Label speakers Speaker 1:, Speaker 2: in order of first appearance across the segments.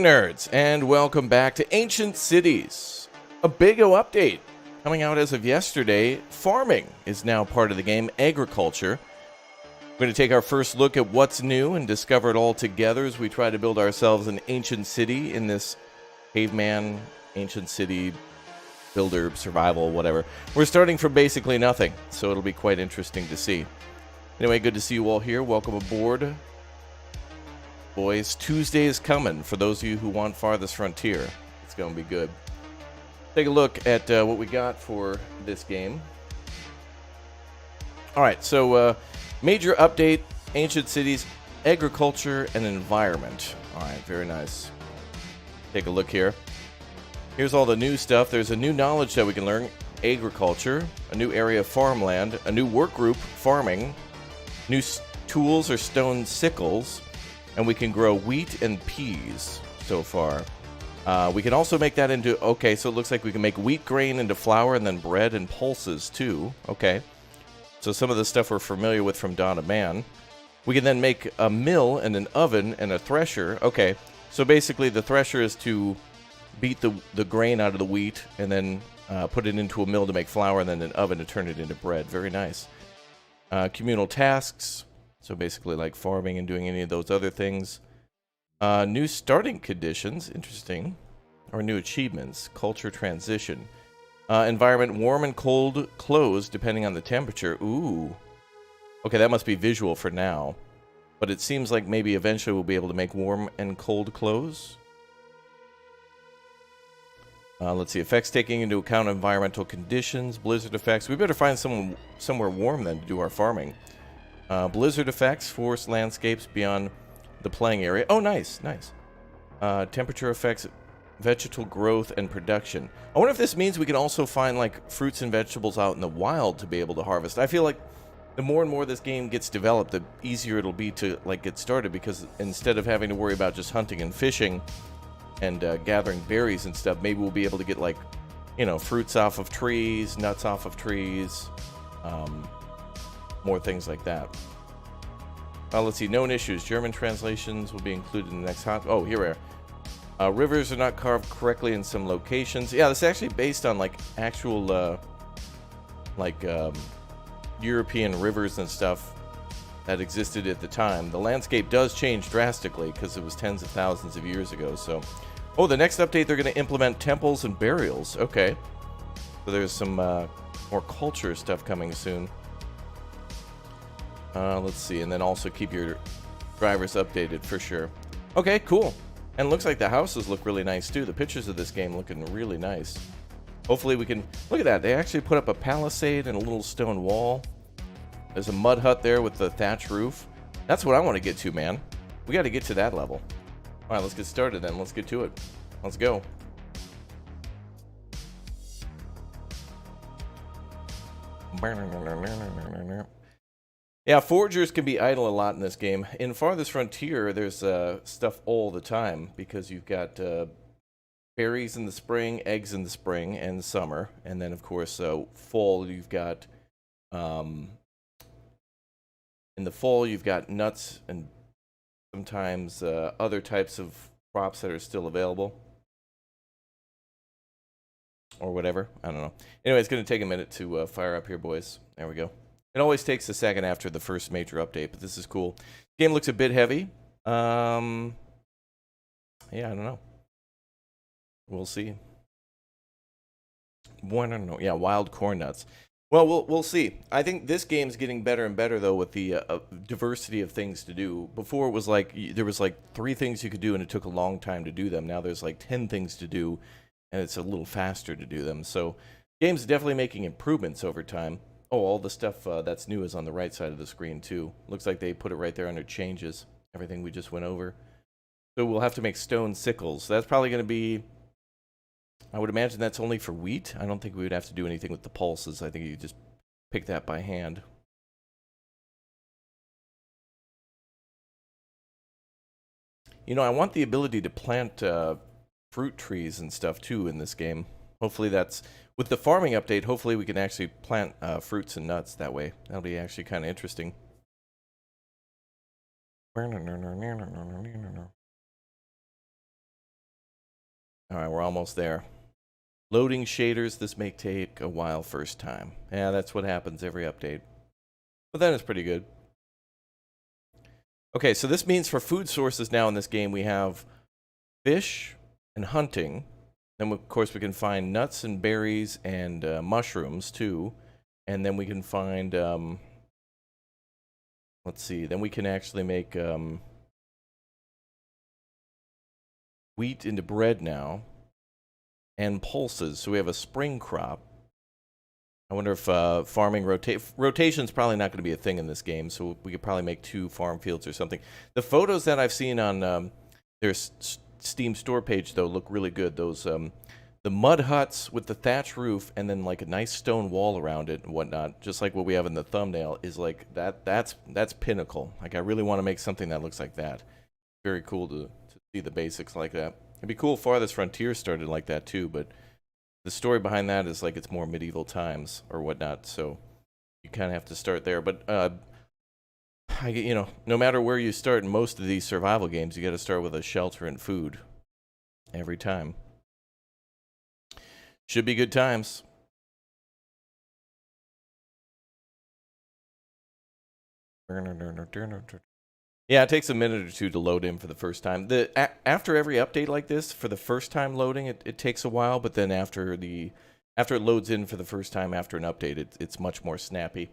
Speaker 1: Nerds, and welcome back to Ancient Cities. A big O update coming out as of yesterday. Farming is now part of the game, agriculture. We're going to take our first look at what's new and discover it all together as we try to build ourselves an ancient city in this caveman, ancient city, builder, survival, whatever. We're starting from basically nothing, so it'll be quite interesting to see. Anyway, good to see you all here. Welcome aboard. Boys, Tuesday is coming for those of you who want Farthest Frontier. It's going to be good. Take a look at what we got for this game. Alright, so major update, Ancient Cities, Agriculture, and Environment. Alright, very nice. Take a look here. Here's all the new stuff. There's a new knowledge that we can learn. Agriculture, a new area of farmland, a new work group, farming, new tools or stone sickles, and we can grow wheat and peas so far. We can also make that into... Okay, so it looks like we can make wheat grain into flour and then bread and pulses too. Okay. So some of the stuff we're familiar with from Dawn of Man. We can then make a mill and an oven and a thresher. Okay. So basically the thresher is to beat the grain out of the wheat and then put it into a mill to make flour and then an oven to turn it into bread. Very nice. Communal tasks. So basically like farming and doing any of those other things. New starting conditions, interesting. Or new achievements, culture transition. Environment, warm and cold clothes depending on the temperature. Ooh. Okay, that must be visual for now. But it seems like maybe eventually we'll be able to make warm and cold clothes. Let's see, effects taking into account environmental conditions, blizzard effects. We better find somewhere warm then to do our farming. Blizzard effects, forest landscapes beyond the playing area. Oh, nice, nice. Temperature effects, vegetal growth, and production. I wonder if this means we can also find, like, fruits and vegetables out in the wild to be able to harvest. I feel like the more and more this game gets developed, the easier it'll be to, like, get started, because instead of having to worry about just hunting and fishing and gathering berries and stuff, maybe we'll be able to get, like, you know, fruits off of trees, nuts off of trees, more things like that. Let's see, known issues. German translations will be included in the next hot... Oh, here we are. Rivers are not carved correctly in some locations. Yeah, this is actually based on, like, actual, European rivers and stuff that existed at the time. The landscape does change drastically because it was tens of thousands of years ago, so... Oh, the next update, they're going to implement temples and burials. Okay. So there's some more culture stuff coming soon. Let's see, and then also keep your drivers updated for sure. Okay, cool. And looks like the houses look really nice too. The pictures of this game looking really nice. Hopefully we can... Look at that, they actually put up a palisade and a little stone wall. There's a mud hut there with the thatch roof. That's what I want to get to, man. We got to get to that level. Alright, let's get started then. Let's get to it. Let's go. Yeah, foragers can be idle a lot in this game. In Farthest Frontier, there's stuff all the time because you've got berries in the spring, eggs in the spring and summer, and then of course fall. You've got in the fall you've got nuts and sometimes other types of crops that are still available or whatever. I don't know. Anyway, it's going to take a minute to fire up here, boys. There we go. It always takes a second after the first major update, but this is cool. Game looks a bit heavy. Yeah, I don't know. We'll see. Yeah, wild corn nuts. Well, we'll see. I think this game's getting better and better though with the diversity of things to do. Before it was like there was like 3 things you could do and it took a long time to do them. Now there's like 10 things to do and it's a little faster to do them. So game's definitely making improvements over time. Oh, all the stuff that's new is on the right side of the screen, too. Looks like they put it right there under changes. Everything we just went over. So we'll have to make stone sickles. That's probably going to be... I would imagine that's only for wheat. I don't think we would have to do anything with the pulses. I think you just pick that by hand. You know, I want the ability to plant fruit trees and stuff, too, in this game. Hopefully that's... With the farming update, hopefully we can actually plant fruits and nuts that way. That'll be actually kind of interesting. All right, we're almost there. Loading shaders. This may take a while first time. Yeah, that's what happens every update. But then it's pretty good. Okay, so this means for food sources now in this game, we have fish and hunting. Then, of course, we can find nuts and berries and mushrooms, too. And then we can find, let's see, then we can actually make wheat into bread now. And pulses, so we have a spring crop. I wonder if farming rotation's probably not going to be a thing in this game, so we could probably make 2 farm fields or something. The photos that I've seen on their Steam store page, though, look really good. Those the mud huts with the thatch roof and then like a nice stone wall around it and whatnot, just like what we have in the thumbnail, is like that's pinnacle. Like, I really want to make something that looks like that. Very cool to see the basics like that. It'd be cool if Farthest Frontier started like that too, but the story behind that is like it's more medieval times or whatnot, so you kind of have to start there. But you know, no matter where you start in most of these survival games, you got to start with a shelter and food every time. Should be good times. Yeah, it takes a minute or 2 to load in for the first time. After every update like this, for the first time loading, it takes a while, but then after it loads in for the first time after an update, it's much more snappy.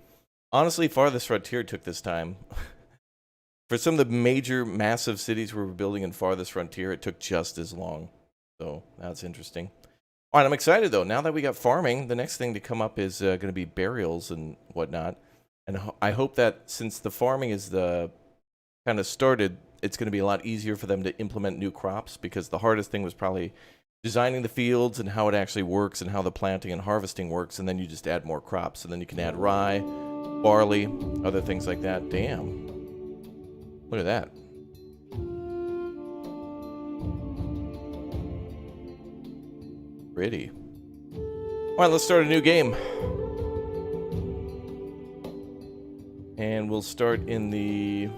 Speaker 1: Honestly, Farthest Frontier took this time. For some of the major, massive cities we were building in Farthest Frontier, it took just as long. So that's interesting. All right, I'm excited, though. Now that we got farming, the next thing to come up is going to be burials and whatnot. And I hope that since the farming is the kind of started, it's going to be a lot easier for them to implement new crops, because the hardest thing was probably designing the fields and how it actually works and how the planting and harvesting works, and then you just add more crops, and then you can add rye, barley, other things like that. Damn. Look at that. Pretty. All right, let's start a new game. And we'll start in the...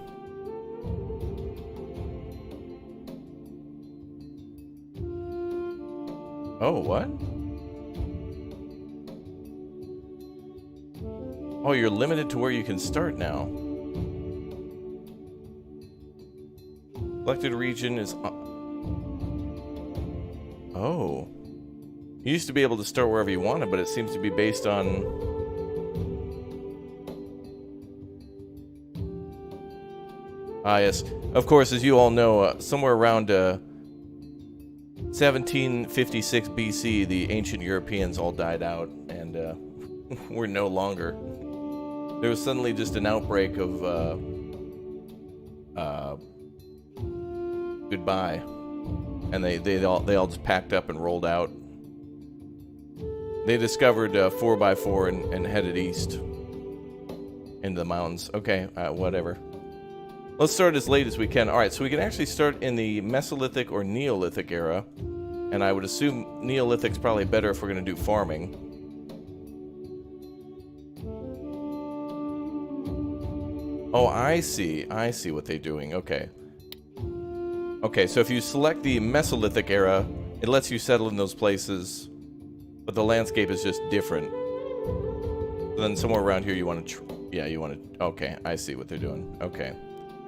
Speaker 1: Oh, what? Oh, you're limited to where you can start now. Selected region is... Oh. You used to be able to start wherever you wanted, but it seems to be based on... Ah, yes. Of course, as you all know, somewhere around 1756 BC, the ancient Europeans all died out, and we're no longer. There was suddenly just an outbreak of goodbye, and they all just packed up and rolled out. They discovered 4x4 and headed east into the mountains. Okay, whatever. Let's start as late as we can. All right, so we can actually start in the Mesolithic or Neolithic era. And I would assume Neolithic's probably better if we're going to do farming. Oh, I see. I see what they're doing. Okay. Okay, so if you select the Mesolithic era, it lets you settle in those places, but the landscape is just different. So then somewhere around here you want to... yeah, you want to... Okay, I see what they're doing. Okay.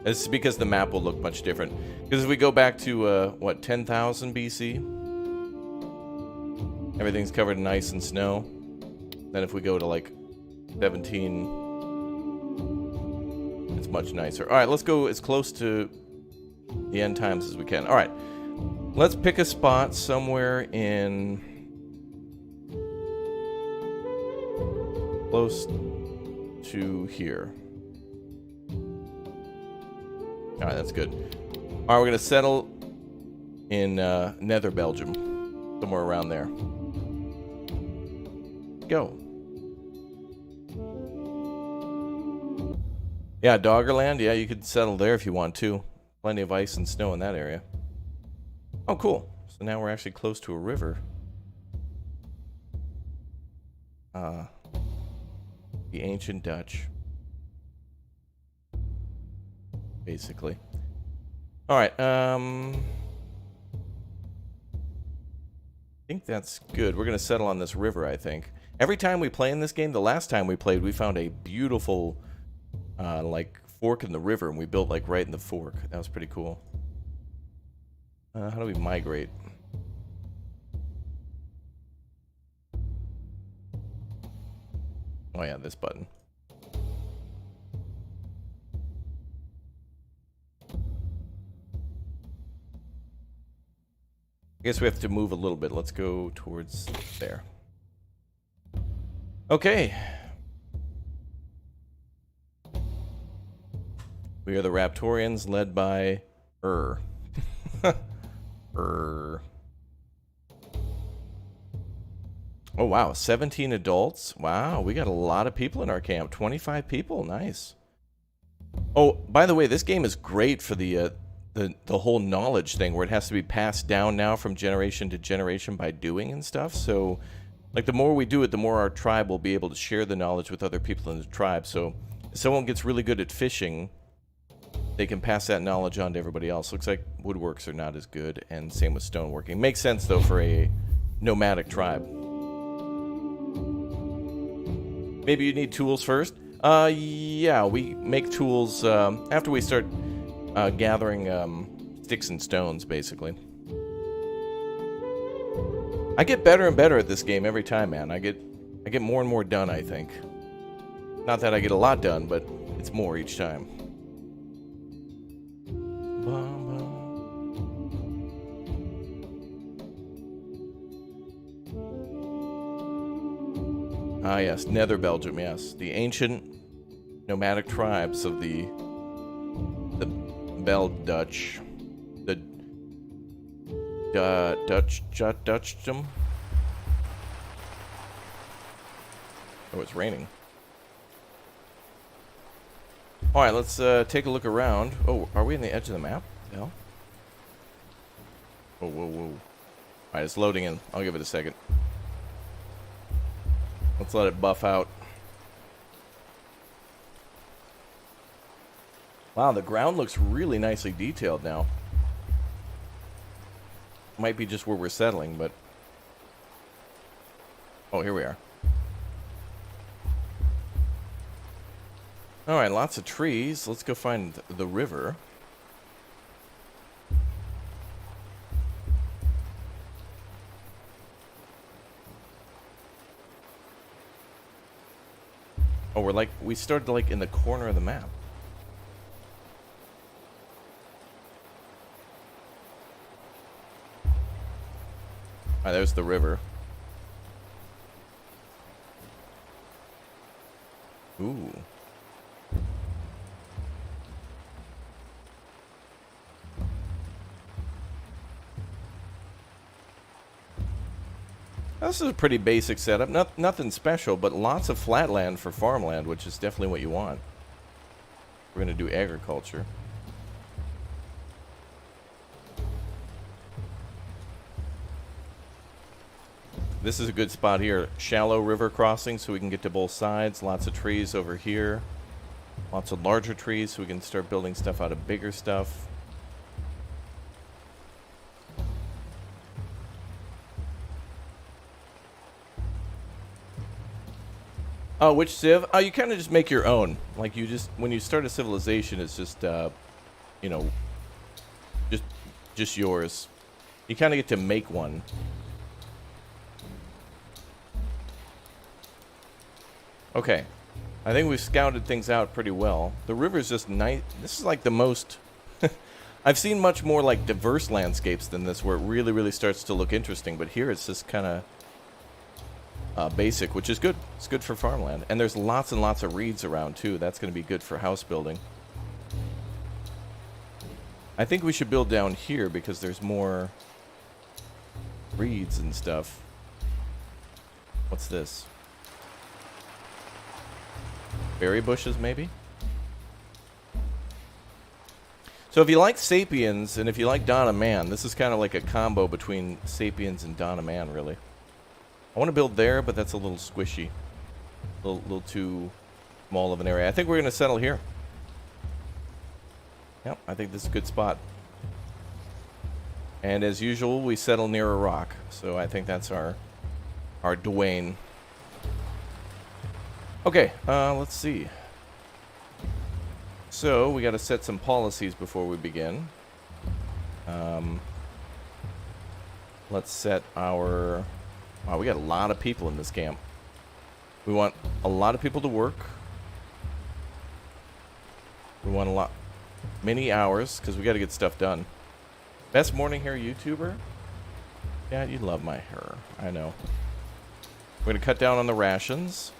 Speaker 1: It's because the map will look much different. Because if we go back to, what, 10,000 BC? Everything's covered in ice and snow. Then if we go to, like, 17... it's much nicer. Alright, let's go as close to the end times as we can. Alright. Let's pick a spot somewhere in... close to here. Alright, that's good. Alright, we're going to settle in Nether Belgium. Somewhere around there. Go. Yeah, Doggerland. Yeah, you could settle there if you want to. Plenty of ice and snow in that area. Oh, cool. So now we're actually close to a river. The ancient Dutch. Basically. Alright, think that's good. We're going to settle on this river, I think. Every time we play in this game, the last time we played, we found a beautiful, like, fork in the river, and we built, like, right in the fork. That was pretty cool. How do we migrate? Oh, yeah, this button. I guess we have to move a little bit. Let's go towards there. Okay. We are the Raptorians, led by Oh, wow. 17 adults. Wow, we got a lot of people in our camp. 25 people. Nice. Oh, by the way, this game is great for the whole knowledge thing, where it has to be passed down now from generation to generation by doing and stuff. So, like, the more we do it, the more our tribe will be able to share the knowledge with other people in the tribe. So, if someone gets really good at fishing, they can pass that knowledge on to everybody else. Looks like woodworks are not as good, and same with stoneworking. Makes sense, though, for a nomadic tribe. Maybe you need tools first? Yeah, we make tools after we start gathering sticks and stones, basically. I get better and better at this game every time, man. I get more and more done, I think. Not that I get a lot done, but it's more each time. Ah, yes, Nether Belgium, yes. The ancient nomadic tribes of the Dutch. The Dutchdom. Oh, it's raining. Alright, let's take a look around. Oh, are we in the edge of the map? No. Whoa, whoa, whoa. Alright, it's loading in. I'll give it a second. Let's let it buff out. Wow, the ground looks really nicely detailed now. Might be just where we're settling, but... Oh, here we are. Alright, lots of trees. Let's go find the river. Oh, we started like in the corner of the map. Alright, there's the river. Ooh. This is a pretty basic setup. Nothing special, but lots of flat land for farmland, which is definitely what you want. We're going to do agriculture. This is a good spot here. Shallow river crossing so we can get to both sides. Lots of trees over here. Lots of larger trees so we can start building stuff out of bigger stuff. Oh, which civ? Oh, you kind of just make your own. Like, you just, when you start a civilization, it's just, you know, just yours. You kind of get to make one. Okay. I think we've scouted things out pretty well. The river's just nice. This is like the most... I've seen much more, like, diverse landscapes than this, where it really, really starts to look interesting. But here it's just kind of... basic, which is good. It's good for farmland. And there's lots and lots of reeds around, too. That's going to be good for house building. I think we should build down here because there's more reeds and stuff. What's this? Berry bushes, maybe? So if you like Sapiens, and if you like Dawn of Man, this is kind of like a combo between Sapiens and Dawn of Man, really. I want to build there, but that's a little squishy. A little too small of an area. I think we're going to settle here. Yep, I think this is a good spot. And as usual, we settle near a rock. So I think that's our Dwayne. Okay, let's see. So we got to set some policies before we begin. Let's set our... Wow, we got a lot of people in this camp. We want a lot of people to work. We want many hours, because we got to get stuff done. Best morning hair YouTuber? Yeah, you love my hair. I know. We're going to cut down on the rations.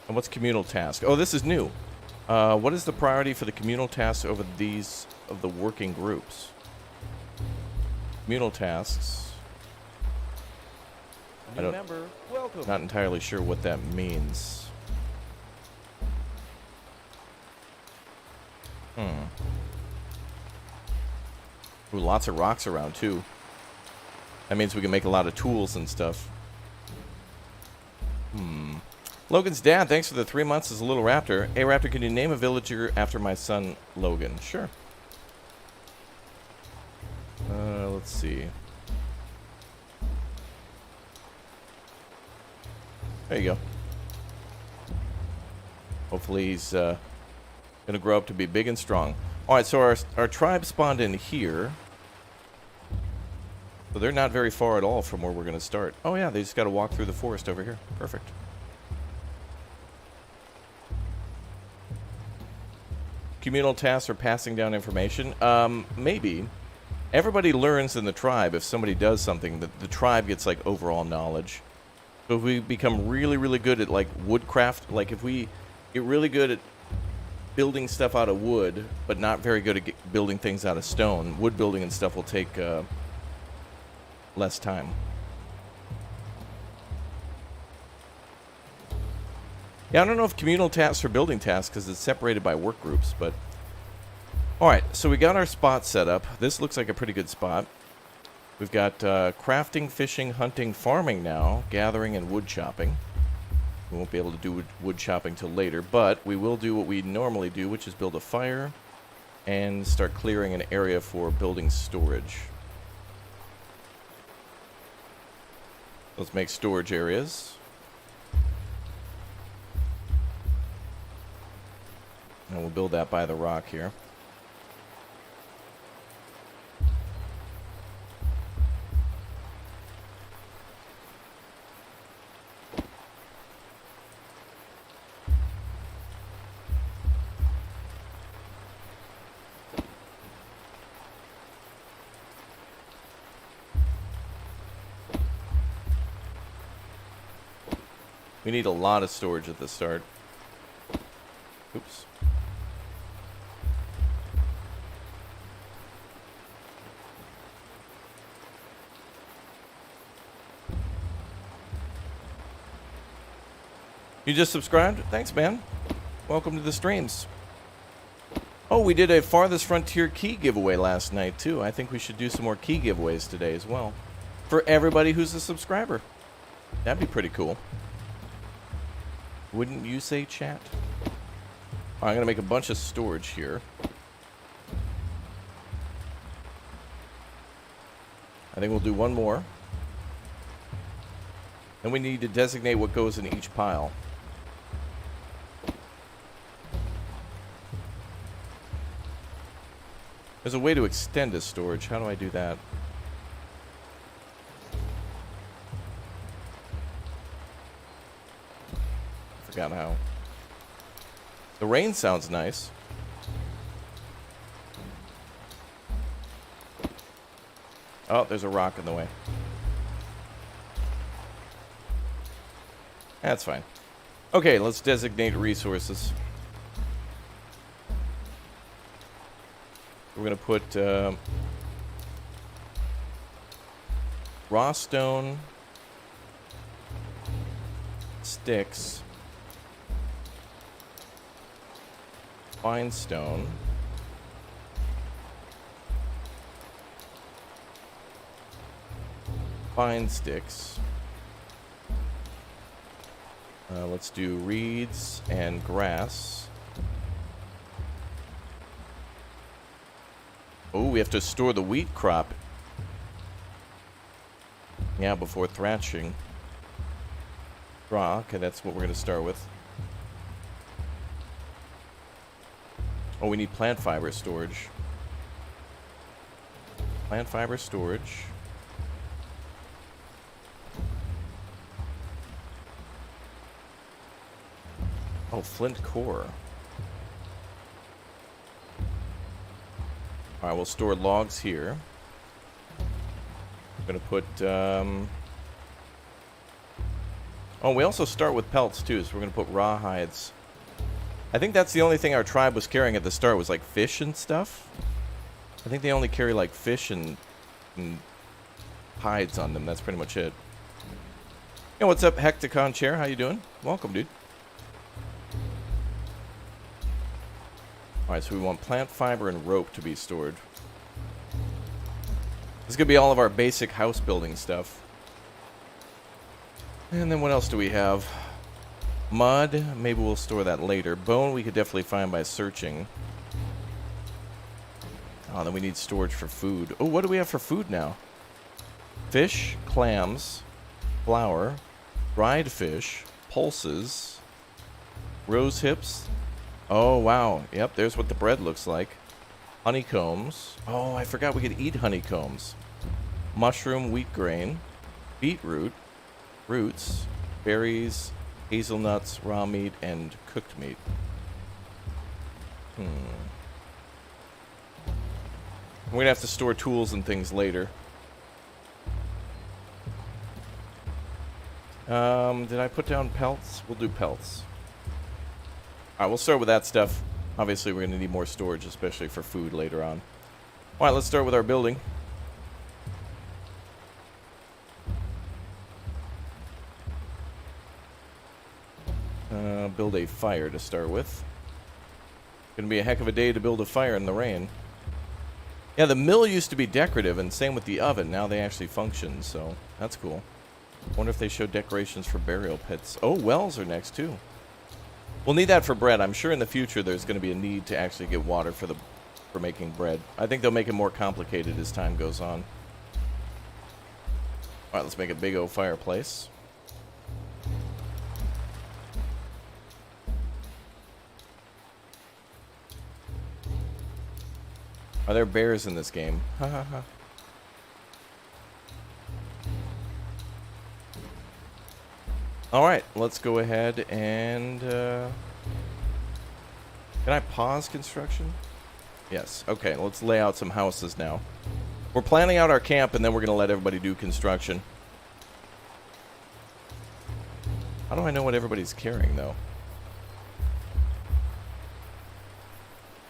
Speaker 1: And what's communal task? Oh, this is new. What is the priority for the communal tasks over these of the working groups? Communal tasks. I don't. Welcome. Not entirely sure what that means. Ooh, lots of rocks around too. That means we can make a lot of tools and stuff. Logan's dad, thanks for the 3 months as a little raptor. Hey Raptor, can you name a villager after my son Logan? Sure. Let's see. There you go. Hopefully he's gonna grow up to be big and strong. Alright, so our tribe spawned in here. So they're not very far at all from where we're gonna start. Oh yeah, they just gotta walk through the forest over here. Perfect. Communal tasks are passing down information. Maybe. Everybody learns in the tribe if somebody does something. The tribe gets like overall knowledge. So if we become really, really good at like woodcraft, like if we get really good at building stuff out of wood, but not very good at building things out of stone, wood building and stuff will take less time. Yeah, I don't know if communal tasks are building tasks because it's separated by work groups, but... Alright, so we got our spot set up. This looks like a pretty good spot. We've got crafting, fishing, hunting, farming now, gathering, and wood chopping. We won't be able to do wood chopping till later, but we will do what we normally do, which is build a fire and start clearing an area for building storage. Let's make storage areas. And we'll build that by the rock here. We need a lot of storage at the start. Oops. You just subscribed? Thanks, man. Welcome to the streams. Oh, we did a Farthest Frontier key giveaway last night, too. I think we should do some more key giveaways today as well. For everybody who's a subscriber. That'd be pretty cool. Wouldn't you say, chat? Oh, I'm going to make a bunch of storage here. I think we'll do one more. Then we need to designate what goes in each pile. There's a way to extend this storage. How do I do that? Forgot how. The rain sounds nice. Oh, there's a rock in the way. That's fine. Okay, let's designate resources. We're going to put raw stone, sticks, fine stone, fine sticks. Let's do reeds and grass. Oh, we have to store the wheat crop Yeah, before thrashing. Straw. Okay, that's what we're going to start with. Oh, we need plant fiber storage. Plant fiber storage. Oh, flint core. Alright, we'll store logs here. I'm gonna put, oh, we also start with pelts, too, so we're gonna put raw hides. I think that's the only thing our tribe was carrying at the start was, like, fish and stuff. I think they only carry, like, fish and hides on them. That's pretty much it. Hey, what's up, Hecticon Chair? How you doing? Welcome, dude. Alright, so we want plant fiber and rope to be stored. This is going to be all of our basic house building stuff. And then what else do we have? Mud, maybe we'll store that later. Bone we could definitely find by searching. Oh, then we need storage for food. Oh, what do we have for food now? Fish, clams, flour, dried fish, pulses, rose hips. Oh, wow. Yep, there's what the bread looks like. Honeycombs. Oh, I forgot we could eat honeycombs. Mushroom, wheat grain, beetroot, roots, berries, hazelnuts, raw meat, and cooked meat. We're going to have to store tools and things later. Did I put down pelts? We'll do pelts. Alright, we'll start with that stuff. Obviously, we're going to need more storage, especially for food later on. Alright, let's start with our building. Build a fire to start with. Gonna be a heck of a day to build a fire in the rain. Yeah, the mill used to be decorative, and same with the oven. Now they actually function, so that's cool. Wonder if they show decorations for burial pits. Oh, wells are next, too. We'll need that for bread. I'm sure in the future there's going to be a need to actually get water for making bread. I think they'll make it more complicated as time goes on. Alright, let's make a big old fireplace. Are there bears in this game? Ha ha ha. Alright, let's go ahead and... Can I pause construction? Yes. Okay, let's lay out some houses now. We're planning out our camp, and then we're going to let everybody do construction. How do I know what everybody's carrying, though?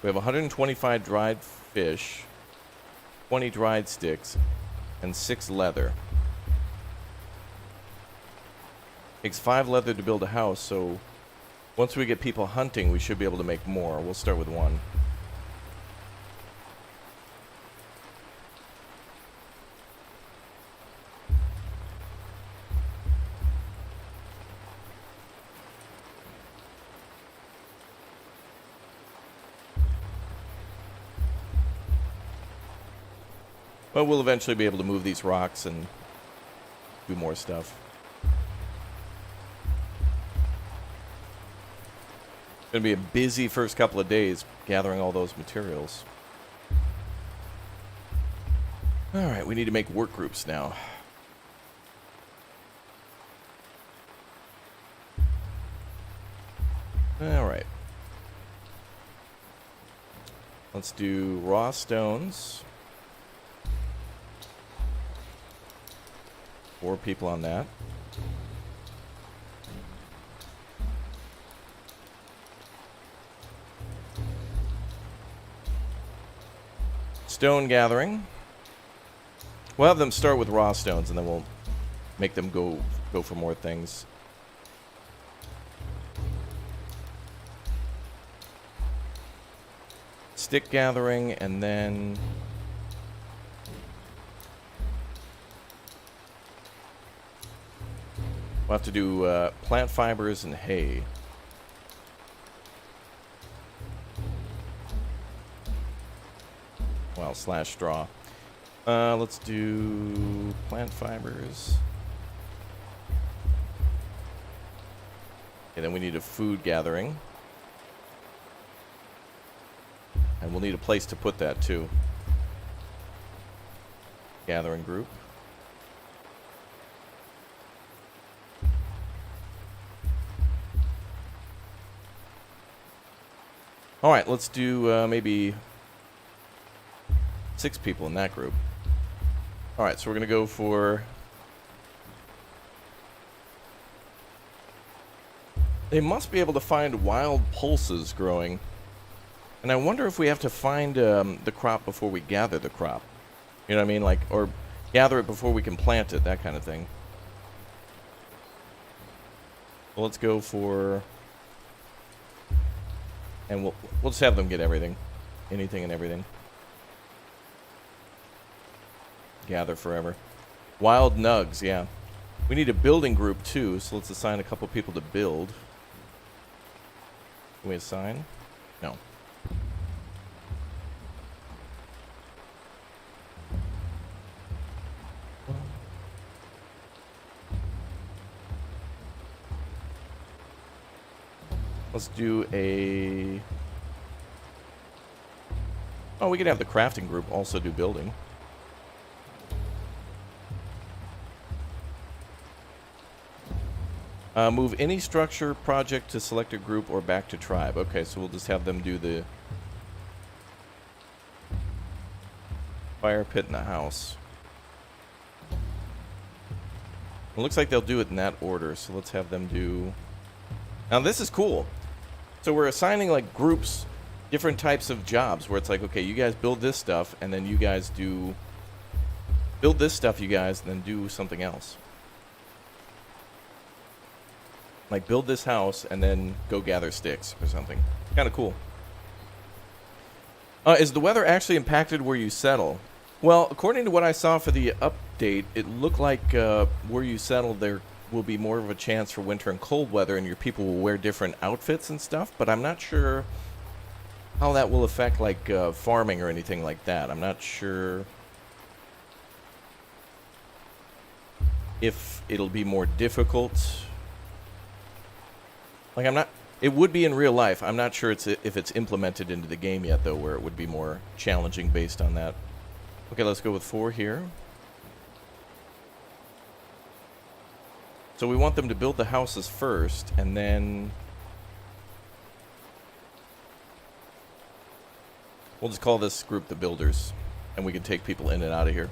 Speaker 1: We have 125 dried fish, 20 dried sticks, and 6 leather. Takes 5 leather to build a house, so once we get people hunting, we should be able to make more. We'll start with 1. But we'll eventually be able to move these rocks and do more stuff. It's going to be a busy first couple of days gathering all those materials. Alright, we need to make work groups now. Alright. Let's do raw stones. 4 people on that. Stone gathering. We'll have them start with raw stones, and then we'll make them go for more things. Stick gathering, and then... we'll have to do plant fibers and hay. Well, / straw. Let's do plant fibers. Okay, then we need a food gathering. And we'll need a place to put that, too. Gathering group. Alright, let's do maybe 6 people in that group. Alright, so we're going to go for... They must be able to find wild pulses growing. And I wonder if we have to find the crop before we gather the crop. You know what I mean? Like, or gather it before we can plant it, that kind of thing. Well, let's go for... And we'll just have them get everything. Anything and everything. Gather forever. Wild nugs, yeah. We need a building group too, so let's assign a couple people to build. Can we assign? No. Let's do a... Oh, we could have the crafting group also do building. Move any structure project to selected group or back to tribe. Okay, so we'll just have them do the fire pit in the house. It looks like they'll do it in that order, so let's have them do... Now this is cool. So we're assigning like groups, different types of jobs where it's like, okay, you guys build this stuff, and then you guys do... Build this stuff, you guys, and then do something else. Like build this house and then go gather sticks or something. Kind of cool. Is the weather actually impacted where you settle? Well, according to what I saw for the update, it looked like where you settle there will be more of a chance for winter and cold weather, and your people will wear different outfits and stuff, but I'm not sure how that will affect like farming or anything like that. I'm not sure if it'll be more difficult. Like, I'm not... It would be in real life. I'm not sure if it's implemented into the game yet, though, where it would be more challenging based on that. Okay, let's go with 4 here. So we want them to build the houses first, and then... We'll just call this group the builders, and we can take people in and out of here.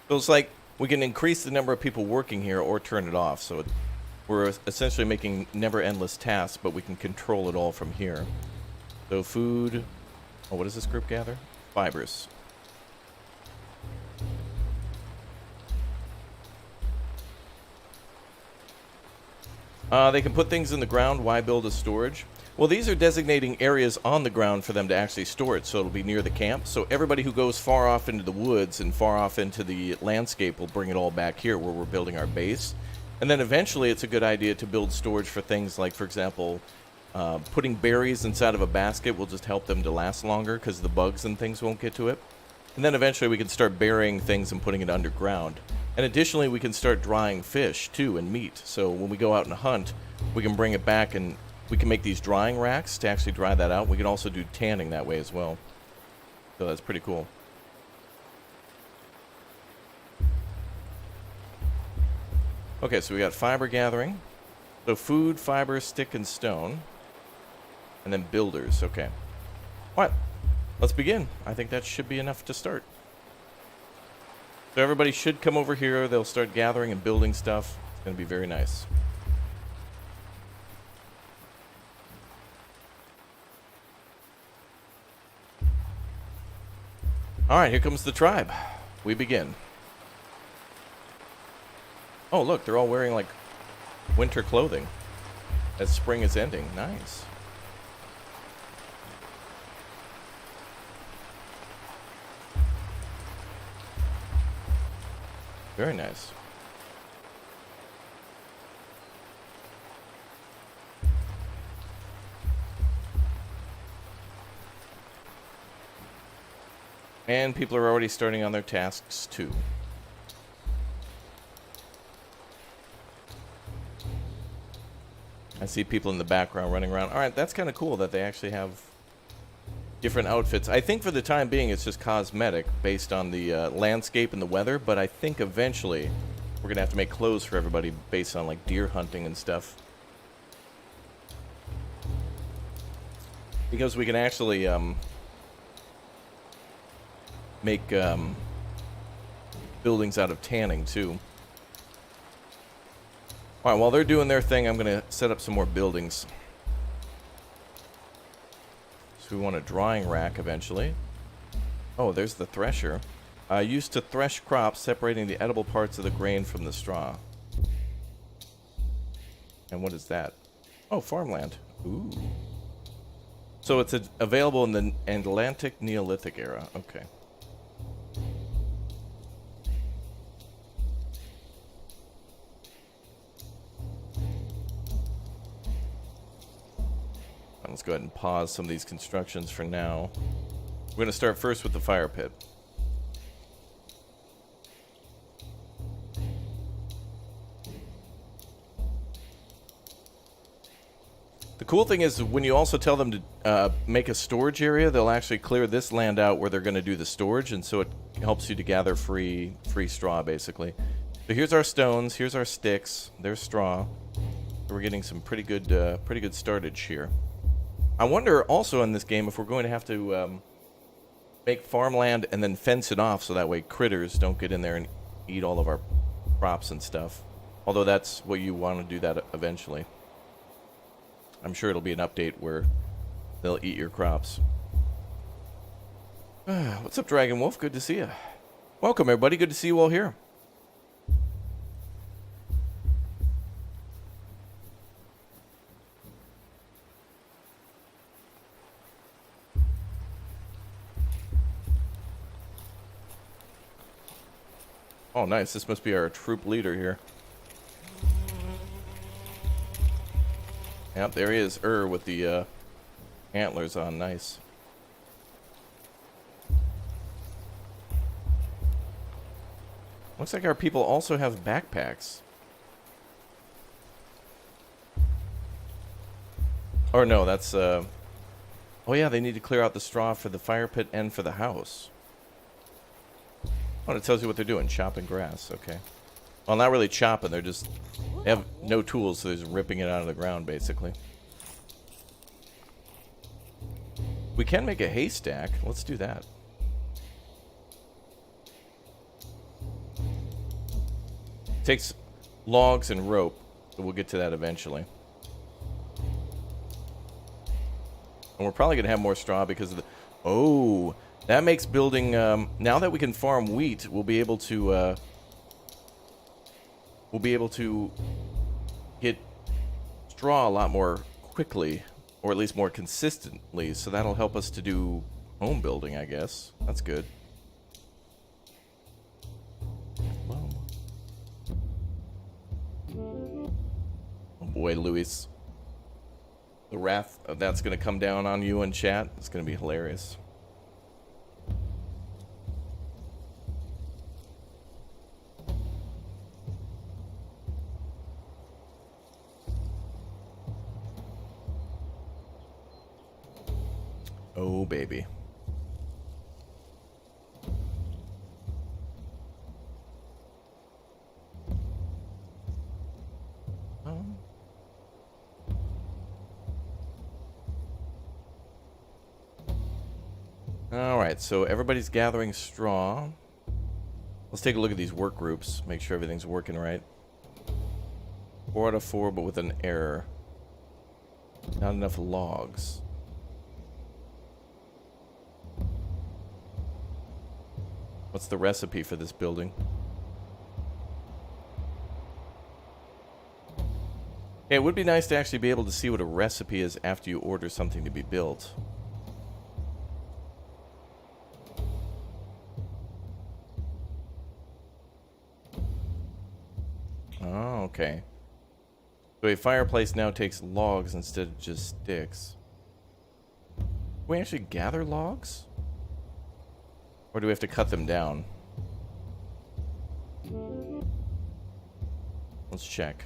Speaker 1: So it's like, we can increase the number of people working here or turn it off, so we're essentially making never-endless tasks, but we can control it all from here. So food... Oh, what does this group gather? Fibers. They can put things in the ground. Why build a storage? Well, these are designating areas on the ground for them to actually store it, so it'll be near the camp. So everybody who goes far off into the woods and far off into the landscape will bring it all back here where we're building our base. And then eventually it's a good idea to build storage for things like, for example, putting berries inside of a basket will just help them to last longer because the bugs and things won't get to it. And then eventually we can start burying things and putting it underground. And additionally, we can start drying fish, too, and meat. So when we go out and hunt, we can bring it back and we can make these drying racks to actually dry that out. We can also do tanning that way as well. So that's pretty cool. Okay, so we got fiber gathering. So food, fiber, stick, and stone. And then builders. Okay. All right. Let's begin. I think that should be enough to start. So everybody should come over here. They'll start gathering and building stuff. It's going to be very nice. All right, here comes the tribe. We begin. Oh, look, they're all wearing, like, winter clothing as spring is ending. Nice. Very nice. And people are already starting on their tasks, too. I see people in the background running around. All right, that's kind of cool that they actually have different outfits. I think for the time being it's just cosmetic based on the landscape and the weather, but I think eventually we're going to have to make clothes for everybody based on, like, deer hunting and stuff. Because we can actually make buildings out of tanning, too. Alright, while they're doing their thing, I'm going to set up some more buildings. So we want a drying rack eventually. Oh, there's the thresher. Used to thresh crops, separating the edible parts of the grain from the straw. And what is that? Oh, farmland. Ooh. So it's available in the Atlantic Neolithic era. Okay. Let's go ahead and pause some of these constructions for now. We're going to start first with the fire pit. The cool thing is when you also tell them to make a storage area, they'll actually clear this land out where they're going to do the storage, and so it helps you to gather free straw, basically. So here's our stones, here's our sticks, there's straw. So we're getting some pretty good startage here. I wonder also in this game if we're going to have to make farmland and then fence it off so that way critters don't get in there and eat all of our crops and stuff. Although that's what you want to do that eventually. I'm sure it'll be an update where they'll eat your crops. What's up, Dragon Wolf? Good to see you. Welcome, everybody. Good to see you all here. Oh, nice. This must be our troop leader here. Yep, there he is, with the antlers on. Nice. Looks like our people also have backpacks. Or no, that's, oh yeah, they need to clear out the straw for the fire pit and for the house. Oh, it tells you what they're doing. Chopping grass. Okay. Well, not really chopping. They have no tools, so they're just ripping it out of the ground, basically. We can make a haystack. Let's do that. Takes logs and rope, but we'll get to that eventually. And we're probably going to have more straw because of the... Oh, that makes building... now that we can farm wheat, we'll be able to get straw a lot more quickly, or at least more consistently, so that'll help us to do home building, I guess. That's good. Oh boy, Luis. The wrath that's going to come down on you in chat is going to be hilarious. Oh, baby. Alright, so everybody's gathering straw. Let's take a look at these work groups, make sure everything's working right. 4 out of 4, but with an error. Not enough logs. What's the recipe for this building? Hey, it would be nice to actually be able to see what a recipe is after you order something to be built. Oh, okay. So a fireplace now takes logs instead of just sticks. Can we actually gather logs? Or do we have to cut them down? Let's check.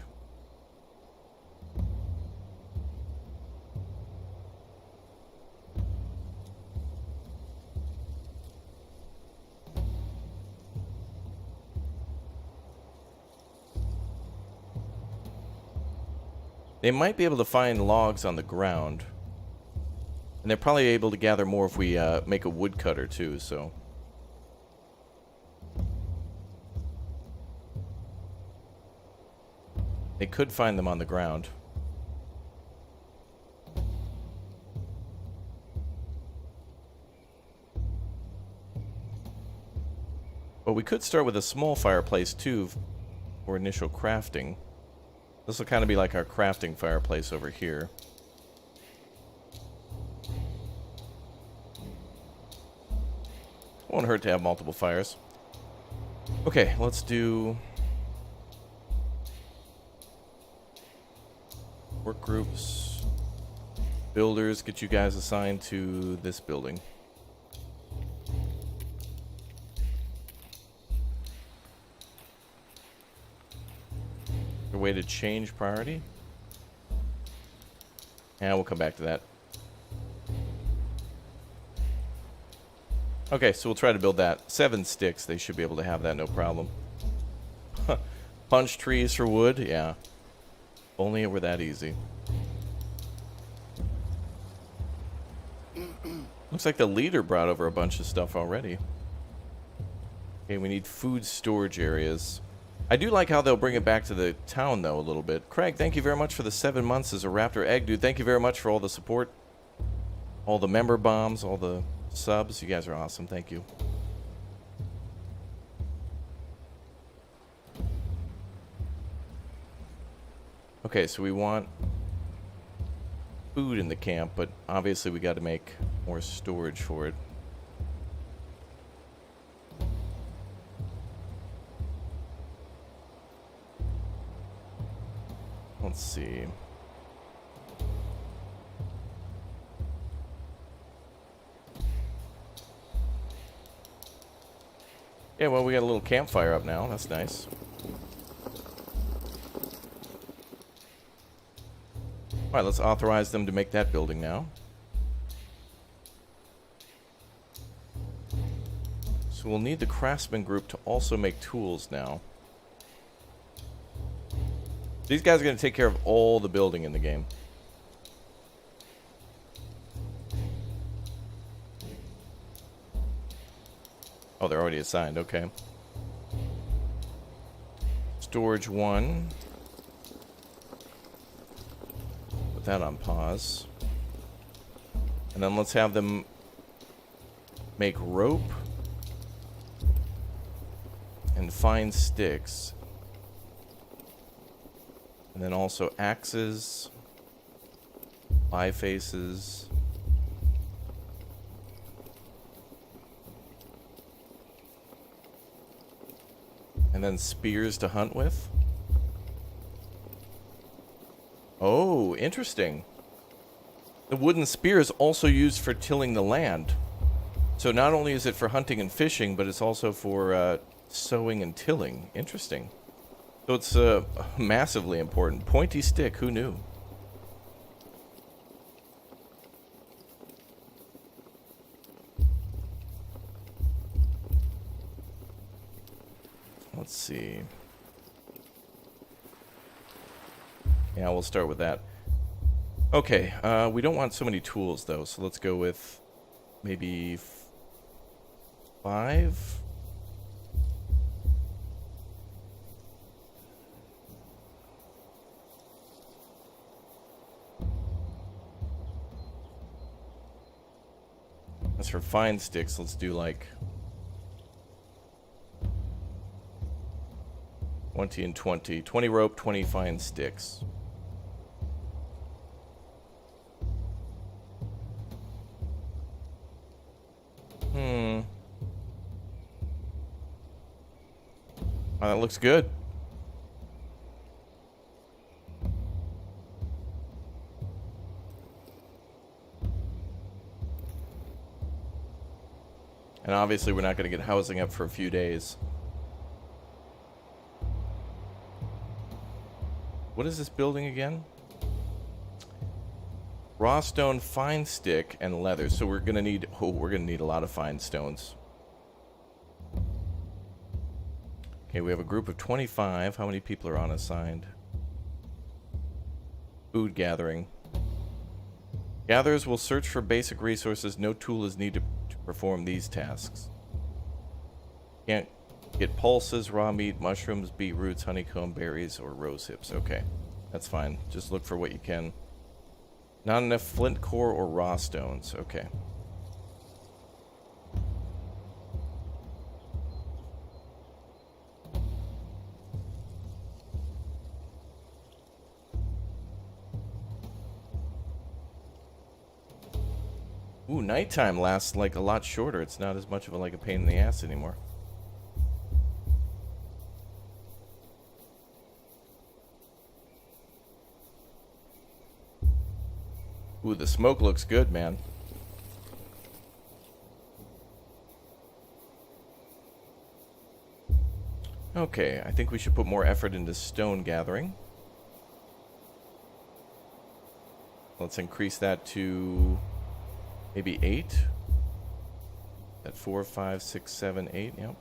Speaker 1: They might be able to find logs on the ground. And they're probably able to gather more if we make a woodcutter too, so. They could find them on the ground. But we could start with a small fireplace too for initial crafting. This will kind of be like our crafting fireplace over here. Won't hurt to have multiple fires. Okay, let's do work groups, builders, get you guys assigned to this building. A way to change priority? Yeah, we'll come back to that. Okay, so we'll try to build that. 7 sticks, they should be able to have that, no problem. Punch trees for wood? Yeah. If only it were that easy. Looks like the leader brought over a bunch of stuff already. Okay, we need food storage areas. I do like how they'll bring it back to the town, though, a little bit. Craig, thank you very much for the 7 months as a Raptor Egg Dude. Thank you very much for all the support. All the member bombs, all the subs. You guys are awesome. Thank you. Okay, so we want food in the camp, but obviously we got to make more storage for it. Let's see. Yeah, well, we got a little campfire up now. That's nice. Alright, let's authorize them to make that building now. So we'll need the craftsman group to also make tools now. These guys are going to take care of all the building in the game. Oh, they're already assigned. Okay. Storage 1. Put that on pause. And then let's have them make rope and fine sticks. And then also axes, bifaces. And then spears to hunt with. Oh, interesting. The wooden spear is also used for tilling the land. So not only is it for hunting and fishing, but it's also for sowing and tilling. Interesting. So it's massively important. Pointy stick, who knew? Let's see. Yeah, we'll start with that. Okay, we don't want so many tools, though, so let's go with maybe 5? As for fine sticks, let's do like 20 and 20. 20 rope, 20 fine sticks. Oh, that looks good. And obviously we're not going to get housing up for a few days. What is this building again? Raw stone, fine stick, and leather. So we're going to need... Oh, we're going to need a lot of fine stones. Okay, we have a group of 25. How many people are unassigned? Food gathering. Gatherers will search for basic resources. No tool is needed to perform these tasks. Can't get pulses, raw meat, mushrooms, beetroots, honeycomb, berries, or rose hips. Okay, that's fine. Just look for what you can. Not enough flint core or raw stones. Okay. Ooh, nighttime lasts like a lot shorter. It's not as much of a pain in the ass anymore. Ooh, the smoke looks good, man. Okay, I think we should put more effort into stone gathering. Let's increase that to maybe 8. That 4, 5, 6, 7, 8. Yep.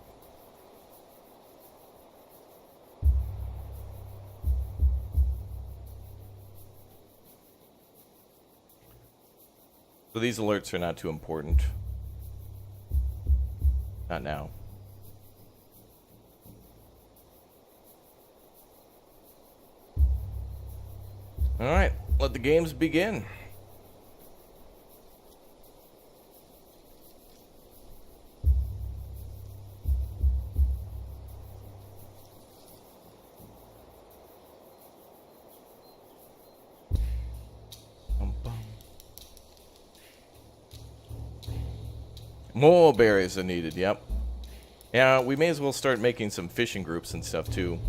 Speaker 1: So these alerts are not too important. Not now. Alright, let the games begin. More berries are needed, yep. Yeah, we may as well start making some fishing groups and stuff too.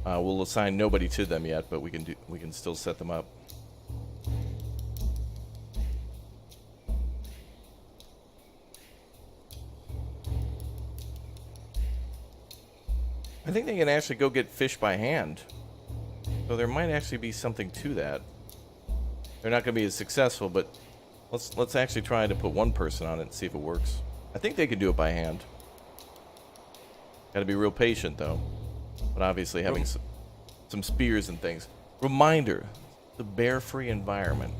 Speaker 1: We'll assign nobody to them yet, but we can still set them up. I think they can actually go get fish by hand. So there might actually be something to that. They're not going to be as successful, but let's actually try to put one person on it and see if it works. I think they can do it by hand. Got to be real patient though. But obviously having some spears and things. Reminder, the bear-free environment.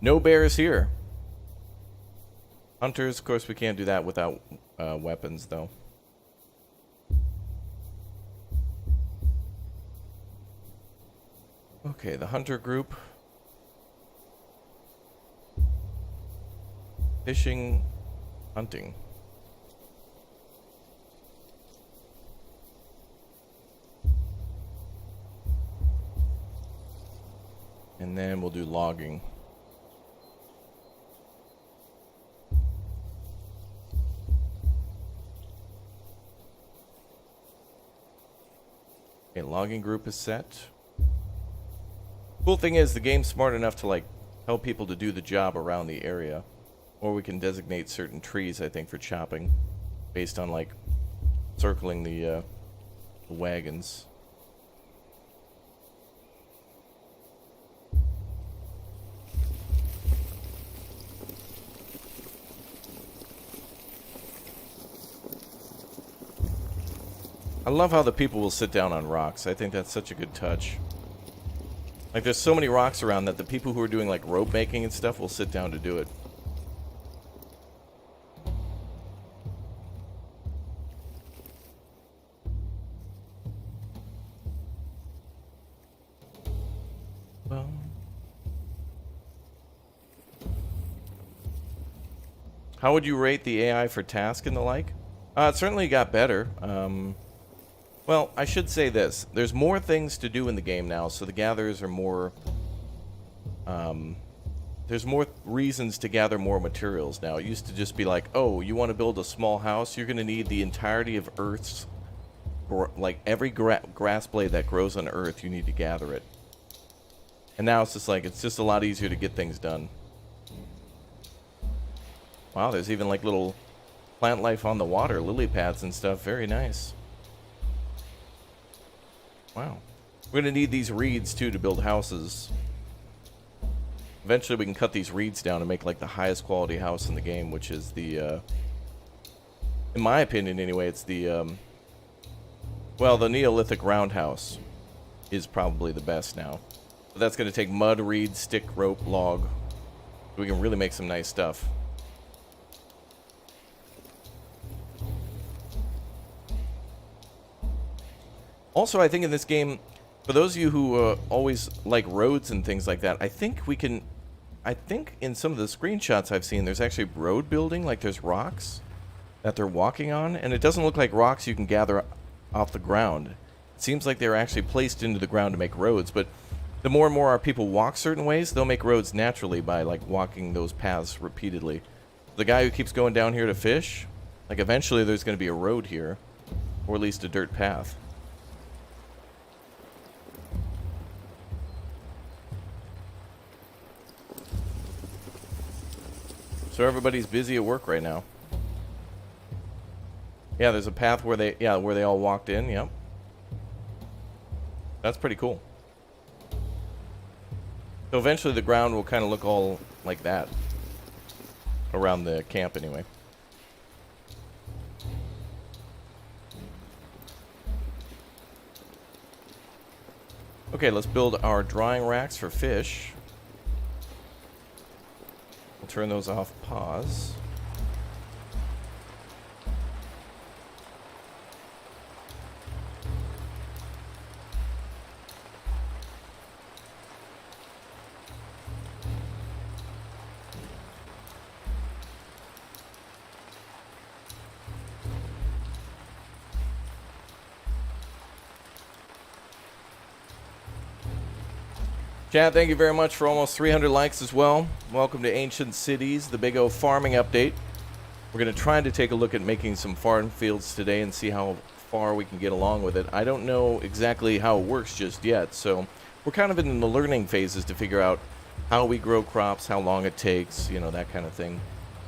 Speaker 1: No bears here. Hunters, of course we can't do that without weapons though. Okay, the hunter group. Fishing, hunting. And then we'll do logging. Okay, logging group is set. Cool thing is the game's smart enough to tell people to do the job around the area. Or we can designate certain trees, I think, for chopping. Based on circling the wagons. I love how the people will sit down on rocks. I think that's such a good touch. There's so many rocks around that the people who are doing rope making and stuff will sit down to do it. Well, how would you rate the AI for task and the like? It certainly got better. Well, I should say this. There's more things to do in the game now, so the gatherers are more... there's more reasons to gather more materials now. It used to just be oh, you want to build a small house? You're going to need the entirety of Earth's... every grass blade that grows on Earth, you need to gather it. And now it's just it's just a lot easier to get things done. Wow, there's even like little plant life on the water, lily pads and stuff. Very nice. Wow. We're going to need these reeds, too, to build houses. Eventually, we can cut these reeds down and make, like, the highest quality house in the game, which is the, in my opinion, anyway, it's the, well, the Neolithic roundhouse is probably the best now. But that's going to take mud, reed, stick, rope, log. We can really make some nice stuff. Also, I think in this game, for those of you who always like roads and things like that, I think we can... I think in some of the screenshots I've seen, there's actually road building, like there's rocks that they're walking on, and it doesn't look like rocks you can gather off the ground. It seems like they're actually placed into the ground to make roads, but the more and more our people walk certain ways, they'll make roads naturally by, like, walking those paths repeatedly. The guy who keeps going down here to fish, like, eventually there's going to be a road here, or at least a dirt path. So everybody's busy at work right now. Yeah, there's a path where they all walked in. Yep. That's pretty cool. So eventually the ground will kind of look all like that around the camp anyway. Okay, let's build our drying racks for fish. We'll turn those off, pause. Chat, thank you very much for almost 300 likes as well. Welcome to Ancient Cities, the Big O farming update. We're going to try to take a look at making some farm fields today and see how far we can get along with it. I don't know exactly how it works just yet, so we're kind of in the learning phases to figure out how we grow crops, how long it takes, you know, that kind of thing.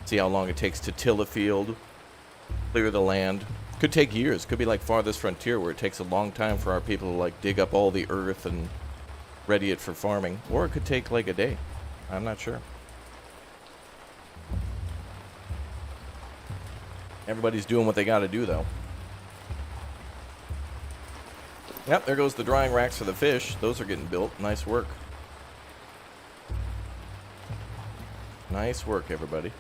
Speaker 1: See how long it takes to till a field, clear the land. Could take years. Could be like Farthest Frontier, where it takes a long time for our people to, like, dig up all the earth and ready it for farming, or it could take like a day. I'm not sure. Everybody's doing what they got to do, though. Yep, there goes the drying racks for the fish. Those are getting built. Nice work. Nice work, everybody.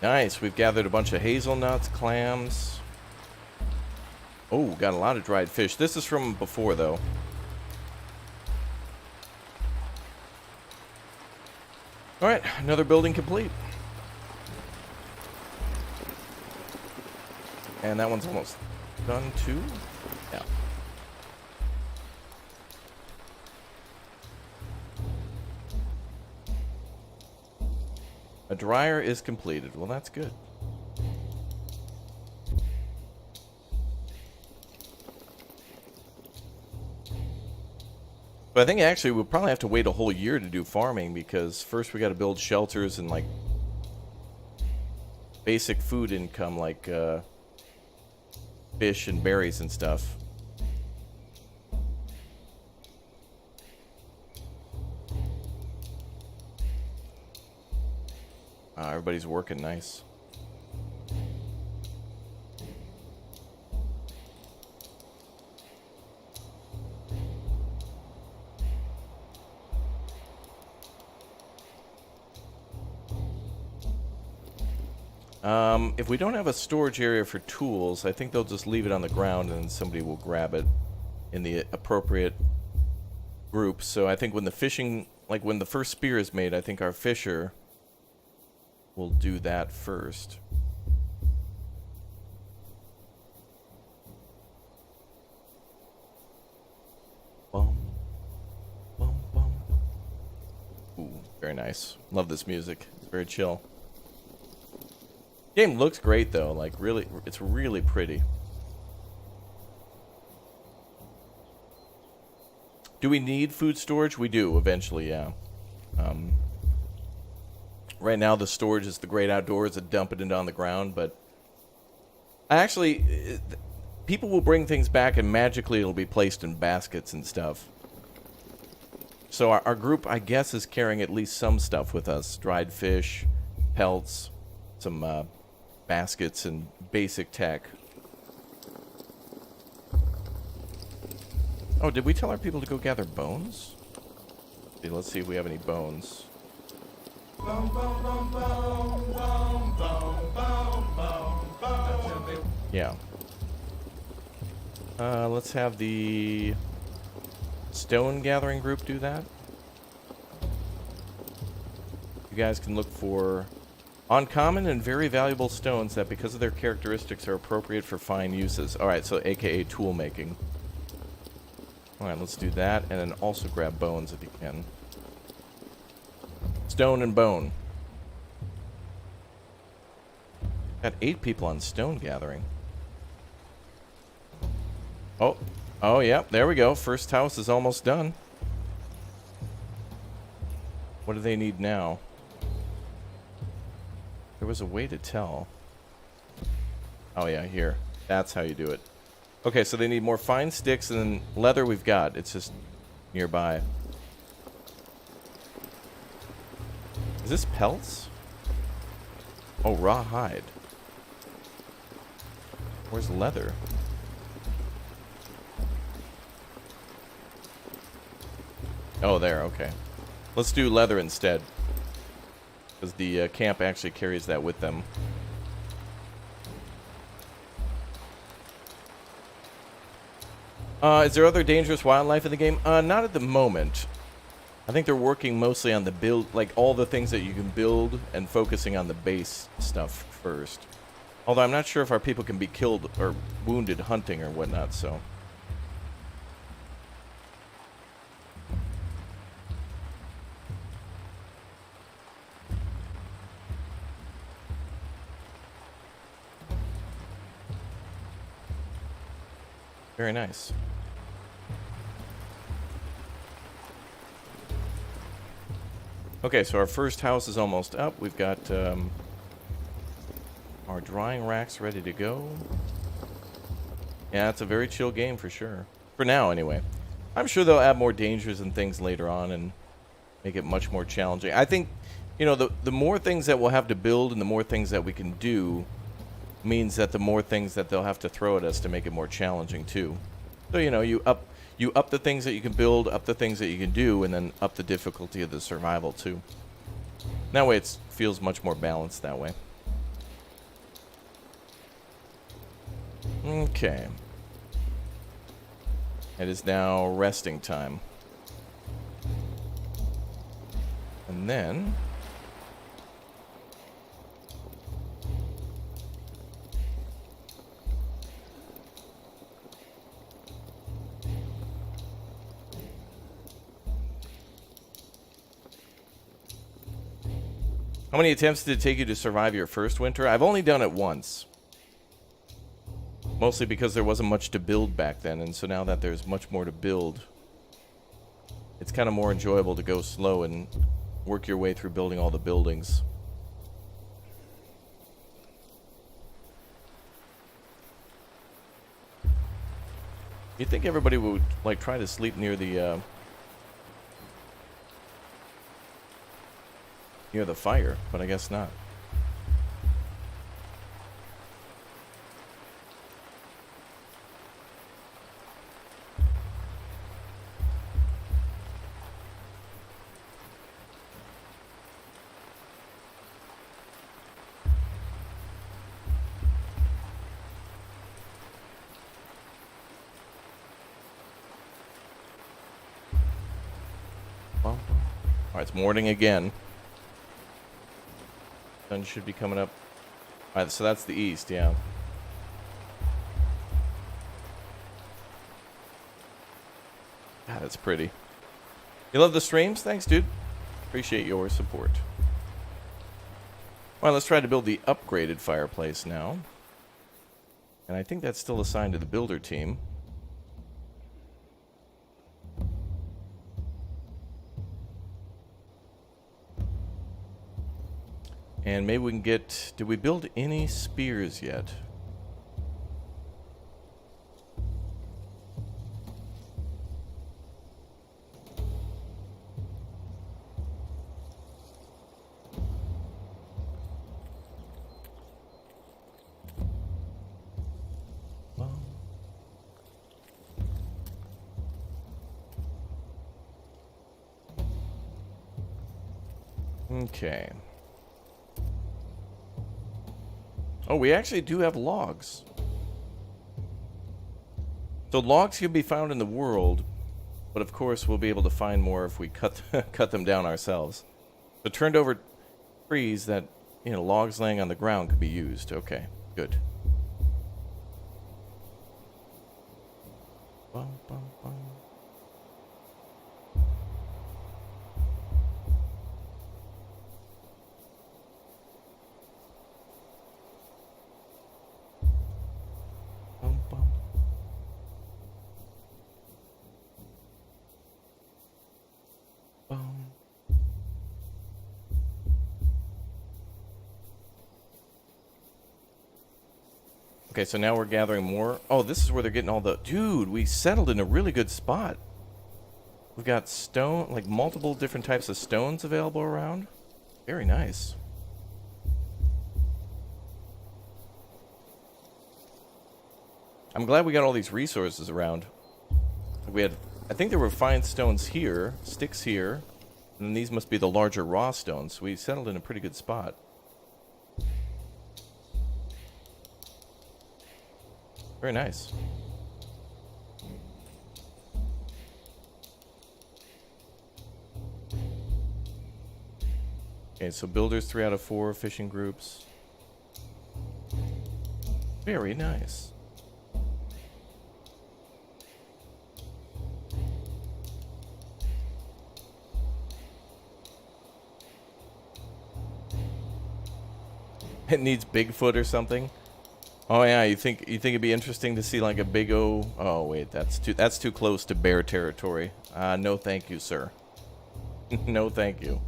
Speaker 1: Nice. We've gathered a bunch of hazelnuts, clams. Oh, got a lot of dried fish. This is from before, though. All right, another building complete. And that one's almost done, too. Yeah. A dryer is completed. Well, that's good. But I think actually we'll probably have to wait a whole year to do farming, because first we got to build shelters and, like, basic food income, like fish and berries and stuff. Everybody's working nice. If we don't have a storage area for tools, I think they'll just leave it on the ground and somebody will grab it in the appropriate group. So I think when the fishing, like when the first spear is made, I think our fisher will do that first. Bum, bum, bum. nice. Love this music. It's very chill. Game looks great though. Like really, it's really pretty. Do we need food storage? We do eventually, yeah. Right now the storage is the great outdoors to dump it on the ground, but I actually, people will bring things back and magically it'll be placed in baskets and stuff. So our group, I guess, is carrying at least some stuff with us. Dried fish, pelts, some baskets, and basic tech. Oh, did we tell our people to go gather bones? Okay, let's see if we have any bones. Yeah. Let's have the stone gathering group do that. You guys can look for uncommon and very valuable stones that, because of their characteristics, are appropriate for fine uses. Alright, so aka tool making. Alright, let's do that, and then also grab bones if you can. Stone and bone. Got 8 people on stone gathering. Oh, yeah, there we go. First house is almost done. What do they need now? There was a way to tell. Oh, yeah, here. That's how you do it. Okay, so they need more fine sticks, and then leather we've got. It's just nearby. Is this pelts? Oh, raw hide. Where's leather? Oh, there, okay. Let's do leather instead. Because the camp actually carries that with them. Is there other dangerous wildlife in the game? Not at the moment. I think they're working mostly on the build, like all the things that you can build, and focusing on the base stuff first. Although I'm not sure if our people can be killed or wounded hunting or whatnot, so... Very nice. Okay, so our first house is almost up. We've got our drying racks ready to go. Yeah, it's a very chill game for sure. For now, anyway. I'm sure they'll add more dangers and things later on and make it much more challenging. I think, you know, the more things that we'll have to build and the more things that we can do means that the more things that they'll have to throw at us to make it more challenging too. So, you know, you up the things that you can build, up the things that you can do, and then up the difficulty of the survival too. That way it feels much more balanced that way. Okay. It is now resting time. And then... How many attempts did it take you to survive your first winter? I've only done it once. Mostly because there wasn't much to build back then, and so now that there's much more to build, it's kind of more enjoyable to go slow and work your way through building all the buildings. You'd think everybody would, like, try to sleep near the fire, but I guess not. All right, it's morning again. Sun should be coming up. Alright, so that's the east, yeah. God, that's pretty. You love the streams? Thanks, dude. Appreciate your support. Well, let's try to build the upgraded fireplace now. And I think that's still assigned to the builder team. And maybe we can get... Did we build any spears yet? Okay. Oh, we actually do have logs. So logs can be found in the world, but of course we'll be able to find more if we cut them down ourselves. So turned over trees that, you know, logs laying on the ground could be used. Okay, good. Bum, bum, bum. Okay, so now we're gathering more. Oh, this is where they're getting all the... Dude, we settled in a really good spot. We've got stone, like multiple different types of stones available around. Very nice. I'm glad we got all these resources around. We had... I think there were fine stones here, sticks here, and then these must be the larger raw stones. We settled in a pretty good spot. Very nice. Okay, so builders 3 out of 4, fishing groups. Very nice. It needs Bigfoot or something. Oh yeah, you think it'd be interesting to see like a big O? Oh wait, that's too close to bear territory. No, thank you, sir. No, thank you.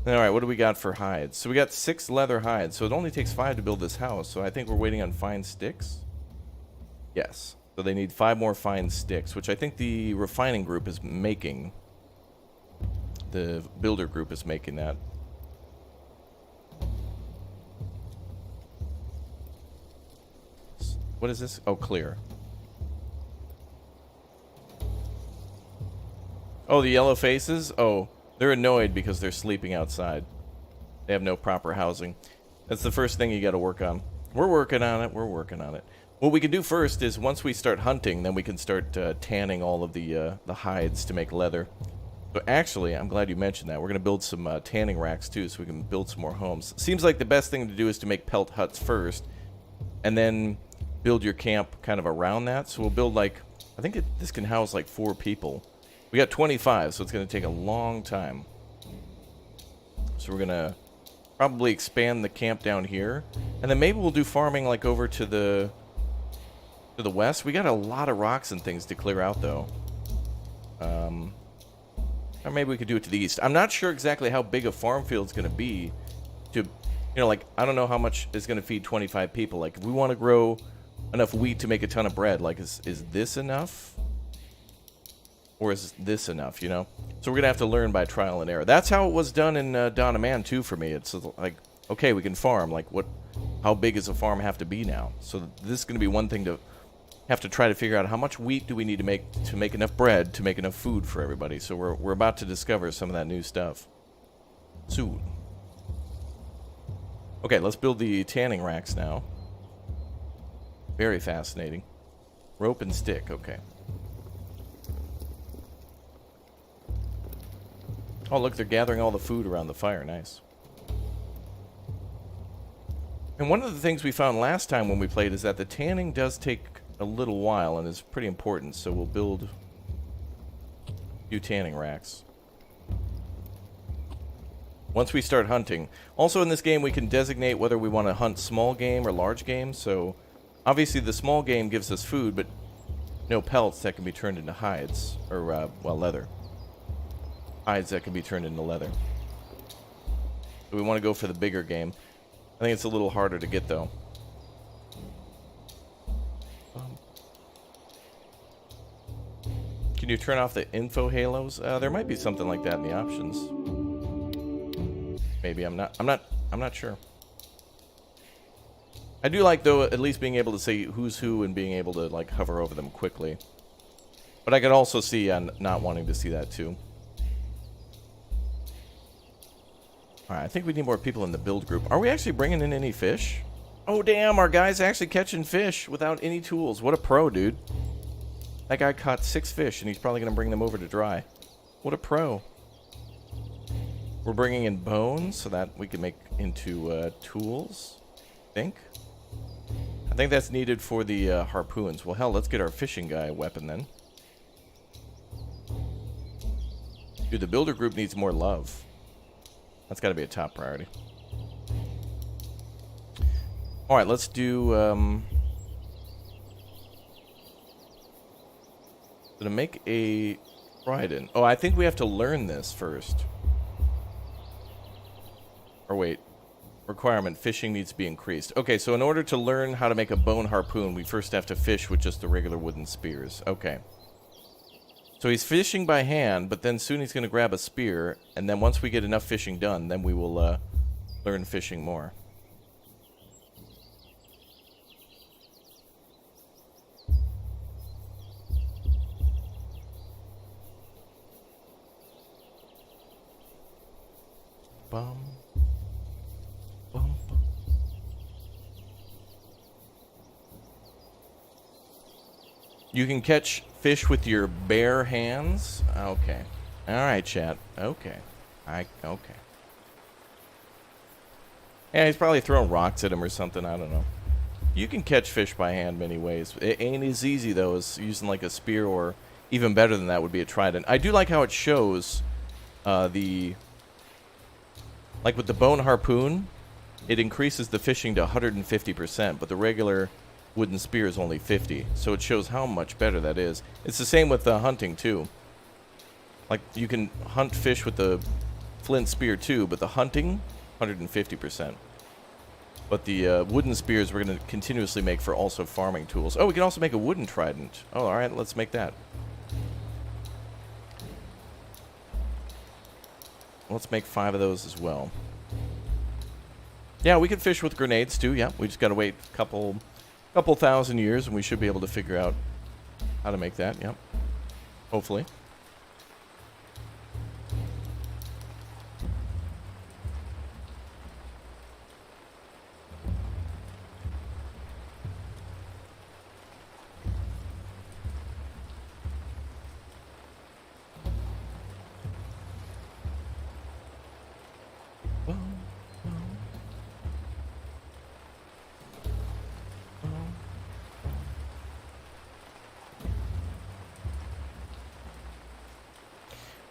Speaker 1: All right, what do we got for hides? So we got 6 leather hides. So it only takes 5 to build this house. So I think we're waiting on fine sticks. Yes. So they need 5 more fine sticks, which I think the refining group is making. The builder group is making that. What is this? Oh, clear. Oh, the yellow faces? Oh, they're annoyed because they're sleeping outside. They have no proper housing. That's the first thing you got to work on. We're working on it. We're working on it. What we can do first is once we start hunting, then we can start tanning all of the hides to make leather. So actually, I'm glad you mentioned that. We're going to build some tanning racks too, so we can build some more homes. Seems like the best thing to do is to make pelt huts first, and then build your camp kind of around that. So we'll build like, I think this can house like 4 people. We got 25, so it's going to take a long time. So we're going to probably expand the camp down here, and then maybe we'll do farming like over to the west. We got a lot of rocks and things to clear out though. Or maybe we could do it to the east. I'm not sure exactly how big a farm field's going to be to, you know, like, I don't know how much is going to feed 25 people. Like, if we want to grow enough wheat to make a ton of bread, like, is this enough? Or is this enough, you know? So we're going to have to learn by trial and error. That's how it was done in Dawn of Man, too, for me. It's like, okay, we can farm. Like, how big does a farm have to be now? So this is going to be one thing to have to try to figure out. How much wheat do we need to make enough bread to make enough food for everybody? So we're about to discover some of that new stuff soon. Okay, let's build the tanning racks now. Very fascinating. Rope and stick, okay. Oh, look, they're gathering all the food around the fire. Nice. And one of the things we found last time when we played is that the tanning does take a little while and is pretty important, so we'll build a few tanning racks. once we start hunting. Also in this game, we can designate whether we want to hunt small game or large game. So obviously the small game gives us food, but no pelts that can be turned into hides, or, well, leather. Hides that can be turned into leather. So we want to go for the bigger game. I think it's a little harder to get, though. Can you turn off the info halos? There might be something like that in the options. Maybe. I'm not sure. I do like, though, at least being able to say who's who and being able to, like, hover over them quickly. But I could also see not wanting to see that, too. Alright, I think we need more people in the build group. Are we actually bringing in any fish? Oh, damn, our guy's actually catching fish without any tools. What a pro, dude. That guy caught 6 fish, and he's probably going to bring them over to dry. What a pro. We're bringing in bones so that we can make into tools, I think that's needed for the harpoons. Well, hell, let's get our fishing guy a weapon then. Dude, the builder group needs more love. That's got to be a top priority. Alright, let's do... to make a trident. Oh, I think we have to learn this first. Or wait. Requirement, fishing needs to be increased. Okay, so in order to learn how to make a bone harpoon, we first have to fish with just the regular wooden spears. Okay. So he's fishing by hand, but then soon he's going to grab a spear, and then once we get enough fishing done, then we will learn fishing more. Bum. Bum, bum. You can catch fish with your bare hands? Okay. Alright, chat. Okay. Okay. Yeah, he's probably throwing rocks at him or something. I don't know. You can catch fish by hand many ways. It ain't as easy, though, as using, like, a spear, or even better than that would be a trident. I do like how it shows the... Like with the bone harpoon, it increases the fishing to 150%, but the regular wooden spear is only 50. So it shows how much better that is. It's the same with the hunting, too. Like, you can hunt fish with the flint spear, too, but the hunting, 150%. But the wooden spears we're going to continuously make for also farming tools. Oh, we can also make a wooden trident. Oh, alright, let's make that. Let's make 5 of those as well. Yeah, we can fish with grenades too. Yeah, we just gotta wait a couple thousand years, and we should be able to figure out how to make that. Yep, hopefully.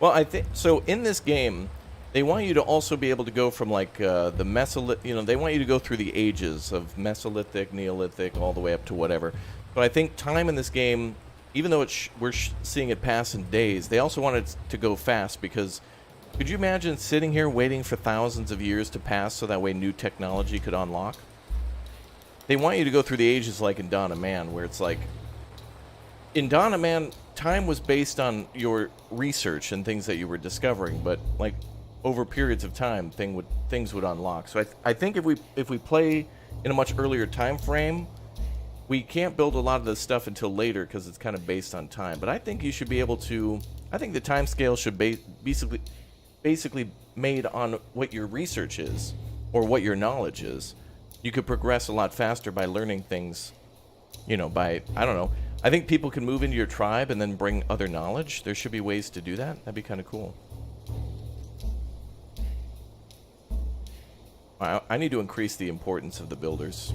Speaker 1: Well, I think so. In this game, they want you to also be able to go from like the Mesolithic. You know, they want you to go through the ages of Mesolithic, Neolithic, all the way up to whatever. But I think time in this game, even though we're seeing it pass in days, they also want it to go fast, because could you imagine sitting here waiting for thousands of years to pass so that way new technology could unlock? They want you to go through the ages like in Dawn of Man, where it's like, in Dawn of Man, time was based on your research and things that you were discovering, but like over periods of time, things would unlock. So I think if we play in a much earlier time frame, we can't build a lot of this stuff until later because it's kind of based on time. But I think you should be able to. I think the time scale should basically made on what your research is or what your knowledge is. You could progress a lot faster by learning things, you know, by, I don't know. I think people can move into your tribe and then bring other knowledge. There should be ways to do that. That'd be kind of cool. I need to increase the importance of the builders.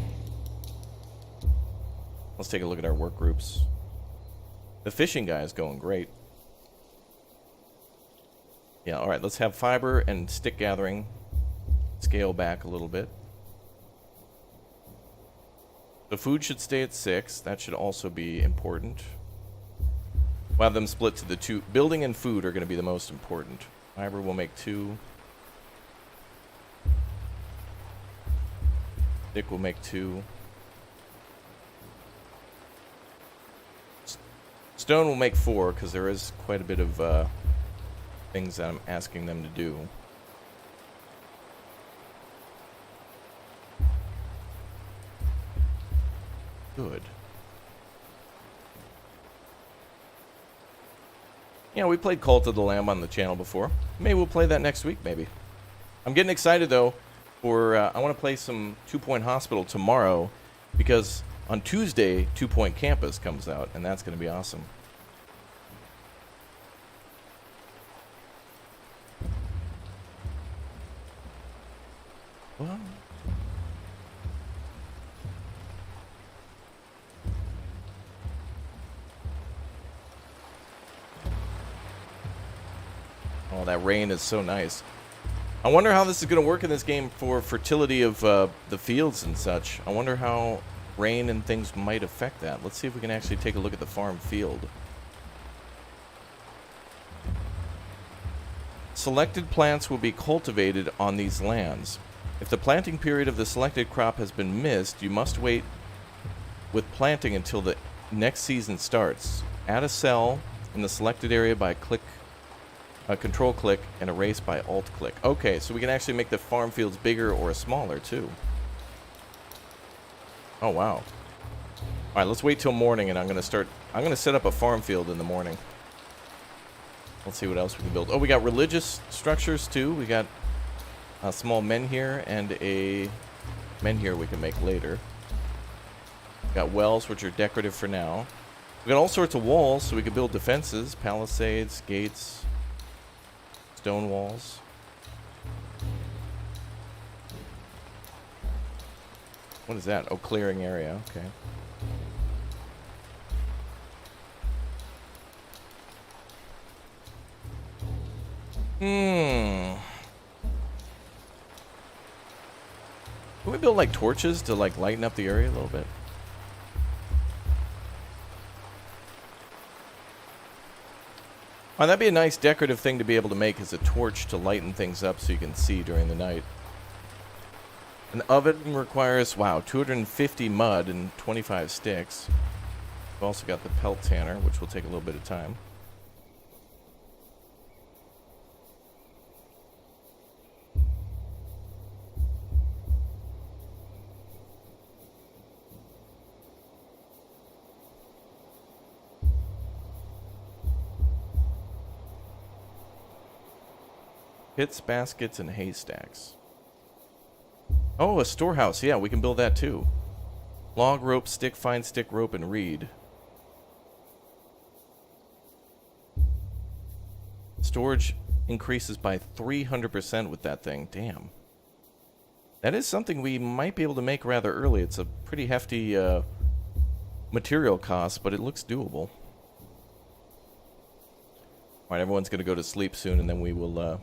Speaker 1: Let's take a look at our work groups. The fishing guy is going great. Yeah, alright, let's have fiber and stick gathering. scale back a little bit. The food should stay at 6. That should also be important. We'll have them split to the 2. Building and food are going to be the most important. Fiber will make 2. Stick will make 2. Stone will make 4, because there is quite a bit of things that I'm asking them to do. Good. Yeah, we played Cult of the Lamb on the channel before. Maybe we'll play that next week, maybe. I'm getting excited, though, for... I want to play some 2 Point Hospital tomorrow, because on Tuesday, 2 Point Campus comes out, and that's going to be awesome. What? Oh, that rain is so nice. I wonder how this is going to work in this game for fertility of the fields and such. I wonder how rain and things might affect that. Let's see if we can actually take a look at the farm field. Selected plants will be cultivated on these lands. If the planting period of the selected crop has been missed, you must wait with planting until the next season starts. Add a cell in the selected area by control click, and erase by alt click. Okay, so we can actually make the farm fields bigger or smaller too. Oh wow. All right, let's wait till morning, and I'm gonna set up a farm field in the morning. Let's see what else we can build. Oh, we got religious structures too. We got a small menhir and a menhir we can make later. We got wells, which are decorative for now. We got all sorts of walls, so we can build defenses, palisades, gates, stone walls. What is that? Oh, clearing area. Okay. Can we build like torches to like lighten up the area a little bit? Oh, that'd be a nice decorative thing to be able to make, as a torch to lighten things up so you can see during the night. An oven requires, wow, 250 mud and 25 sticks. We've also got the pelt tanner, which will take a little bit of time. Pits, baskets, and haystacks. Oh, a storehouse. Yeah, we can build that too. Log, rope, stick, fine stick, rope, and reed. Storage increases by 300% with that thing. Damn. That is something we might be able to make rather early. It's a pretty hefty material cost, but it looks doable. Alright, everyone's going to go to sleep soon, and then we will...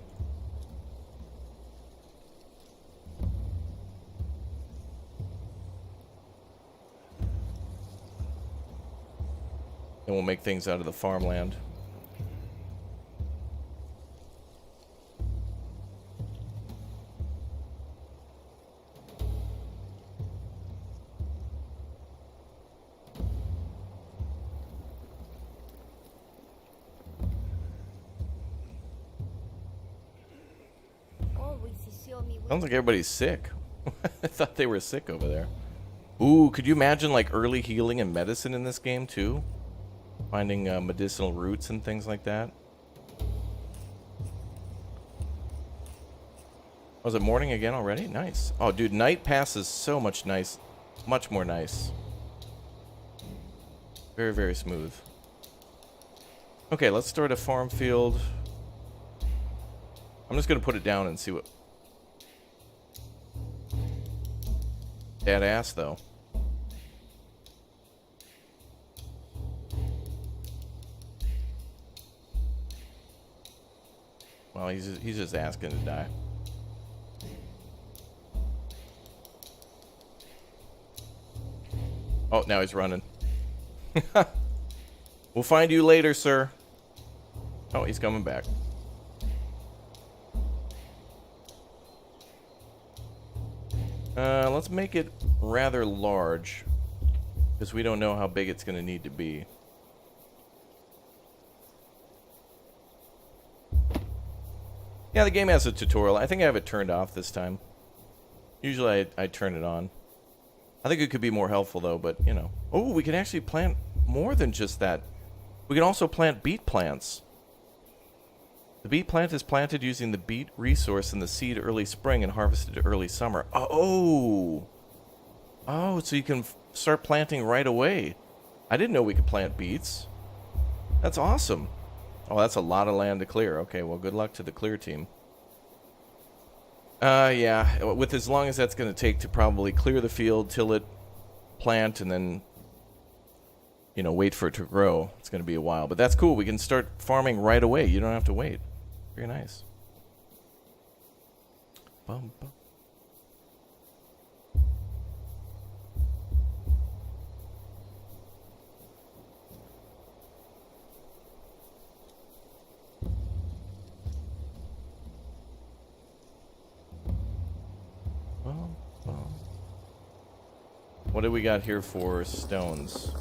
Speaker 1: Then we'll make things out of the farmland. Sounds like everybody's sick. I thought they were sick over there. Ooh, could you imagine like early healing and medicine in this game too? Finding medicinal roots and things like that. Was it morning again already? Nice. Oh, dude, night passes so much nice. Much more nice. Very, very smooth. Okay, let's start a farm field. I'm just going to put it down and see what... Dead ass, though. Well, he's just asking to die. Oh, now he's running. We'll find you later, sir. Oh, he's coming back. Let's make it rather large, because we don't know how big it's going to need to be. Yeah, the game has a tutorial. I think I have it turned off this time. Usually I turn it on. I think it could be more helpful, though, but, you know. Oh, we can actually plant more than just that. We can also plant beet plants. The beet plant is planted using the beet resource in the seed early spring and harvested early summer. Oh! Oh, so you can start planting right away. I didn't know we could plant beets. That's awesome. Oh, that's a lot of land to clear. Okay, well, good luck to the clear team. Yeah, with as long as that's going to take to probably clear the field, till it, plant, and then, you know, wait for it to grow. It's going to be a while. But that's cool. We can start farming right away. You don't have to wait. Very nice. Bum, bum. Bum, bum. What do we got here for stones?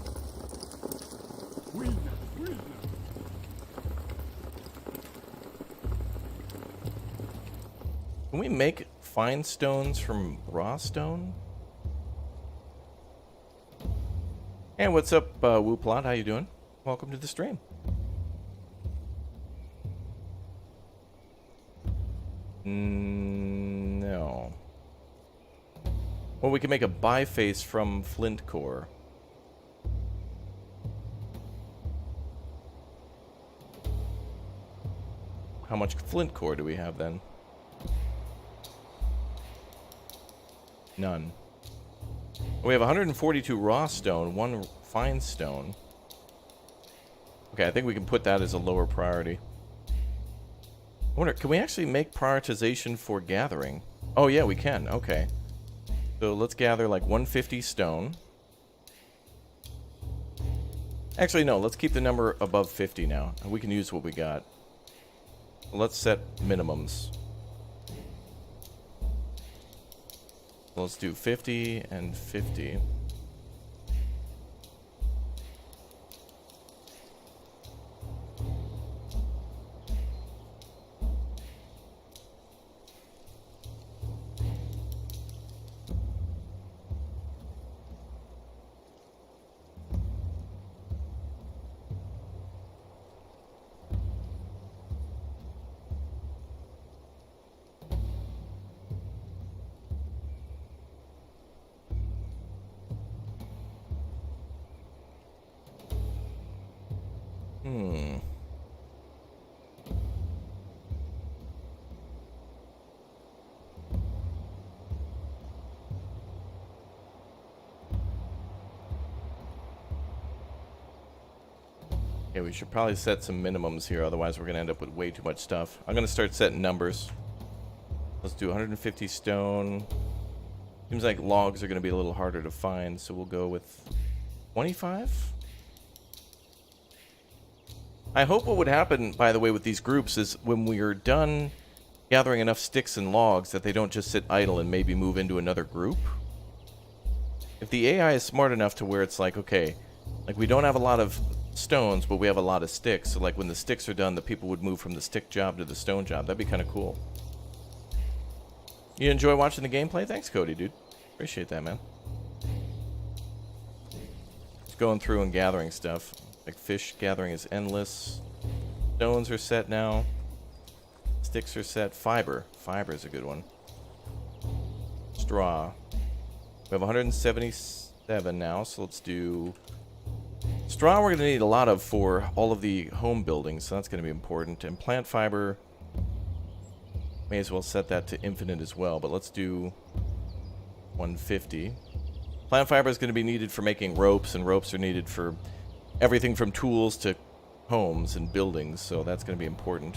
Speaker 1: Can we make fine stones from raw stone? Hey, what's up, Wooplot? How you doing? Welcome to the stream. No. Well, we can make a biface from flint core. How much flint core do we have then? None. We have 142 raw stone, 1 fine stone. Okay, I think we can put that as a lower priority. I wonder, can we actually make prioritization for gathering? Oh yeah, we can. Okay. So let's gather like 150 stone. Actually, no, let's keep the number above 50 now. We can use what we got. Let's set minimums. Let's do 50 and 50. Okay, we should probably set some minimums here, otherwise we're going to end up with way too much stuff. I'm going to start setting numbers. Let's do 150 stone. Seems like logs are going to be a little harder to find, so we'll go with 25? I hope what would happen, by the way, with these groups is when we are done gathering enough sticks and logs that they don't just sit idle and maybe move into another group. If the AI is smart enough to where it's like, okay, like we don't have a lot of stones, but we have a lot of sticks, so like when the sticks are done, the people would move from the stick job to the stone job. That'd be kind of cool. You enjoy watching the gameplay? Thanks, Cody, dude. Appreciate that, man. Just going through and gathering stuff. Like fish gathering is endless. Stones are set now. Sticks are set. Fiber. Fiber is a good one. Straw. We have 177 now, so let's do... Straw we're going to need a lot of for all of the home buildings, so that's going to be important. And plant fiber, may as well set that to infinite as well, but let's do 150. Plant fiber is going to be needed for making ropes, and ropes are needed for everything from tools to homes and buildings, so that's going to be important.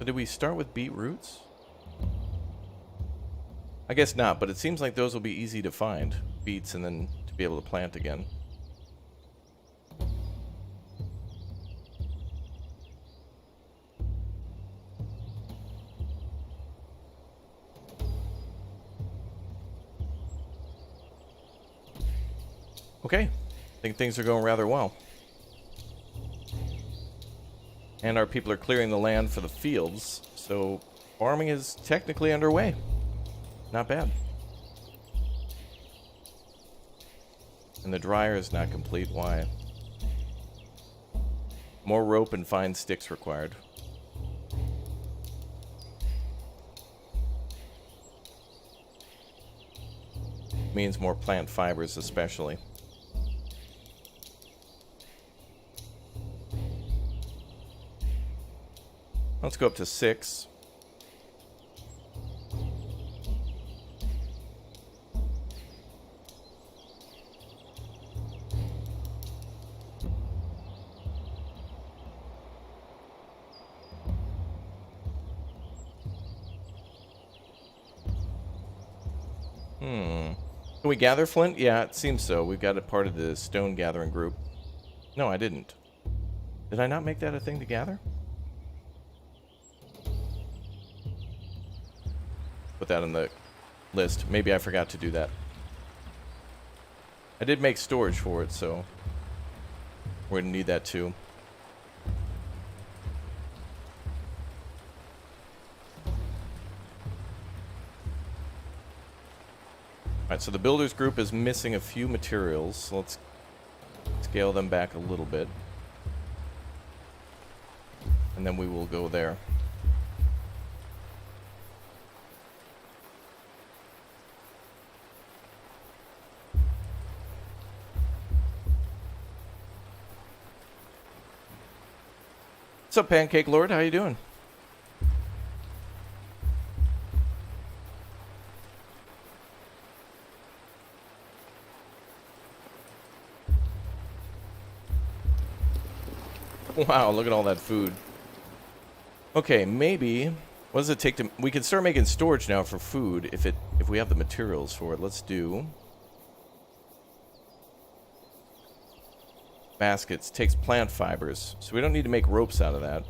Speaker 1: did we start with beetroots? I guess not, but it seems like those will be easy to find. Beets and then to be able to plant again. Okay, I think things are going rather well. And our people are clearing the land for the fields, so farming is technically underway. Not bad. And the dryer is not complete. Why? More rope and fine sticks required. Means more plant fibers especially. Let's go up to 6. Can we gather flint? Yeah, it seems so. We've got a part of the stone gathering group. No, I didn't. Did I not make that a thing to gather? Put that on the list. Maybe I forgot to do that. I did make storage for it, so we're gonna need that too. Alright, so the builders group is missing a few materials, so let's scale them back a little bit. And then we will go there. What's up, Pancake Lord? How you doing? Wow, look at all that food. Okay, maybe. What does it take to? We can start making storage now for food if we have the materials for it. Let's do baskets. Takes plant fibers, so we don't need to make ropes out of that.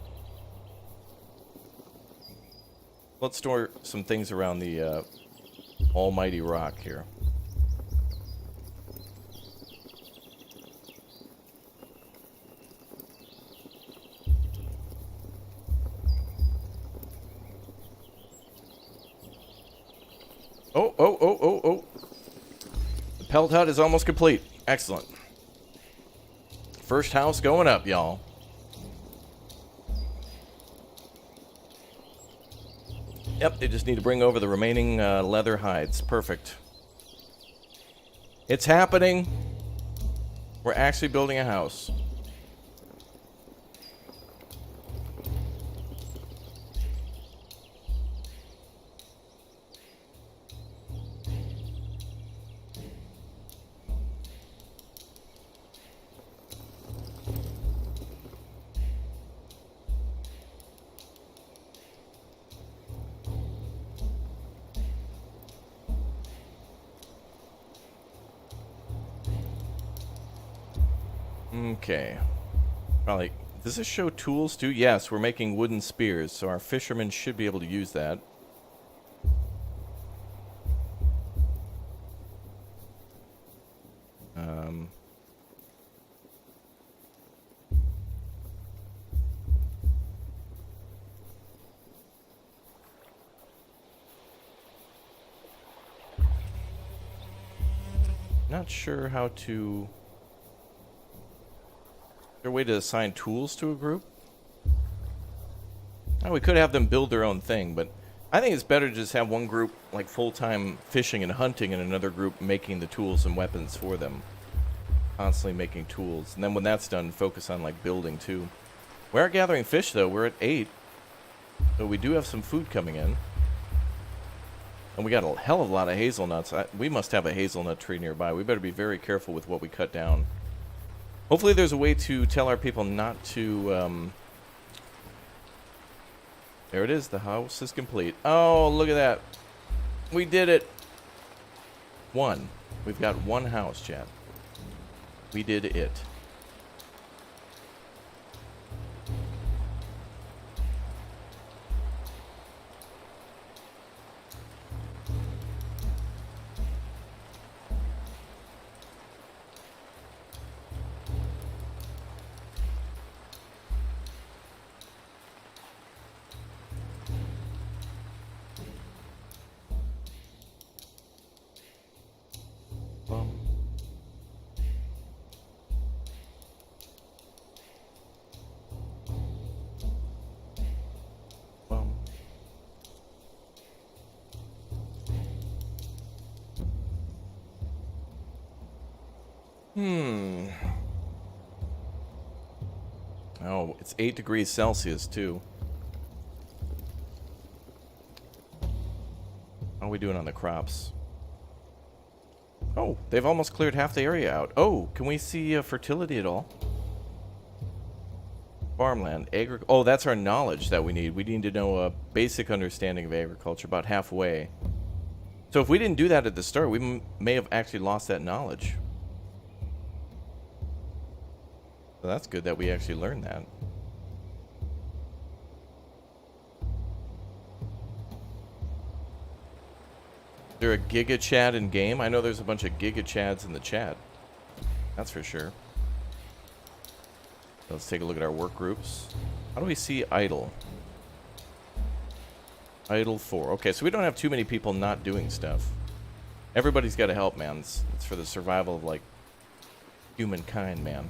Speaker 1: Let's store some things around the almighty rock here. Oh. The pelt hut is almost complete. Excellent. First house going up, y'all. Yep, they just need to bring over the remaining leather hides. Perfect. It's happening. We're actually building a house. Okay. Probably. Does this show tools too? Yes, we're making wooden spears, so our fishermen should be able to use that. Not sure how to... Is there a way to assign tools to a group? Oh, we could have them build their own thing, but I think it's better to just have one group like full-time fishing and hunting and another group making the tools and weapons for them. Constantly making tools. And then when that's done, focus on like building too. We are gathering fish though. We're at 8. So we do have some food coming in. And we got a hell of a lot of hazelnuts. We must have a hazelnut tree nearby. We better be very careful with what we cut down. Hopefully there's a way to tell our people not to There it is. The house is complete. Oh, look at that. We did it. One. We've got one house, chat. We did it. Oh, it's 8 degrees Celsius, too. How are we doing on the crops? Oh, they've almost cleared half the area out. Oh, can we see fertility at all? Farmland, oh, that's our knowledge that we need. We need to know a basic understanding of agriculture, about halfway. So if we didn't do that at the start, we may have actually lost that knowledge. So that's good that we actually learned that. Is there a Giga Chad in game? I know there's a bunch of Giga Chads in the chat. That's for sure. Let's take a look at our work groups. How do we see idle? Idle 4. Okay, so we don't have too many people not doing stuff. Everybody's got to help, man. It's for the survival of, like, humankind, man.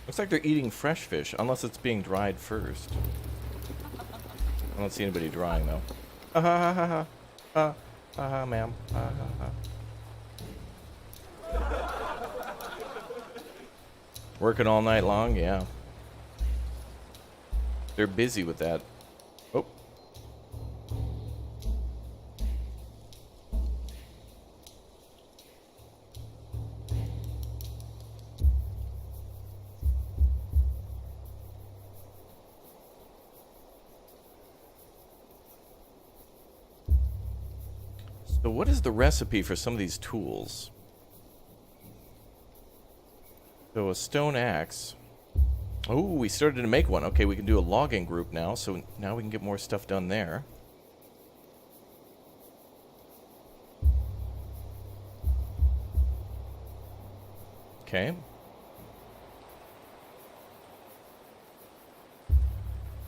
Speaker 1: Looks like they're eating fresh fish, unless it's being dried first. I don't see anybody drying, though. Ha ha ha ha ha. Ha ha, ma'am. Ha ha ha. Working all night long? Yeah. They're busy with that. Oh. So what is the recipe for some of these tools? So a stone axe. Oh, we started to make one. Okay, we can do a logging group now, so now we can get more stuff done there. Okay.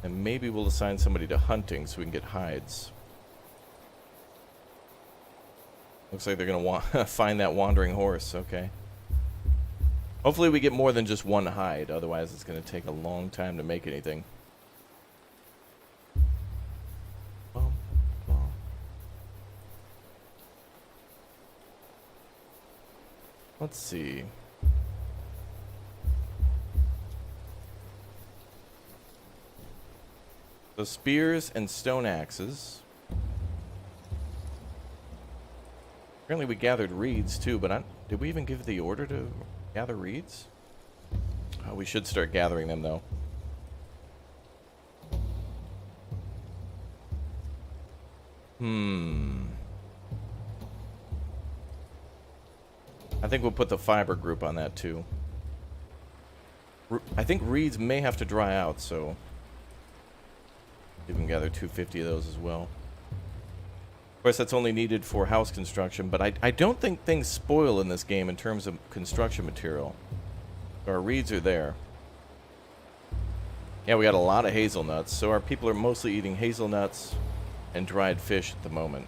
Speaker 1: And maybe we'll assign somebody to hunting so we can get hides. Looks like they're going to find that wandering horse. Okay. Hopefully we get more than just one hide. Otherwise, it's going to take a long time to make anything. Let's see. So spears and stone axes. Apparently we gathered reeds too, but did we even give the order to gather reeds? Oh, we should start gathering them though. I think we'll put the fiber group on that too. I think reeds may have to dry out, so you can gather 250 of those as well. Of course, that's only needed for house construction, but I don't think things spoil in this game in terms of construction material. So our reeds are there. Yeah, we got a lot of hazelnuts, so our people are mostly eating hazelnuts and dried fish at the moment.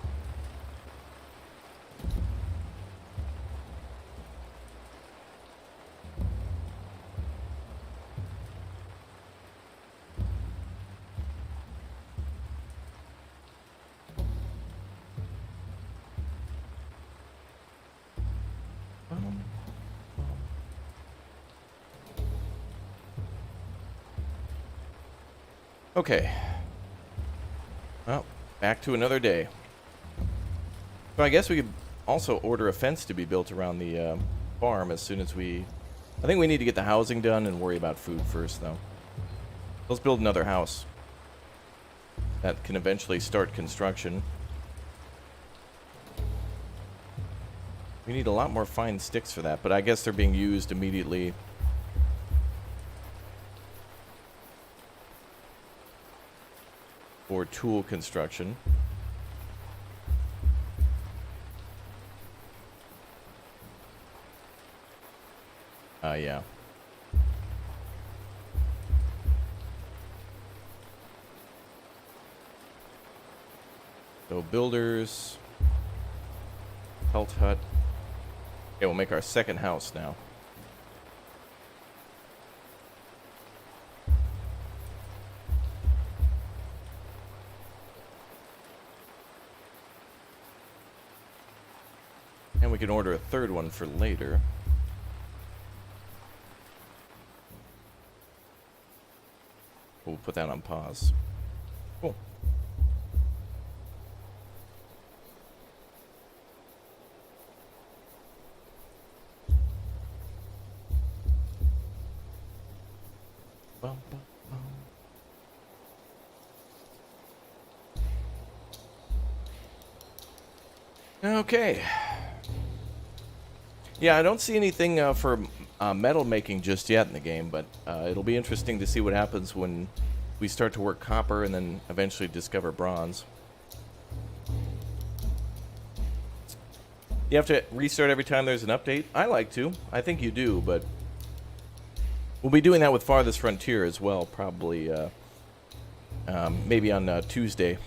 Speaker 1: Okay. Well, back to another day. So I guess we could also order a fence to be built around the farm as soon as we... I think we need to get the housing done and worry about food first, though. Let's build another house that can eventually start construction. We need a lot more fine sticks for that, but I guess they're being used immediately. For tool construction. Yeah. So builders, pelt hut. Okay, we'll make our second house now. And we can order a third one for later. We'll put that on pause. Cool. Bum, bum, bum. Okay. Yeah, I don't see anything for metal making just yet in the game, but it'll be interesting to see what happens when we start to work copper and then eventually discover bronze. You have to restart every time there's an update? I like to. I think you do, but we'll be doing that with Farthest Frontier as well, probably maybe on Tuesday.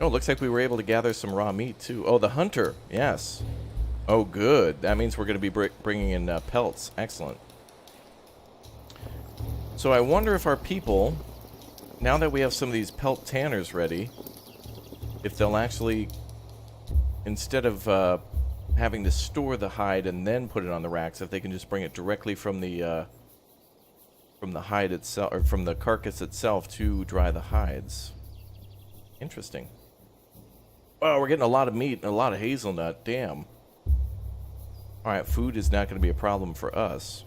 Speaker 1: Oh, it looks like we were able to gather some raw meat, too. Oh, the hunter. Yes. Oh, good. That means we're going to be bringing in pelts. Excellent. So I wonder if our people, now that we have some of these pelt tanners ready, if they'll actually, instead of having to store the hide and then put it on the racks, if they can just bring it directly from the hide itself, or from the carcass itself to dry the hides. Interesting. Oh, we're getting a lot of meat and a lot of hazelnut. Damn. Alright, food is not going to be a problem for us.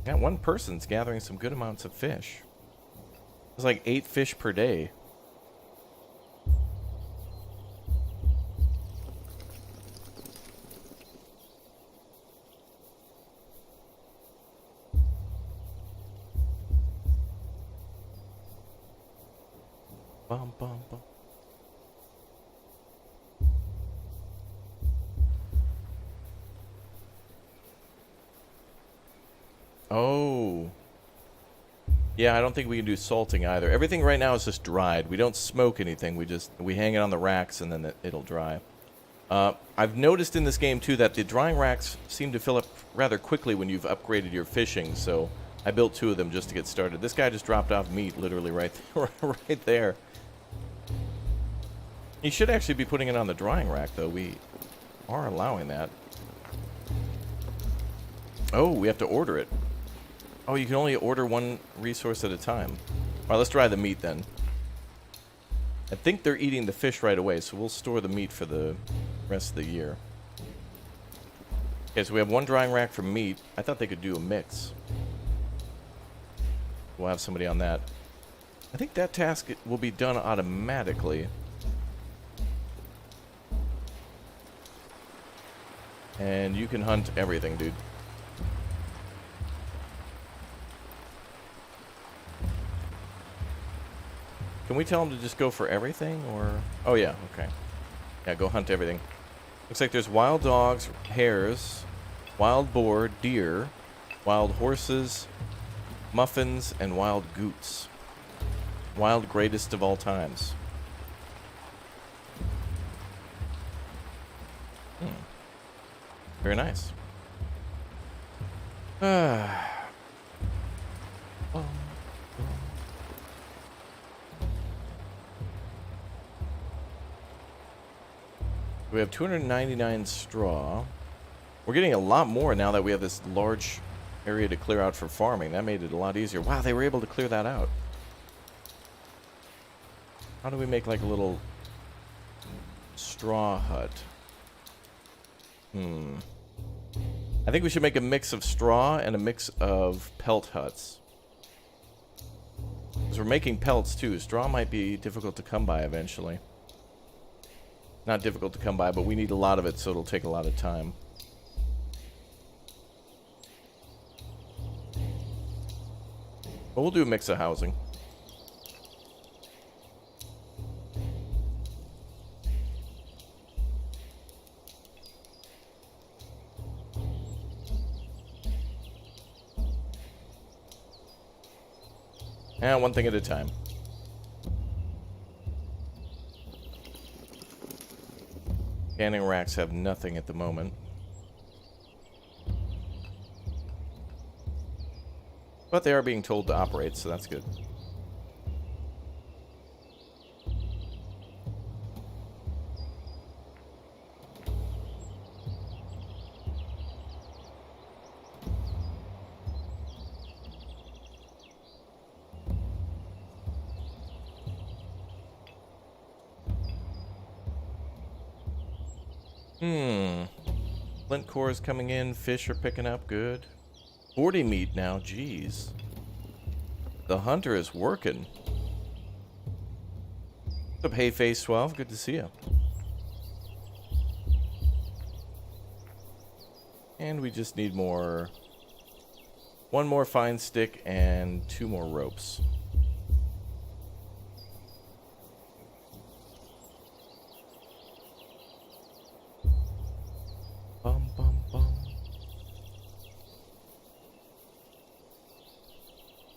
Speaker 1: Yeah, one person's gathering some good amounts of fish. It's like 8 fish per day. Bum, bum, bum. Oh. Yeah, I don't think we can do salting either. Everything right now is just dried. We don't smoke anything. We hang it on the racks and then it'll dry. I've noticed in this game too that the drying racks seem to fill up rather quickly when you've upgraded your fishing, so I built 2 of them just to get started. This guy just dropped off meat literally right there. He should actually be putting it on the drying rack, though. We are allowing that. Oh, we have to order it. Oh, you can only order one resource at a time. All right, let's dry the meat then. I think they're eating the fish right away, so we'll store the meat for the rest of the year. Okay, so we have 1 drying rack for meat. I thought they could do a mix. We'll have somebody on that. I think that task will be done automatically. And you can hunt everything, dude. Can we tell him to just go for everything, or... Oh, yeah, okay. Yeah, go hunt everything. Looks like there's wild dogs, hares, wild boar, deer, wild horses, muffins, and wild goots. Wild greatest of all times. Very nice. We have 299 straw. We're getting a lot more now that we have this large area to clear out for farming. That made it a lot easier. Wow, they were able to clear that out. How do we make like a little straw hut? I think we should make a mix of straw and a mix of pelt huts. Because we're making pelts too. Straw might be difficult to come by eventually. Not difficult to come by, but we need a lot of it, so it'll take a lot of time. But we'll do a mix of housing. And one thing at a time. Canning racks have nothing at the moment. But they are being told to operate, so that's good. Flint core is coming in. Fish are picking up. Good. 40 meat now. Jeez. The hunter is working. What's up, Hey Face 12? Good to see you. And we just need more. One more fine stick and 2 more ropes. Bum, bum, bum.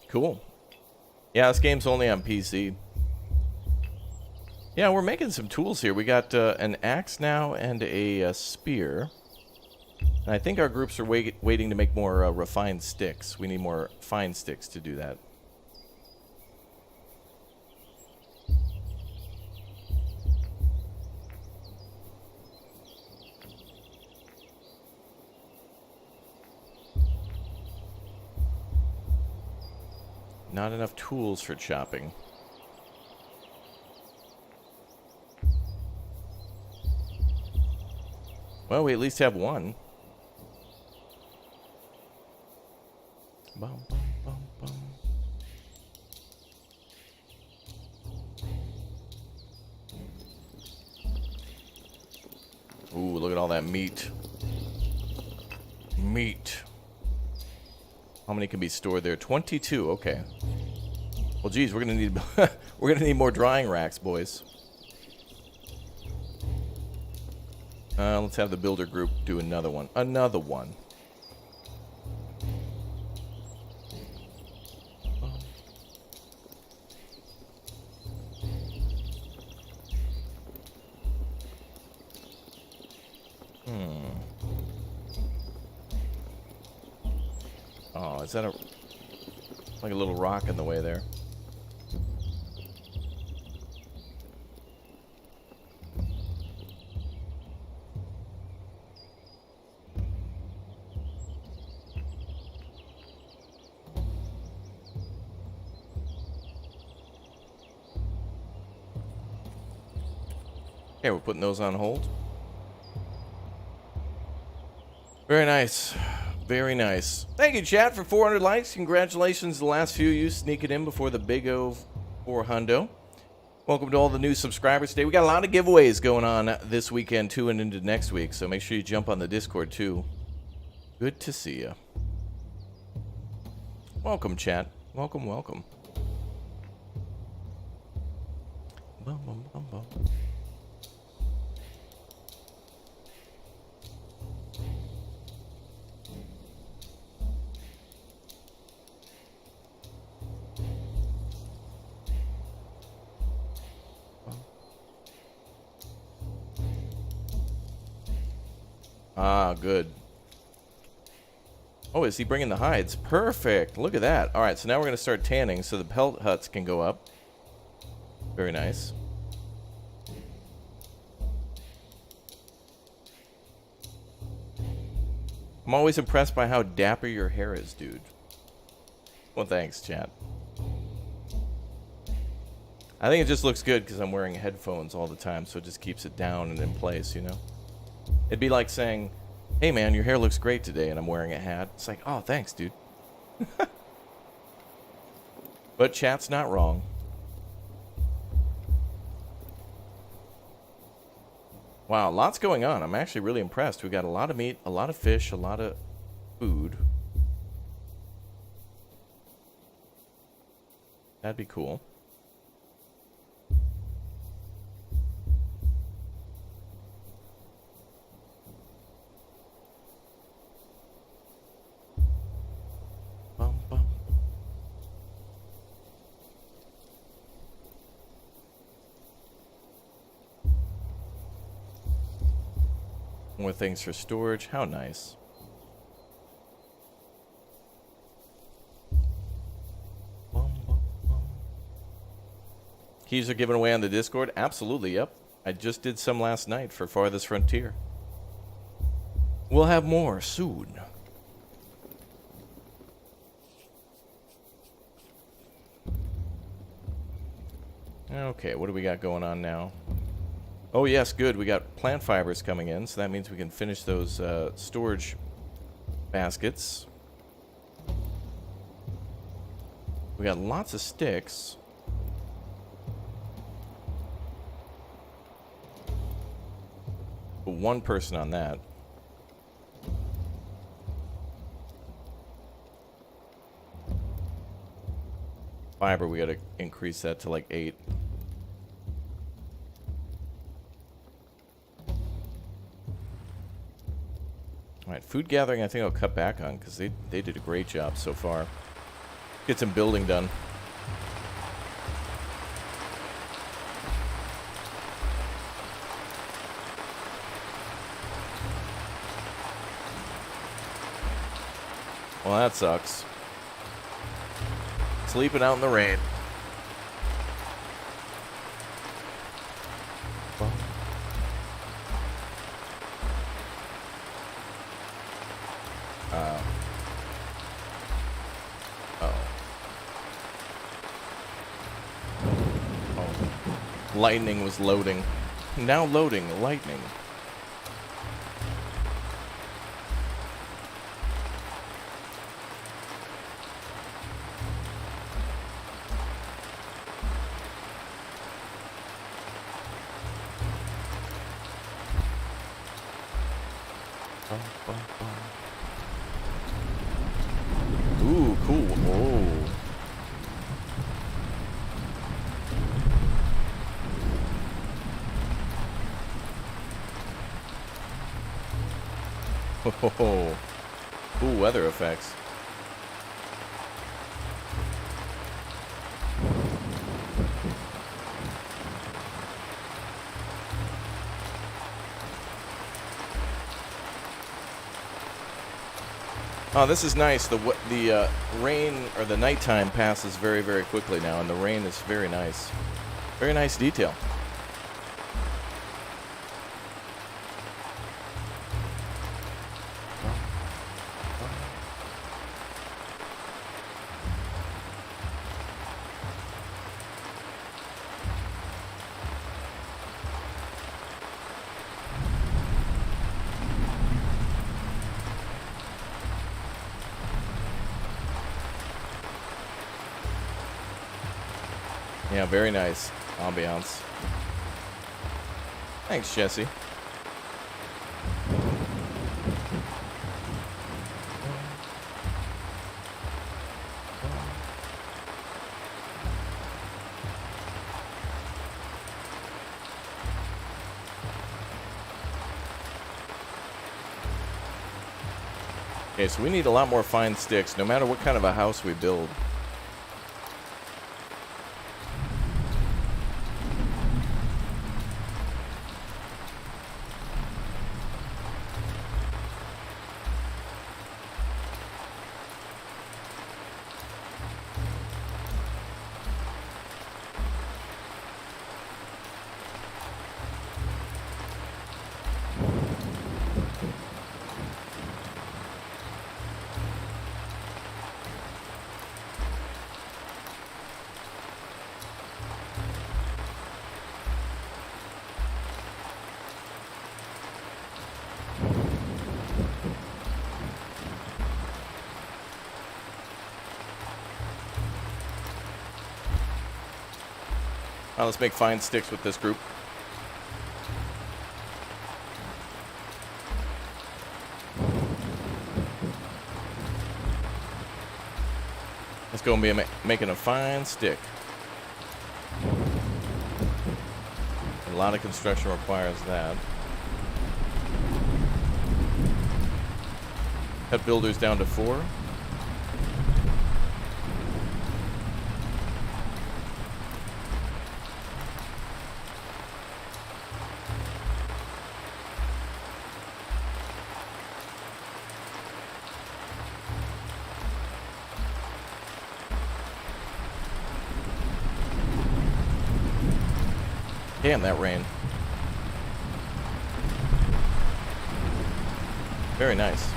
Speaker 1: Cool. Yeah, this game's only on PC. Yeah, we're making some tools here. We got an axe now and a spear. And I think our groups are waiting to make more refined sticks. We need more fine sticks to do that. Not enough tools for chopping. Well, we at least have one. Bum, bum, bum, bum. Ooh, look at all that meat. Meat. How many can be stored there? 22. Okay. Well, geez, we're gonna need we're gonna need more drying racks, boys. Let's have the builder group do another one. Another one. Oh, is that like a little rock in the way there? Okay, we're putting those on hold. Very nice. Very nice. Thank you, chat, for 400 likes. Congratulations, the last few of you sneaking in before the big O 400. Welcome to all the new subscribers today. We got a lot of giveaways going on this weekend, too, and into next week, so make sure you jump on the Discord, too. Good to see you. Welcome, chat. Welcome, welcome. Bum, bum, bum, bum. Ah, good. Oh, is he bringing the hides? Perfect. Look at that. All right, so now we're going to start tanning so the pelt huts can go up. Very nice. I'm always impressed by how dapper your hair is, dude. Well, thanks, chat. I think it just looks good because I'm wearing headphones all the time, so it just keeps it down and in place, you know? It'd be like saying, Hey man, your hair looks great today, and I'm wearing a hat. It's like, oh, thanks, dude. But chat's not wrong. Wow, lots going on. I'm actually really impressed. We got a lot of meat, a lot of fish, a lot of food. That'd be cool. Bum, bum. More things for storage. How nice. Bum, bum, bum. Keys are given away on the Discord? Absolutely, yep. I just did some last night for Farthest Frontier. We'll have more soon. Okay, what do we got going on now? Oh yes, good. We got plant fibers coming in, so that means we can finish those storage baskets. We got lots of sticks. But one person on that. Fiber, we gotta increase that to like 8. Alright, food gathering I think I'll cut back on because they did a great job so far. Get some building done. Well, that sucks. Sleeping out in the rain. Lightning was loading. Now loading lightning. Ooh, cool. Oh. Cool weather effects. Oh, this is nice. The rain or the nighttime passes very, very quickly now, and the rain is very nice. Very nice detail. Yeah, very nice ambiance. Thanks, Jesse. Okay, so we need a lot more fine sticks, no matter what kind of a house we build. Let's make fine sticks with this group. Let's go and be making a fine stick. A lot of construction requires that. Cut builders down to 4. Damn, that rain. Very nice.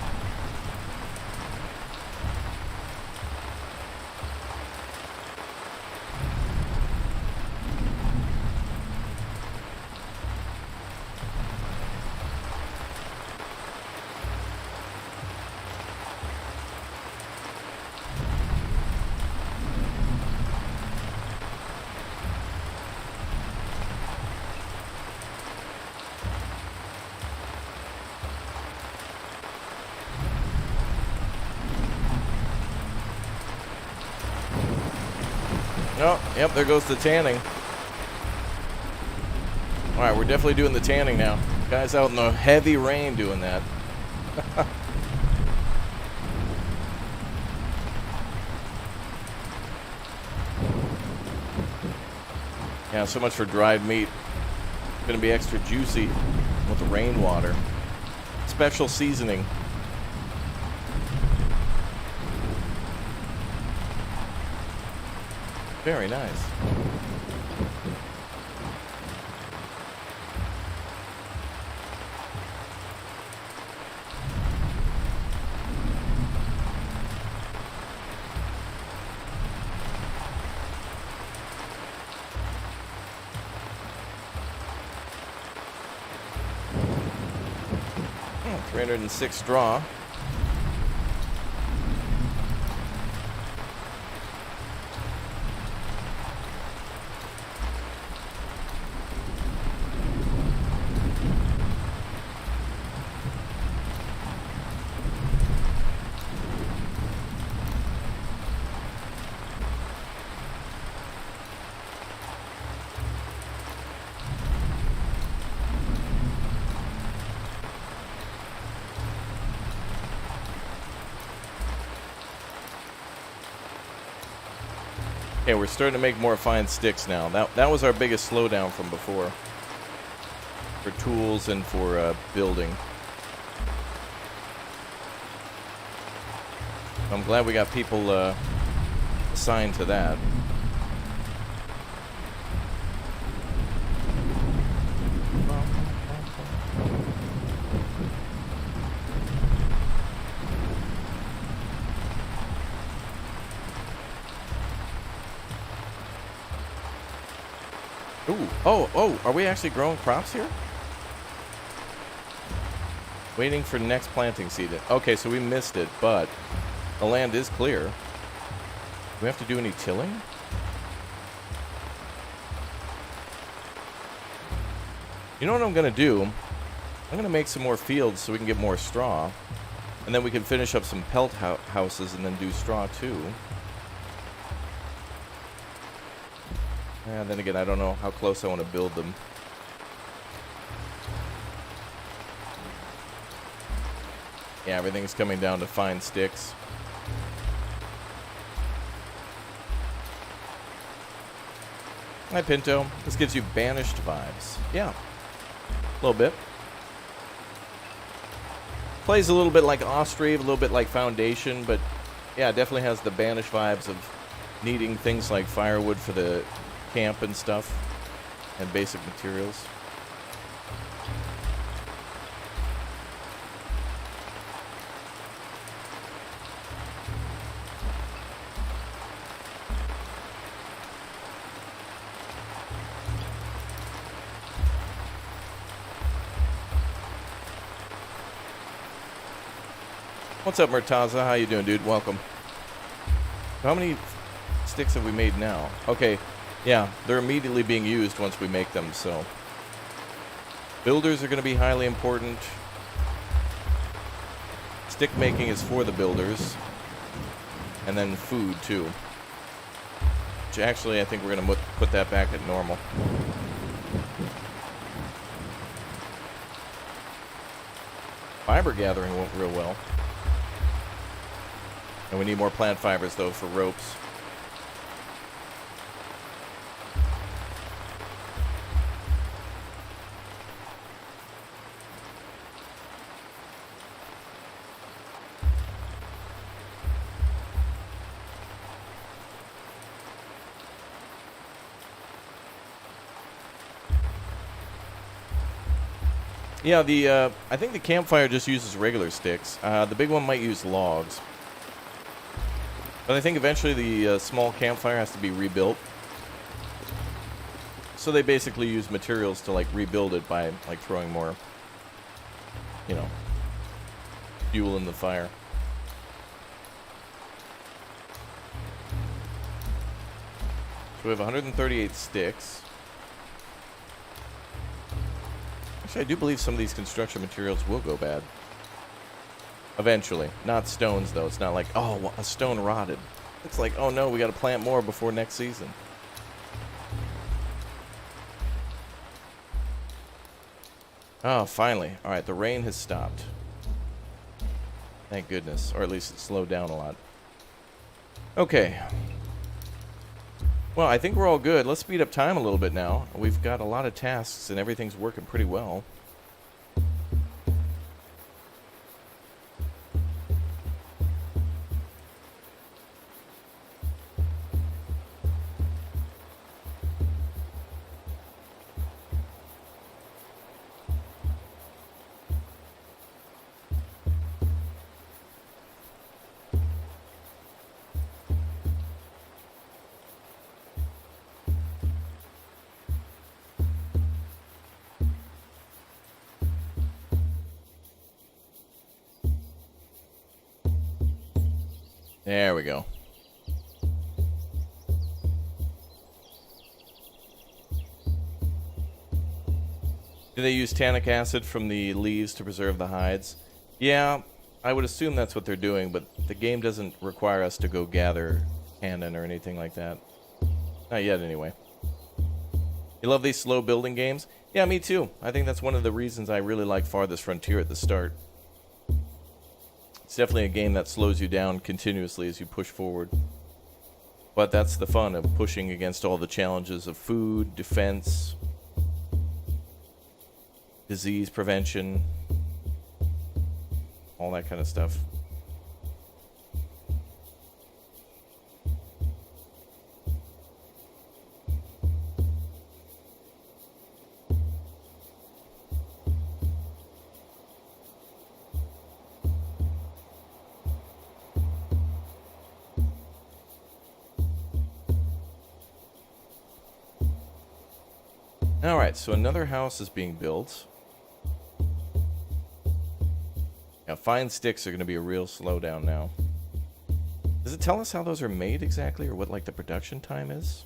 Speaker 1: Oh, yep, there goes the tanning. Alright, we're definitely doing the tanning now. Guys out in the heavy rain doing that. Yeah, so much for dried meat. It's gonna be extra juicy with the rainwater. Special seasoning. Very nice. Oh, 306 straw. Okay, we're starting to make more fine sticks now. That was our biggest slowdown from before. For tools and for building. I'm glad we got people assigned to that. Ooh, oh, are we actually growing crops here? Waiting for next planting season. Okay, so we missed it, but the land is clear. Do we have to do any tilling? You know what I'm going to do? I'm going to make some more fields so we can get more straw. And then we can finish up some pelt houses and then do straw too. And then again, I don't know how close I want to build them. Yeah, everything's coming down to fine sticks. Hi, Pinto. This gives you banished vibes. Yeah, a little bit. Plays a little bit like Ostrave, a little bit like Foundation, but yeah, it definitely has the banished vibes of needing things like firewood for the camp and stuff, and basic materials. What's up, Murtaza? How you doing, dude? Welcome. How many sticks have we made now? Okay, Yeah, they're immediately being used once we make them, so. Builders are going to be highly important. Stick making is for the builders. And then food, too. Which actually, I think we're going to put that back at normal. Fiber gathering went real well. And we need more plant fibers, though, for ropes. Yeah, I think the campfire just uses regular sticks. The big one might use logs. But I think eventually the small campfire has to be rebuilt. So they basically use materials to, like, rebuild it by, like, throwing more, you know, fuel in the fire. So we have 138 sticks. Actually, I do believe some of these construction materials will go bad. Eventually. Not stones, though. It's not like, oh, a stone rotted. It's like, oh no, we gotta plant more before next season. Oh, finally. Alright, the rain has stopped. Thank goodness. Or at least it slowed down a lot. Okay. Well, I think we're all good. Let's speed up time a little bit now. We've got a lot of tasks and everything's working pretty well. There we go. Do they use tannic acid from the leaves to preserve the hides? Yeah, I would assume that's what they're doing, but the game doesn't require us to go gather tannin or anything like that. Not yet, anyway. You love these slow building games? Yeah, me too. I think that's one of the reasons I really like Farthest Frontier at the start. It's definitely a game that slows you down continuously as you push forward. But that's the fun of pushing against all the challenges of food, defense, disease prevention, all that kind of stuff. Alright, so another house is being built. Now, fine sticks are going to be a real slowdown now. Does it tell us how those are made exactly, or what, like, the production time is?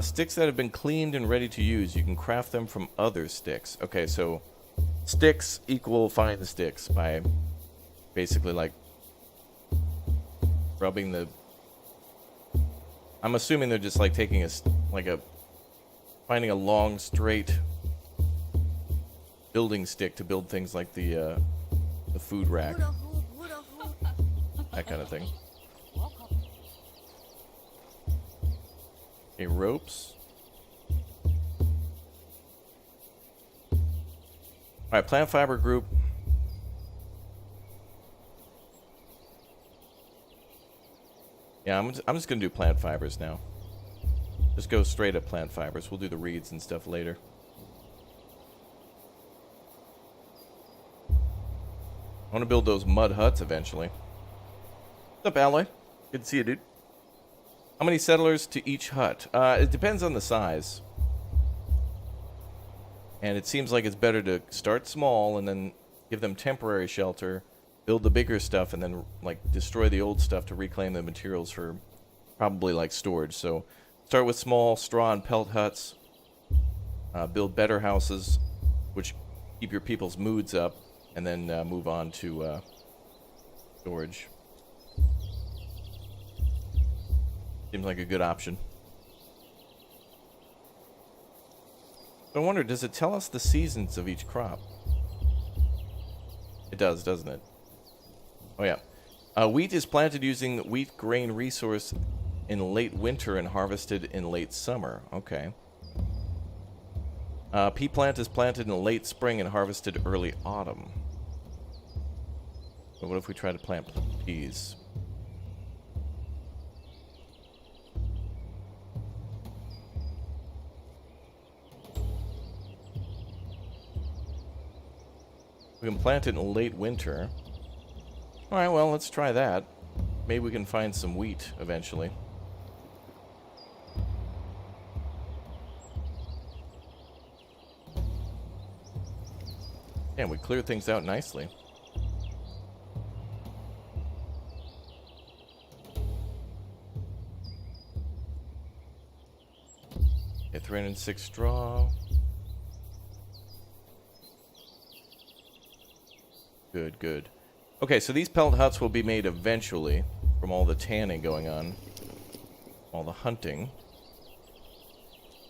Speaker 1: Sticks that have been cleaned and ready to use. You can craft them from other sticks. Okay, so sticks equal fine sticks by basically, like, rubbing the... I'm assuming they're just, like, taking a, like a... finding a long, straight building stick to build things like the food rack. That kind of thing. Okay, ropes. Alright, plant fiber group. Yeah, I'm just going to do plant fibers now. Just go straight at plant fibers. We'll do the reeds and stuff later. I want to build those mud huts eventually. What's up, Alloy? Good to see you, dude. How many settlers to each hut? It depends on the size. And it seems like it's better to start small and then give them temporary shelter build the bigger stuff, and then like destroy the old stuff to reclaim the materials for probably like storage. So start with small straw and pelt huts. Build better houses, which keep your people's moods up, and then move on to storage. Seems like a good option. I wonder, does it tell us the seasons of each crop? It does, doesn't it? Oh yeah. Wheat is planted using wheat grain resource in late winter and harvested in late summer. Okay. Pea plant is planted in late spring and harvested early autumn. But what if we try to plant peas? We can plant it in late winter. Alright, well, let's try that. Maybe we can find some wheat eventually. Yeah, we cleared things out nicely. Okay, 306 straw. Good, good. Okay, so these pelt huts will be made eventually from all the tanning going on, all the hunting.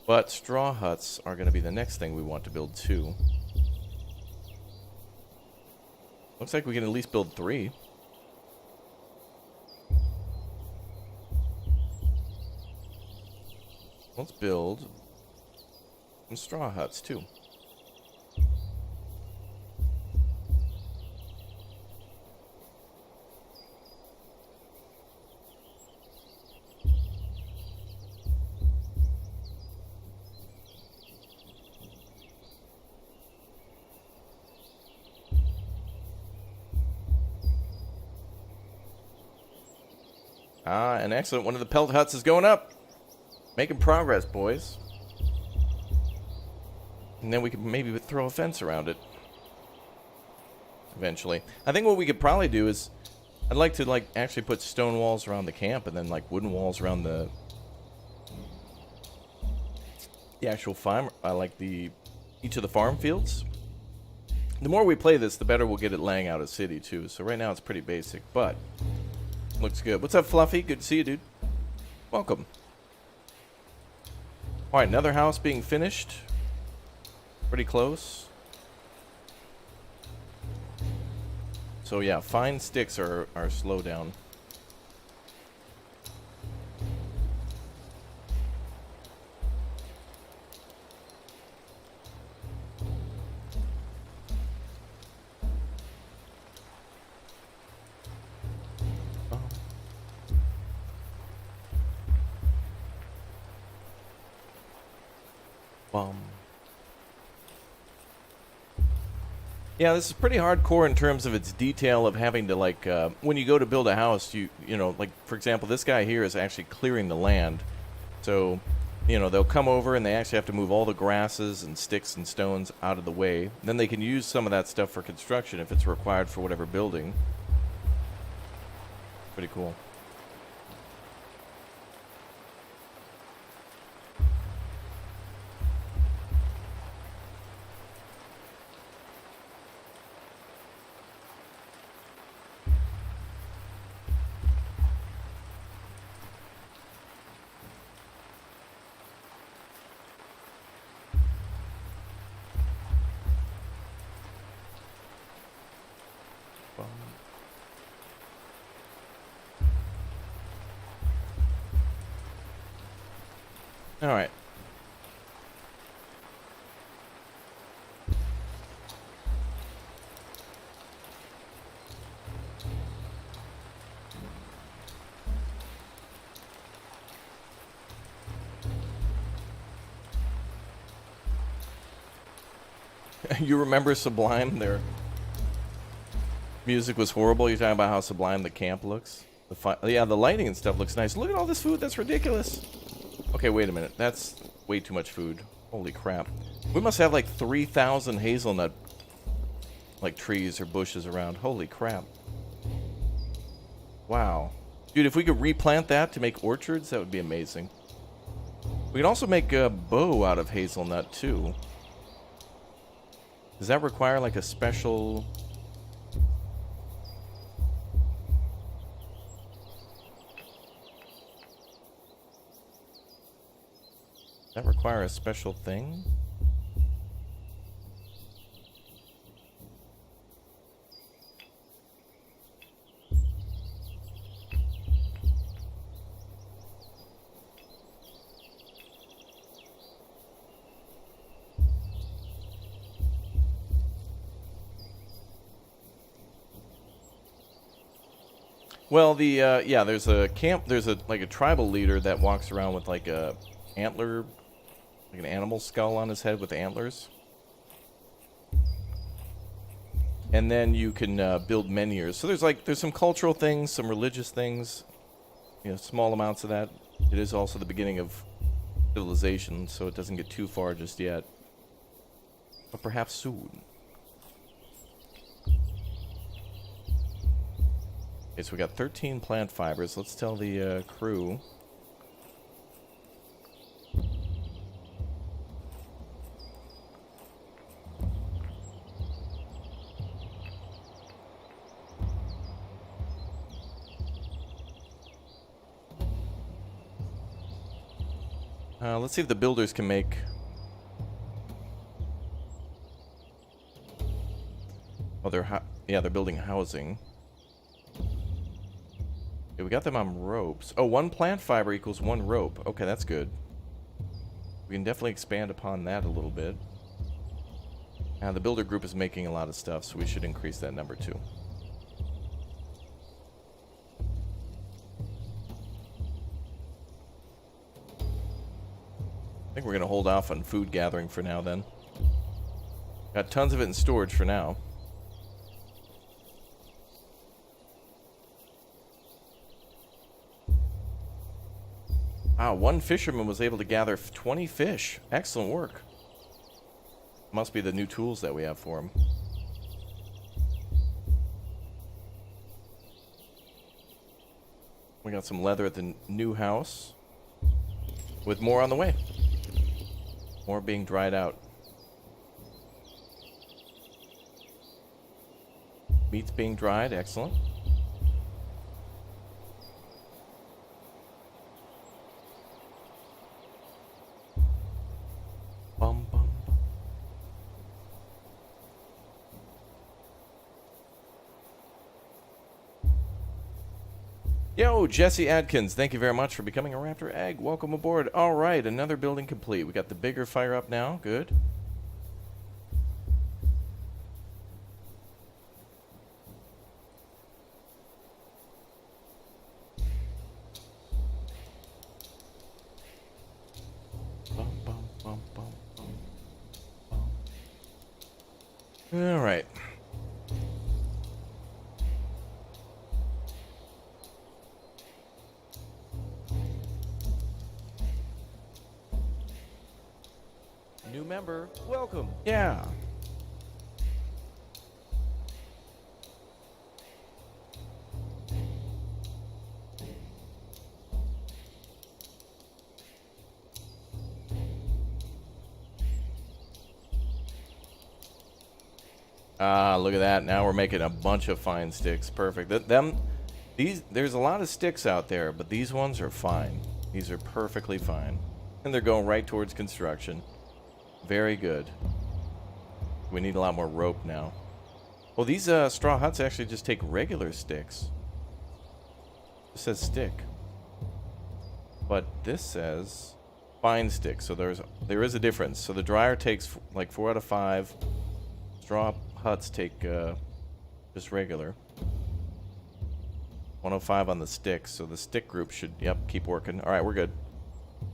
Speaker 1: But straw huts are going to be the next thing we want to build too. Looks like we can at least build 3. Let's build some straw huts too. Ah, and excellent. One of the pelt huts is going up. Making progress, boys. And then we could maybe throw a fence around it. Eventually. I think what we could probably do is, I'd like to like actually put stone walls around the camp and then like wooden walls around the actual farm, like each of the farm fields. The more we play this, the better we'll get at laying out a city too. So right now it's pretty basic, but looks good. What's up, Fluffy? Good to see you, dude. Welcome. Alright, another house being finished. Pretty close. So yeah, fine sticks are slow down. Yeah, this is pretty hardcore in terms of its detail of having to, like, when you go to build a house, you know, like, for example, this guy here is actually clearing the land. So, you know, they'll come over and they actually have to move all the grasses and sticks and stones out of the way. Then they can use some of that stuff for construction if it's required for whatever building. Pretty cool. All right. You remember Sublime? Their music was horrible. You're talking about how sublime the camp looks? Yeah, the lighting and stuff looks nice. Look at all this food. That's ridiculous. Okay, wait a minute. That's way too much food. Holy crap. We must have like 3,000 hazelnut like trees or bushes around. Holy crap. Wow. Dude, if we could replant that to make orchards, that would be amazing. We can also make a bow out of hazelnut, too. Does that require, like, a special... Does that require a special thing? Well, yeah, there's a like a tribal leader that walks around with like a antler, like an animal skull on his head with antlers. And then you can build menhirs. So there's some cultural things, some religious things, you know, small amounts of that. It is also the beginning of civilization, so it doesn't get too far just yet. But perhaps soon. Okay, so we got 13 plant fibers. Let's tell the crew. Let's see if the builders can make... Oh, they're building housing. Yeah, we got them on ropes. Oh, 1 plant fiber equals 1 rope. Okay, that's good. We can definitely expand upon that a little bit. The builder group is making a lot of stuff, so we should increase that number too. I think we're going to hold off on food gathering for now then. Got tons of it in storage for now. Wow, 1 fisherman was able to gather 20 fish. Excellent work. Must be the new tools that we have for him. We got some leather at the new house. With more on the way. More being dried out. Meat's being dried, excellent. Bum, bum, bum. Yo, Jesse Adkins, thank you very much for becoming a Raptor Egg. Welcome aboard. All right, another building complete. We got the bigger fire up now. Good. Bum, bum, bum, bum, bum, bum. All right. New member, welcome. Yeah. Ah, look at that. Now we're making a bunch of fine sticks. Perfect. There's a lot of sticks out there, but these ones are fine. These are perfectly fine. And they're going right towards construction. Very good. We need a lot more rope now. Well, these straw huts actually just take regular sticks. It says stick. But this says fine stick. So there is a difference. So the dryer takes like 4 out of 5. Straw huts take just regular. 105 on the sticks. So the stick group should, yep, keep working. All right, we're good.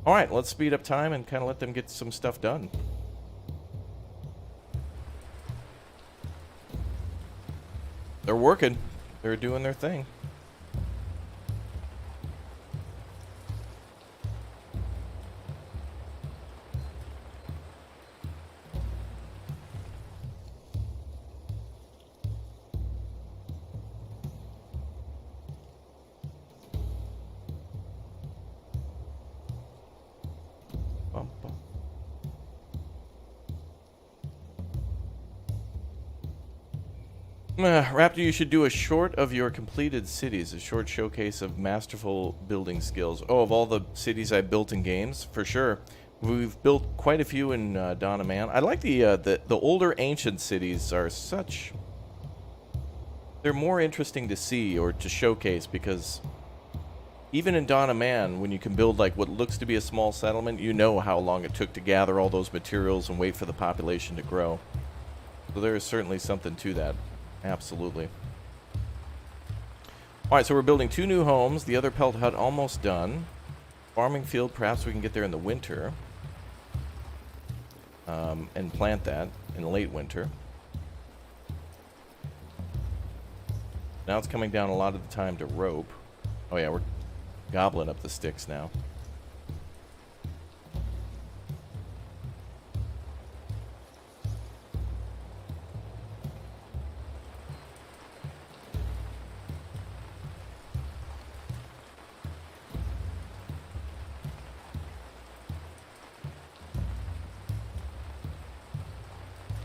Speaker 1: All right, let's speed up time and kind of let them get some stuff done. They're working. They're doing their thing. Raptor, you should do a short of your completed cities, a short showcase of masterful building skills. Oh, of all the cities I built in games, for sure. We've built quite a few in Dawn of Man. I like the older ancient cities are such. They're more interesting to see or to showcase because even in Dawn of Man, when you can build like what looks to be a small settlement, you know how long it took to gather all those materials and wait for the population to grow. So there is certainly something to that. Absolutely. Alright, so we're building 2 new homes. The other pelt hut almost done. Farming field, perhaps we can get there in the winter. And plant that in late winter. Now it's coming down a lot of the time to rope. Oh yeah, we're gobbling up the sticks now.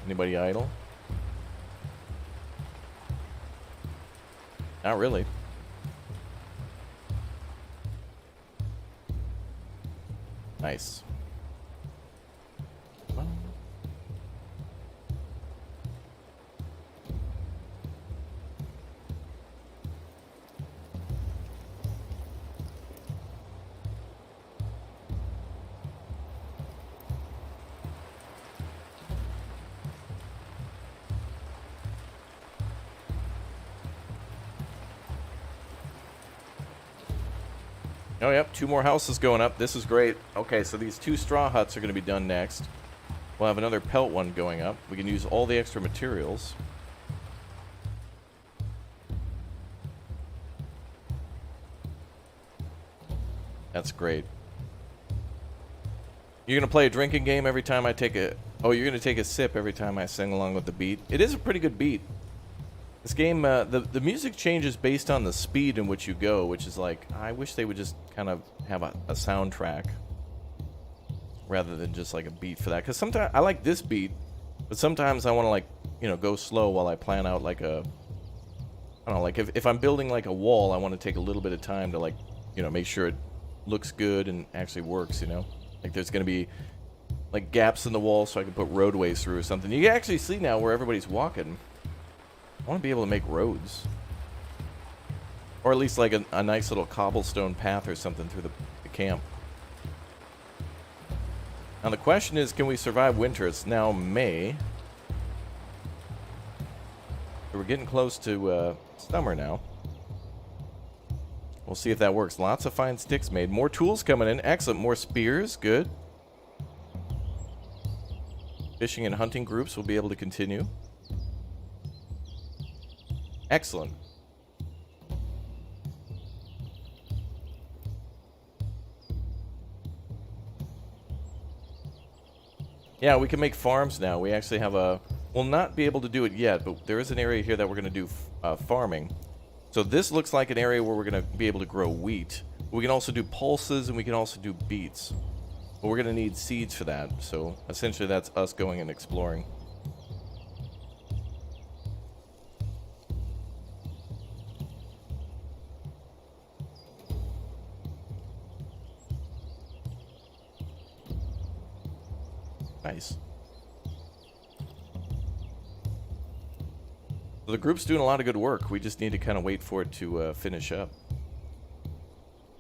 Speaker 1: Anybody idle? Not really. Nice. Oh, yep, 2 more houses going up. This is great. Okay, so these 2 straw huts are going to be done next. We'll have another pelt one going up. We can use all the extra materials. That's great. You're going to play a drinking game every time I take a... Oh, you're going to take a sip every time I sing along with the beat. It is a pretty good beat. This game, the music changes based on the speed in which you go, which is like, I wish they would just kind of have a soundtrack rather than just like a beat for that. Because sometimes I like this beat, but sometimes I want to like, you know, go slow while I plan out like a, I don't know, like if I'm building like a wall, I want to take a little bit of time to like, you know, make sure it looks good and actually works, you know? Like there's going to be like gaps in the wall so I can put roadways through or something. You can actually see now where everybody's walking. I want to be able to make roads. Or at least like a nice little cobblestone path or something through the camp. Now the question is, can we survive winter? It's now May. So we're getting close to summer now. We'll see if that works. Lots of fine sticks made. More tools coming in. Excellent. More spears. Good. Fishing and hunting groups will be able to continue. Excellent. Yeah, we can make farms now. We actually have a... We'll not be able to do it yet, but there is an area here that we're going to do farming. So this looks like an area where we're going to be able to grow wheat. We can also do pulses, and we can also do beets. But we're going to need seeds for that. So essentially that's us going and exploring. Nice. So the group's doing a lot of good work. We just need to kind of wait for it to finish up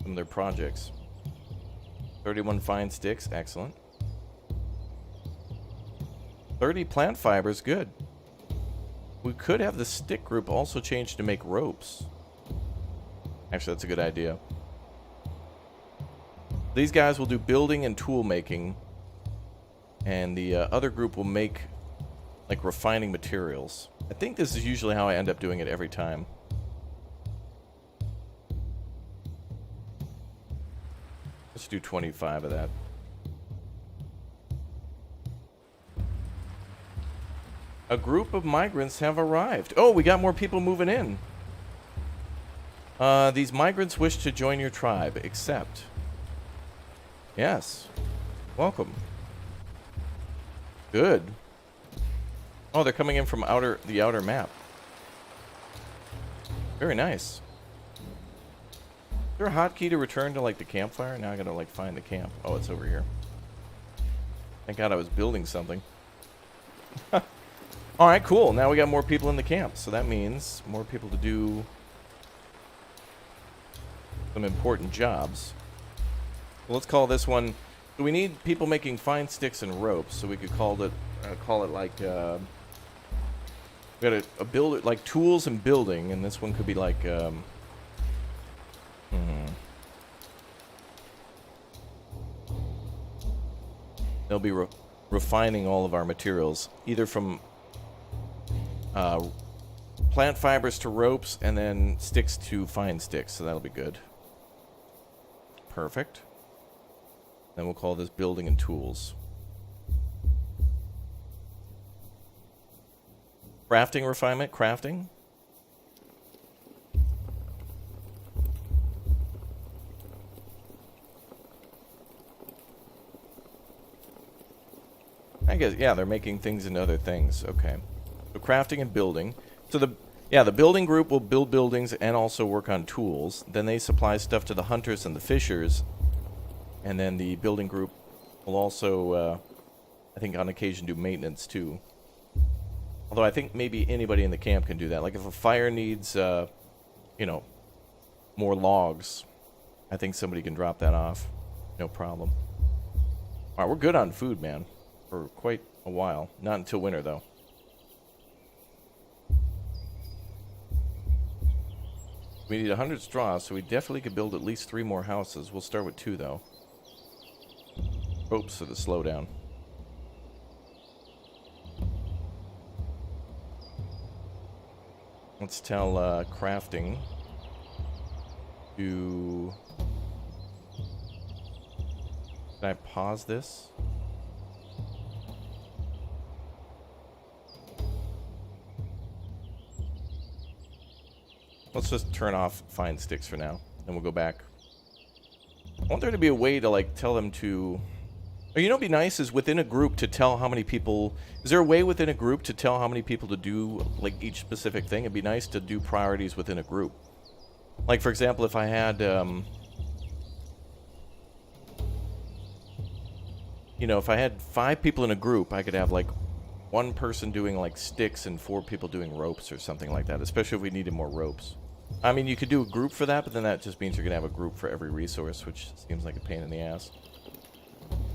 Speaker 1: some of their projects. 31 fine sticks, excellent. 30 plant fibers, good. We could have the stick group also change to make ropes. Actually, that's a good idea. These guys will do building and tool making. And the other group will make, like, refining materials. I think this is usually how I end up doing it every time. Let's do 25 of that. A group of migrants have arrived. Oh, we got more people moving in. These migrants wish to join your tribe. Accept. Yes. Welcome. Good. Oh, they're coming in from the outer map. Very nice. Is there a hotkey to return to, like, the campfire? Now I gotta, like, find the camp. Oh, it's over here. Thank God I was building something. Alright, cool. Now we got more people in the camp. So that means more people to do some important jobs. So let's call this one... So we need people making fine sticks and ropes. So we could call it like... we got a build like tools and building. And this one could be like... They'll be refining all of our materials. Either from... plant fibers to ropes, and then sticks to fine sticks, so that'll be good. Perfect. Then we'll call this building and tools. Crafting refinement, crafting. I guess, yeah, they're making things into other things. Okay. So crafting and building. So the building group will build buildings and also work on tools. Then they supply stuff to the hunters and the fishers. And then the building group will also, I think on occasion, do maintenance too. Although I think maybe anybody in the camp can do that. Like if a fire needs, you know, more logs, I think somebody can drop that off. No problem. Alright, we're good on food, man. For quite a while. Not until winter, though. We need 100 straw, so we definitely could build at least 3 more houses. We'll start with 2, though. Oops, for the slowdown. Let's tell crafting to... Can I pause this? Let's just turn off fine sticks for now, and we'll go back. I want there to be a way to, like, tell them to... Or, you know, what'd be nice is within a group to tell how many people... Is there a way within a group to tell how many people to do, like, each specific thing? It'd be nice to do priorities within a group. Like, for example, if I had, you know, if I had 5 people in a group, I could have, like, 1 person doing, like, sticks and 4 people doing ropes or something like that, especially if we needed more ropes. I mean, you could do a group for that, but then that just means you're going to have a group for every resource, which seems like a pain in the ass.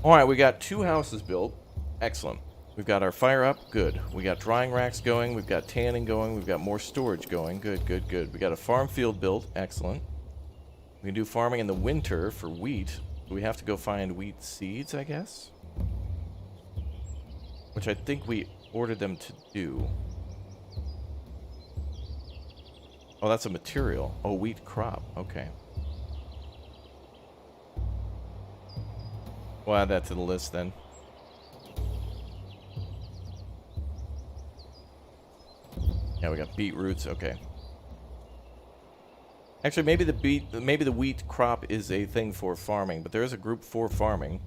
Speaker 1: Alright, we got 2 houses built. Excellent. We've got our fire up. Good. We got drying racks going. We've got tanning going. We've got more storage going. Good, good, good. We got a farm field built. Excellent. We can do farming in the winter for wheat. We have to go find wheat seeds, I guess? Which I think we ordered them to do. Oh, that's a material. Oh, wheat crop. Okay. We'll add that to the list then. Yeah, we got beetroots. Okay. Actually, maybe the wheat crop is a thing for farming, but there is a group for farming.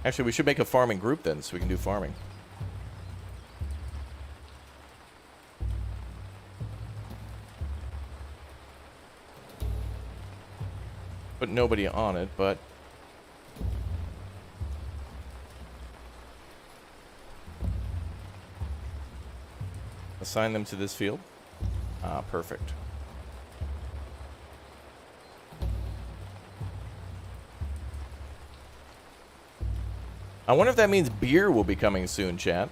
Speaker 1: Actually, we should make a farming group then, so we can do farming. Put nobody on it, but... Assign them to this field. Ah, perfect. I wonder if that means beer will be coming soon, chat.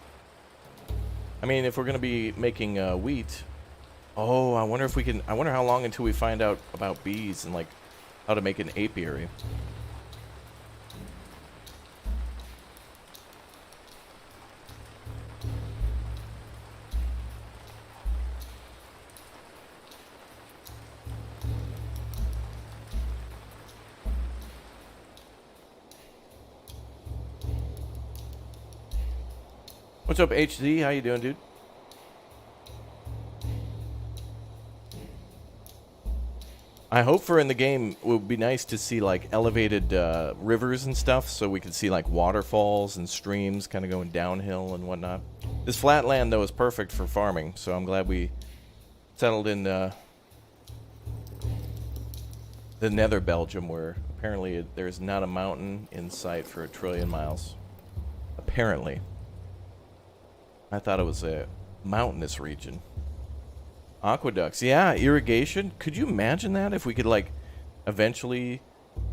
Speaker 1: I mean, if we're going to be making wheat. Oh, I wonder if we can... I wonder how long until we find out about bees and, like, how to make an apiary. What's up, HD? How you doing, dude? I hope for in the game it would be nice to see like elevated rivers and stuff, so we could see like waterfalls and streams kind of going downhill and whatnot. This flat land though is perfect for farming, so I'm glad we settled in the nether Belgium, where apparently there's not a mountain in sight for 1 trillion miles. Apparently. I thought it was a mountainous region. Aqueducts. Yeah, irrigation. Could you imagine that if we could, like, eventually,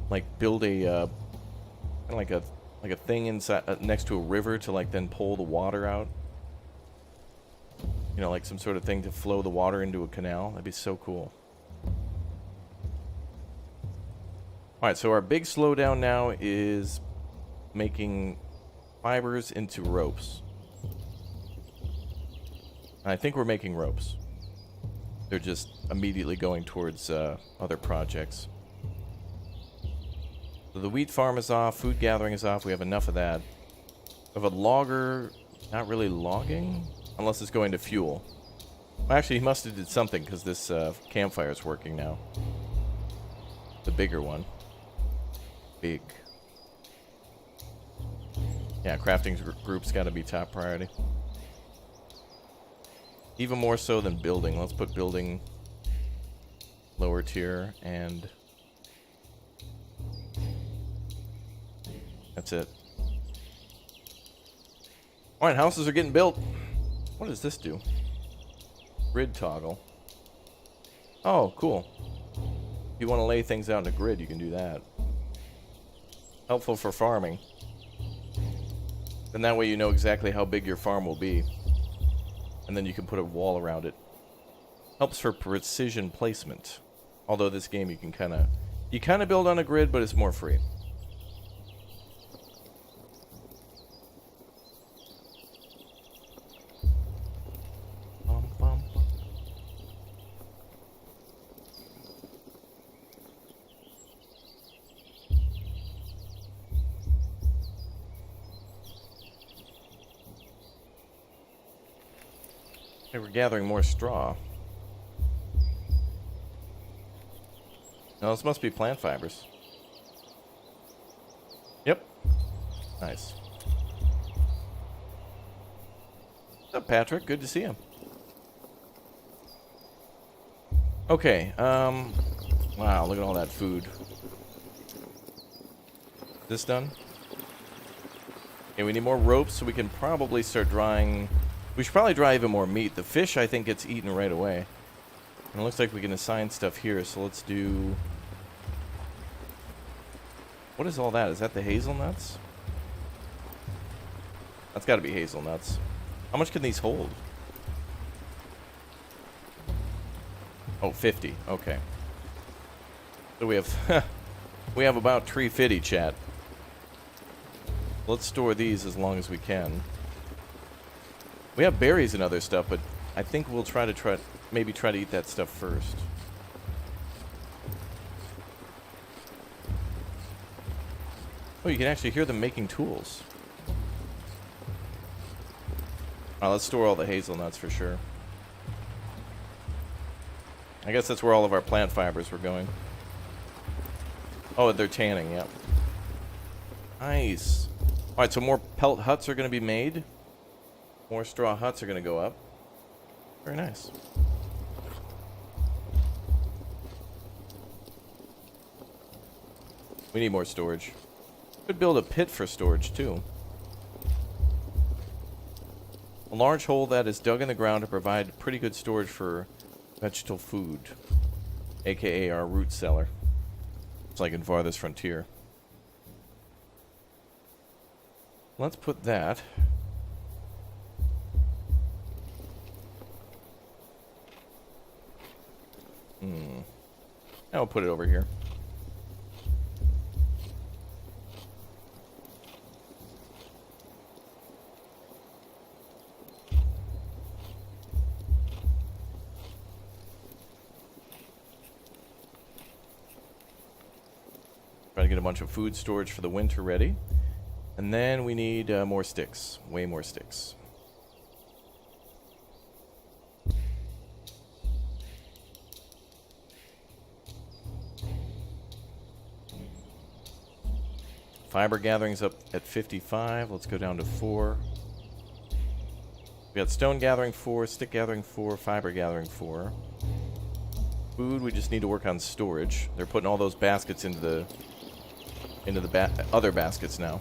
Speaker 1: like, build a, like a thing inside, next to a river to, like, then pull the water out? You know, like some sort of thing to flow the water into a canal. That'd be so cool. Alright, so our big slowdown now is making fibers into ropes. And I think we're making ropes. They're just immediately going towards other projects. So the wheat farm is off, food gathering is off, we have enough of that. We have a logger, not really logging, unless it's going to fuel. Well, actually, he must have did something, because this campfire is working now. The bigger one. Big. Yeah, crafting group's got to be top priority. Even more so than building. Let's put building lower tier, and that's it. Alright, houses are getting built. What does this do? Grid toggle. Oh, cool. If you want to lay things out in a grid, you can do that. Helpful for farming. And that way you know exactly how big your farm will be. And then you can put a wall around it. Helps for precision placement. Although this game you can kind of build on a grid, but it's more free. Okay, we're gathering more straw. No, this must be plant fibers. Yep. Nice. What's up, Patrick? Good to see you. Okay, wow, look at all that food. This done? Okay, we need more ropes, so we can probably start drying. We should probably dry even more meat. The fish, I think, gets eaten right away. And it looks like we can assign stuff here, so let's do... What is all that? Is that the hazelnuts? That's got to be hazelnuts. How much can these hold? Oh, 50. Okay. So we have... we have about 350, chat. Let's store these as long as we can. We have berries and other stuff, but I think we'll maybe try to eat that stuff first. Oh, you can actually hear them making tools. Alright, let's store all the hazelnuts for sure. I guess that's where all of our plant fibers were going. Oh, they're tanning, yep. Nice. Alright, so more pelt huts are going to be made. More straw huts are going to go up. Very nice. We need more storage. Could build a pit for storage, too. A large hole that is dug in the ground to provide pretty good storage for vegetable food. AKA our root cellar. It's like in Farthest Frontier. Let's put that... I'll put it over here. Try to get a bunch of food storage for the winter ready. And then we need more sticks. Way more sticks. Fiber gathering's up at 55. Let's go down to 4. We got stone gathering 4, stick gathering 4, fiber gathering 4. Food, we just need to work on storage. They're putting all those baskets into the other baskets now.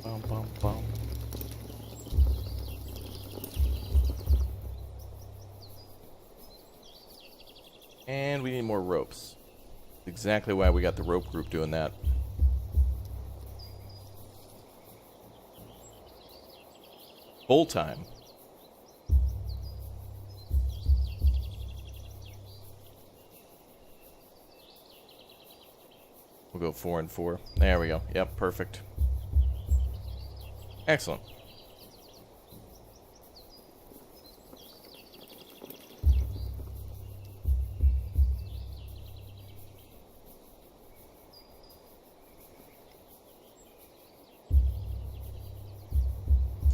Speaker 1: Bum, bum, bum. And we need more ropes. Exactly why we got the rope group doing that. Full time. We'll go 4 and 4. There we go. Yep, perfect. Excellent.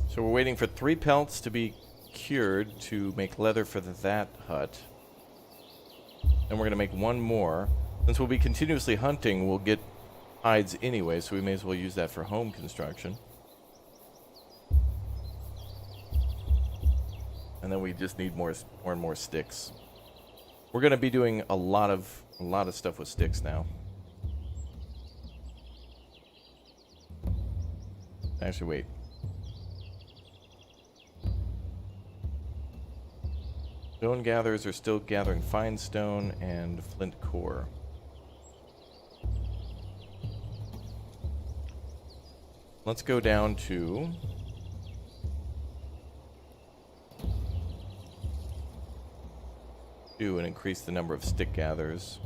Speaker 1: So we're waiting for 3 pelts to be cured to make leather for that hut. And we're going to make 1 more. Since we'll be continuously hunting, we'll get hides anyway, so we may as well use that for home construction. And then we just need more and more sticks. We're going to be doing a lot of stuff with sticks now. Actually, wait. Stone gatherers are still gathering fine stone and flint core. Let's go down to two and increase the number of stick gatherers.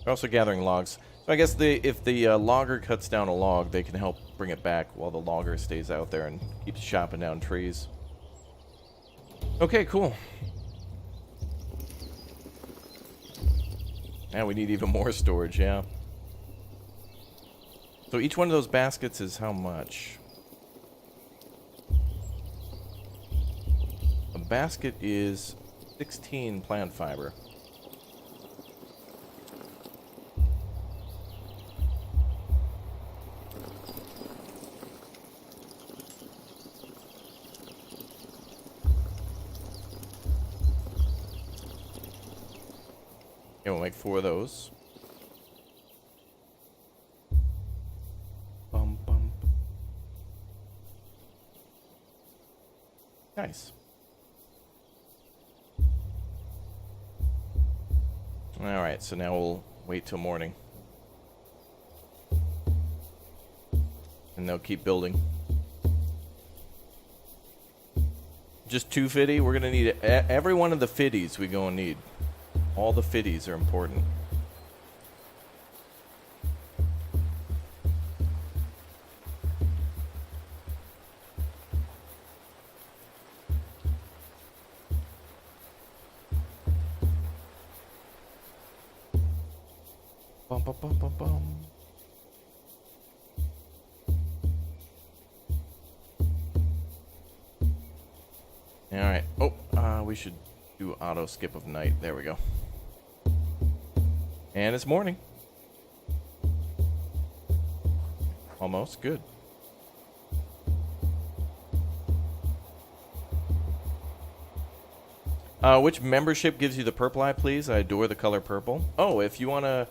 Speaker 1: They're also gathering logs. So I guess if the logger cuts down a log, they can help bring it back while the logger stays out there and keeps chopping down trees. Okay, cool. Now we need even more storage, yeah. So each one of those baskets is how much? A basket is 16 plant fiber. Okay, we'll make 4 of those. Bum, bum. Nice. Alright, so now we'll wait till morning. And they'll keep building. Just 2 fitty? We're gonna need every one of the fitties we gonna need. All the fitties are important. Bum, bum, bum, bum, bum. Alright. Oh, we should do auto skip of night. There we go. And it's morning. Almost. Good. Which membership gives you the purple eye, please? I adore the color purple. Oh, if you want to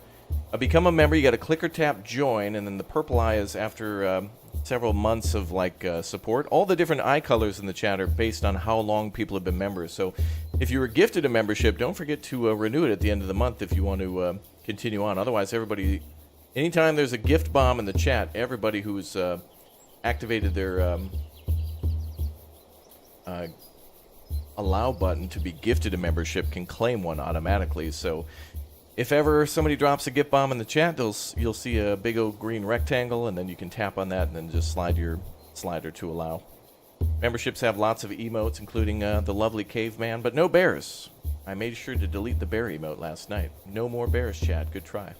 Speaker 1: become a member, you got to click or tap join, and then the purple eye is after several months of support. All the different eye colors in the chat are based on how long people have been members. So if you were gifted a membership, don't forget to renew it at the end of the month if you want to continue on. Otherwise, everybody, anytime there's a gift bomb in the chat, everybody who's activated their allow button to be gifted a membership can claim one automatically. So if ever somebody drops a gift bomb in the chat, you'll see a big old green rectangle, and then you can tap on that and then just slide your slider to allow. Memberships have lots of emotes, including the lovely caveman, but no bears. I made sure to delete the bear emote last night. No more bears, chat. Good try.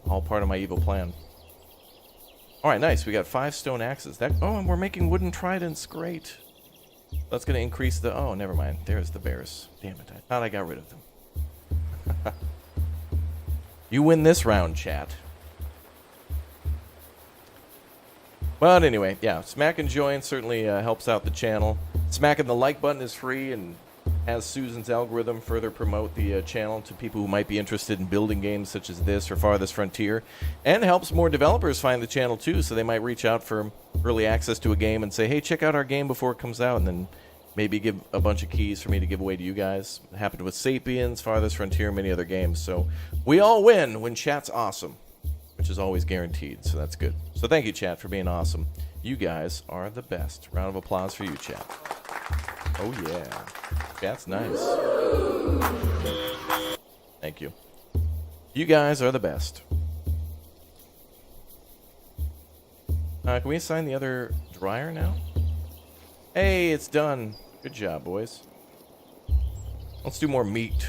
Speaker 1: All part of my evil plan. Alright, nice. We got 5 stone axes. Oh, and we're making wooden tridents. Great. That's going to increase the... Oh, never mind. There's the bears. Damn it. I thought I got rid of them. You win this round, chat. But anyway, yeah. Smack and join certainly helps out the channel. Smacking the like button is free and has Susan's algorithm further promote the channel to people who might be interested in building games such as this or Farthest Frontier, and helps more developers find the channel too, so they might reach out for early access to a game and say, hey, check out our game before it comes out, and then maybe give a bunch of keys for me to give away to you guys. It happened with Sapiens, Farthest Frontier, and many other games. So we all win when chat's awesome, which is always guaranteed, so that's good. So thank you, chat, for being awesome. You guys are the best. Round of applause for you, chat. Oh, yeah. That's nice. Thank you. You guys are the best. Can we assign the other dryer now? Hey, it's done. Good job, boys. Let's do more meat.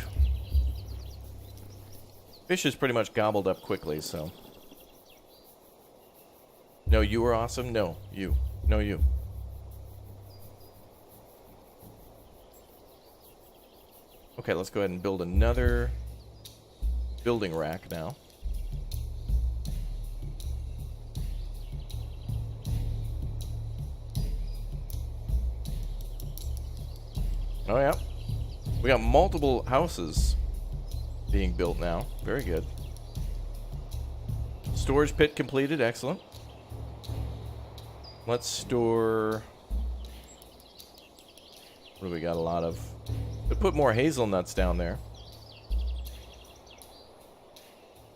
Speaker 1: Fish is pretty much gobbled up quickly, so... No, you were awesome? No, you. No, you. Okay, let's go ahead and build another building rack now. Oh, yeah. We got multiple houses being built now. Very good. Storage pit completed. Excellent. Let's store... What do we got? A lot of... We put more hazelnuts down there.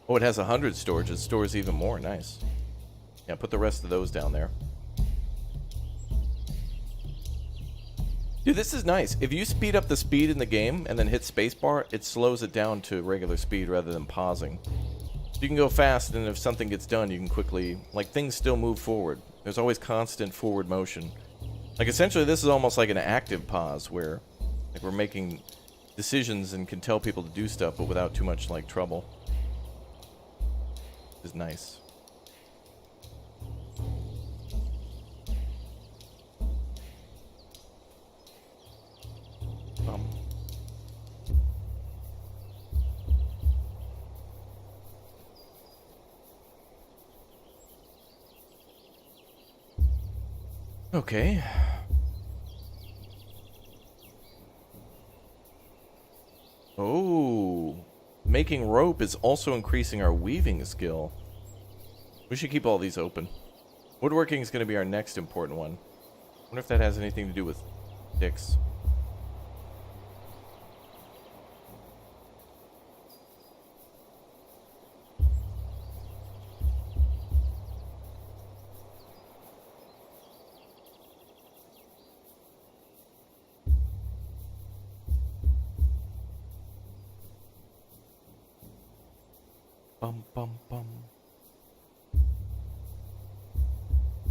Speaker 1: Oh, it has 100 storage. It stores even more. Nice. Yeah, put the rest of those down there. Dude, this is nice. If you speed up the speed in the game and then hit spacebar, it slows it down to regular speed rather than pausing. You can go fast, and if something gets done, you can quickly... Like, things still move forward. There's always constant forward motion. Like, essentially, this is almost like an active pause, where... Like, we're making decisions and can tell people to do stuff, but without too much, like, trouble. Which is nice. Okay. Oh, making rope is also increasing our weaving skill. We should keep all these open. Woodworking is going to be our next important one. I wonder if that has anything to do with sticks.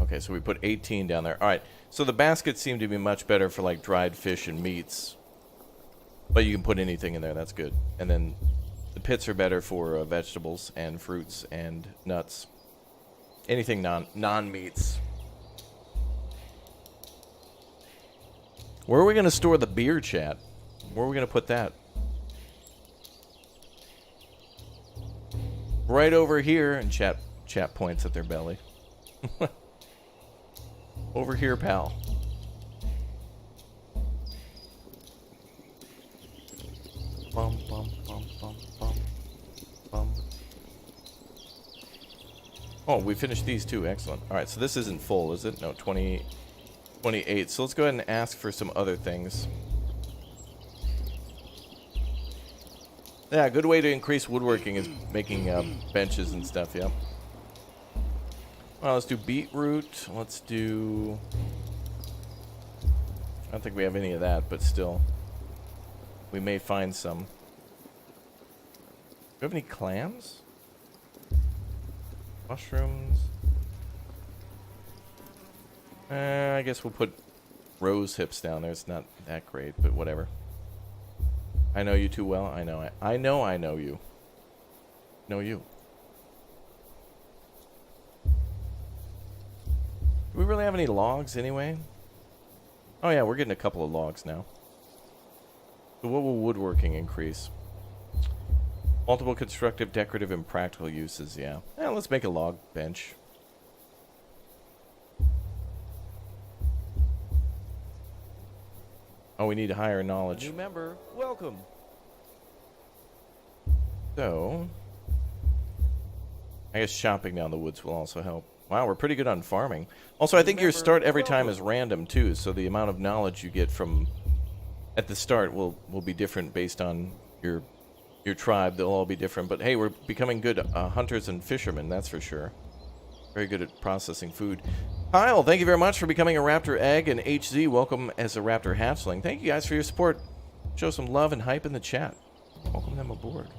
Speaker 1: Okay, so we put 18 down there. All right, so the baskets seem to be much better for like dried fish and meats. But you can put anything in there, that's good. And then the pits are better for vegetables and fruits and nuts. Anything non-meats. Where are we going to store the beer, chat? Where are we going to put that? Right over here, and chat points at their belly. Over here, pal. Bum, bum, bum, bum, bum, bum. Oh, we finished these too. Excellent. All right, so this isn't full, is it? No, 28. So let's go ahead and ask for some other things. Yeah, a good way to increase woodworking is making benches and stuff, yeah. Well, let's do beetroot. Let's do... I don't think we have any of that, but still. We may find some. Do we have any clams? Mushrooms? I guess we'll put rose hips down there. It's not that great, but whatever. I know you too well. I know you. Know you. Do we really have any logs anyway? Oh yeah, we're getting a couple of logs now. So what will woodworking increase? Multiple constructive, decorative, and practical uses, yeah. Yeah, let's make a log bench. Oh, we need higher knowledge.
Speaker 2: New member, welcome.
Speaker 1: So, I guess chopping down the woods will also help. Wow, we're pretty good on farming. Also, I think your start every time is random too, so the amount of knowledge you get from at the start will be different based on your tribe. They'll all be different. But hey, we're becoming good hunters and fishermen, that's for sure. Very good at processing food. Kyle, thank you very much for becoming a Raptor Egg, and HZ, welcome as a Raptor Hatchling. Thank you guys for your support. Show some love and hype in the chat. Welcome them aboard.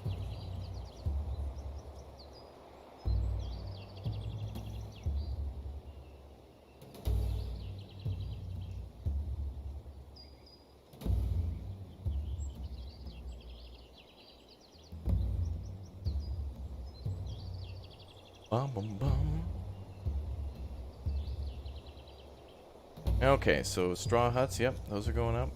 Speaker 1: Bum, bum, bum. Okay, so straw huts, yep, those are going up.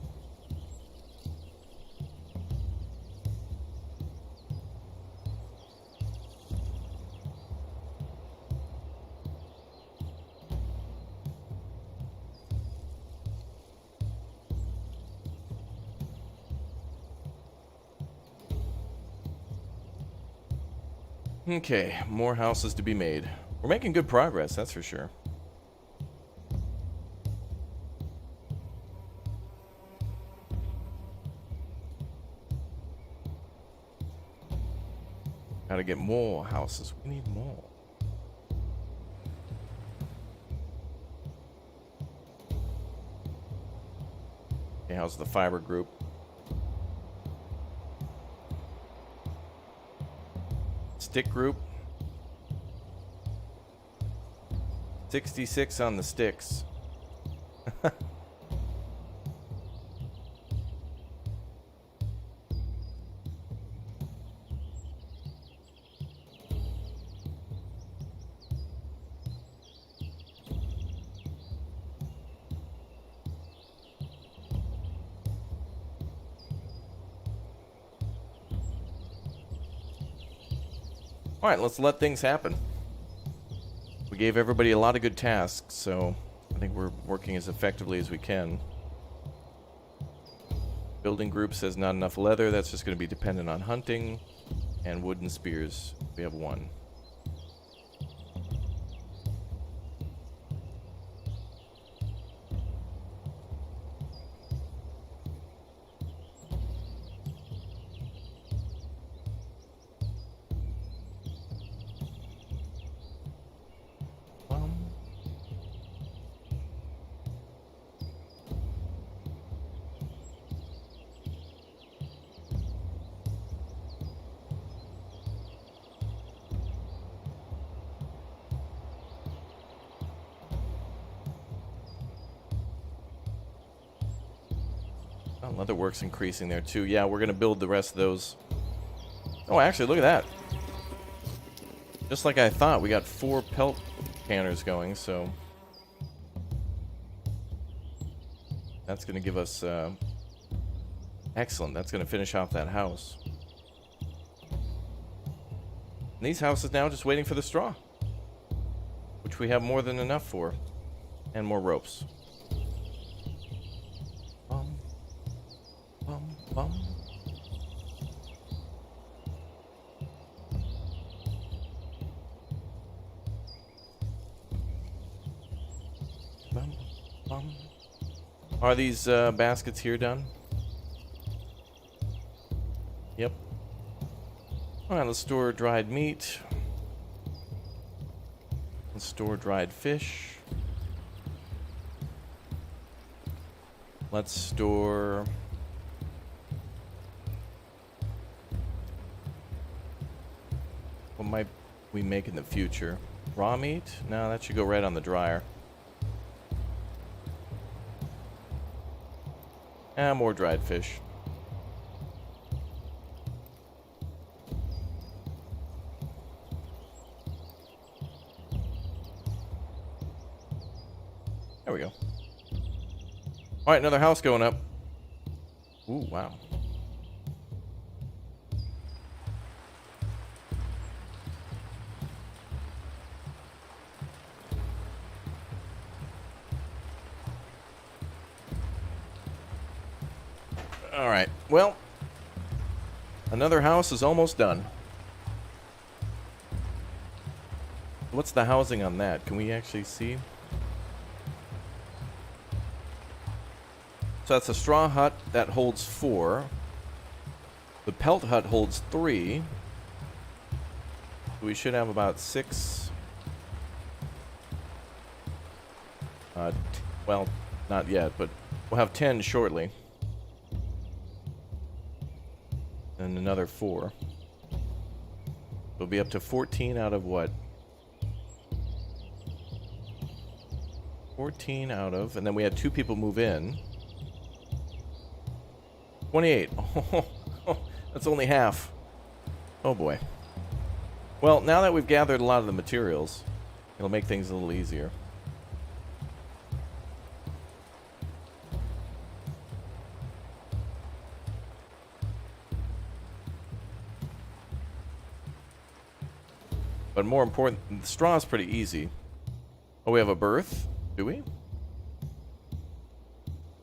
Speaker 1: Okay, more houses to be made. We're making good progress, that's for sure. Gotta get more houses. We need more. Okay, how's the fiber group? Stick group. 66 on the sticks. All right, let's let things happen. We gave everybody a lot of good tasks, so I think we're working as effectively as we can. Building group says not enough leather. That's just going to be dependent on hunting. And wooden spears. We have one. Leather work's increasing there too. Yeah, we're gonna build the rest of those. Oh, actually, look at that. Just like I thought, we got 4 pelt canners going, so that's gonna give us excellent. That's gonna finish off that house. And these houses now just waiting for the straw, which we have more than enough for, and more ropes. Bum. Bum, bum. Are these baskets here done? Yep. Alright, let's store dried meat. Let's store dried fish. Let's store... What might we make in the future? Raw meat? No, that should go right on the dryer. More dried fish. All right, another house going up. Ooh, wow. All right, well, another house is almost done. What's the housing on that? Can we actually see? So that's a straw hut that holds 4. The pelt hut holds 3. We should have about 6. Well, not yet, but we'll have 10 shortly. And another 4. We'll be up to 14 out of what? 14 out of, and then we had 2 people move in. 28. Oh, that's only half. Oh boy. Well, now that we've gathered a lot of the materials, it'll make things a little easier. But more important, the straw is pretty easy. Oh, we have a birth? Do we?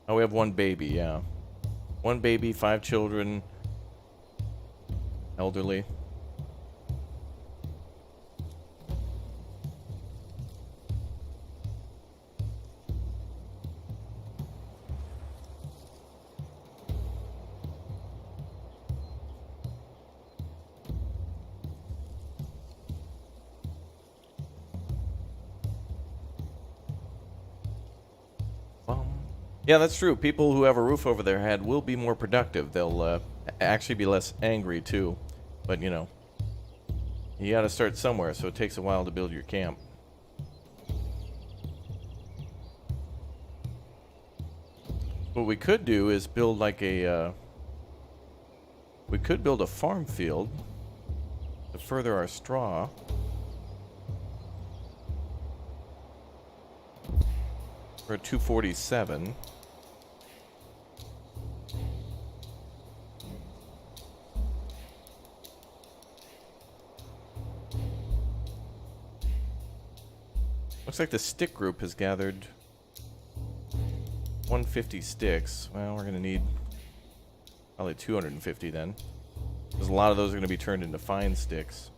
Speaker 1: Oh, we have 1 baby, yeah. 1 baby, 5 children, elderly. Yeah, that's true. People who have a roof over their head will be more productive. They'll actually be less angry, too. But, you know, you gotta start somewhere, so it takes a while to build your camp. What we could do is build like a... we could build a farm field to further our straw. We're at 247. Looks like the stick group has gathered 150 sticks. Well, we're going to need probably 250 then, because a lot of those are going to be turned into fine sticks.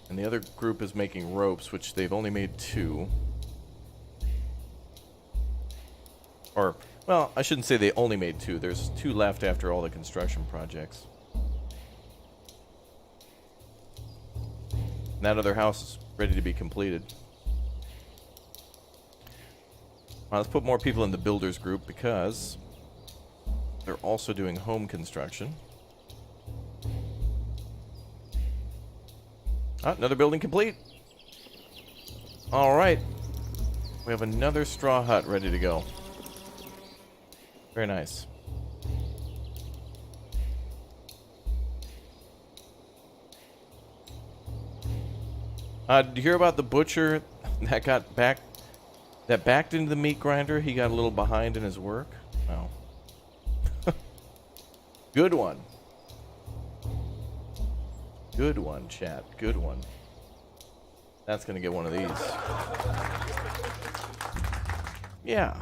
Speaker 1: And the other group is making ropes, which they've only made 2. Or, well, I shouldn't say they only made 2. There's 2 left after all the construction projects. And that other house is ready to be completed. Let's put more people in the builders group because they're also doing home construction. Another building complete. All right. We have another straw hut ready to go. Very nice. Did you hear about the butcher that got back, that backed into the meat grinder? He got a little behind in his work. Oh. Good one. Good one, chat. Good one. That's gonna get one of these. Yeah.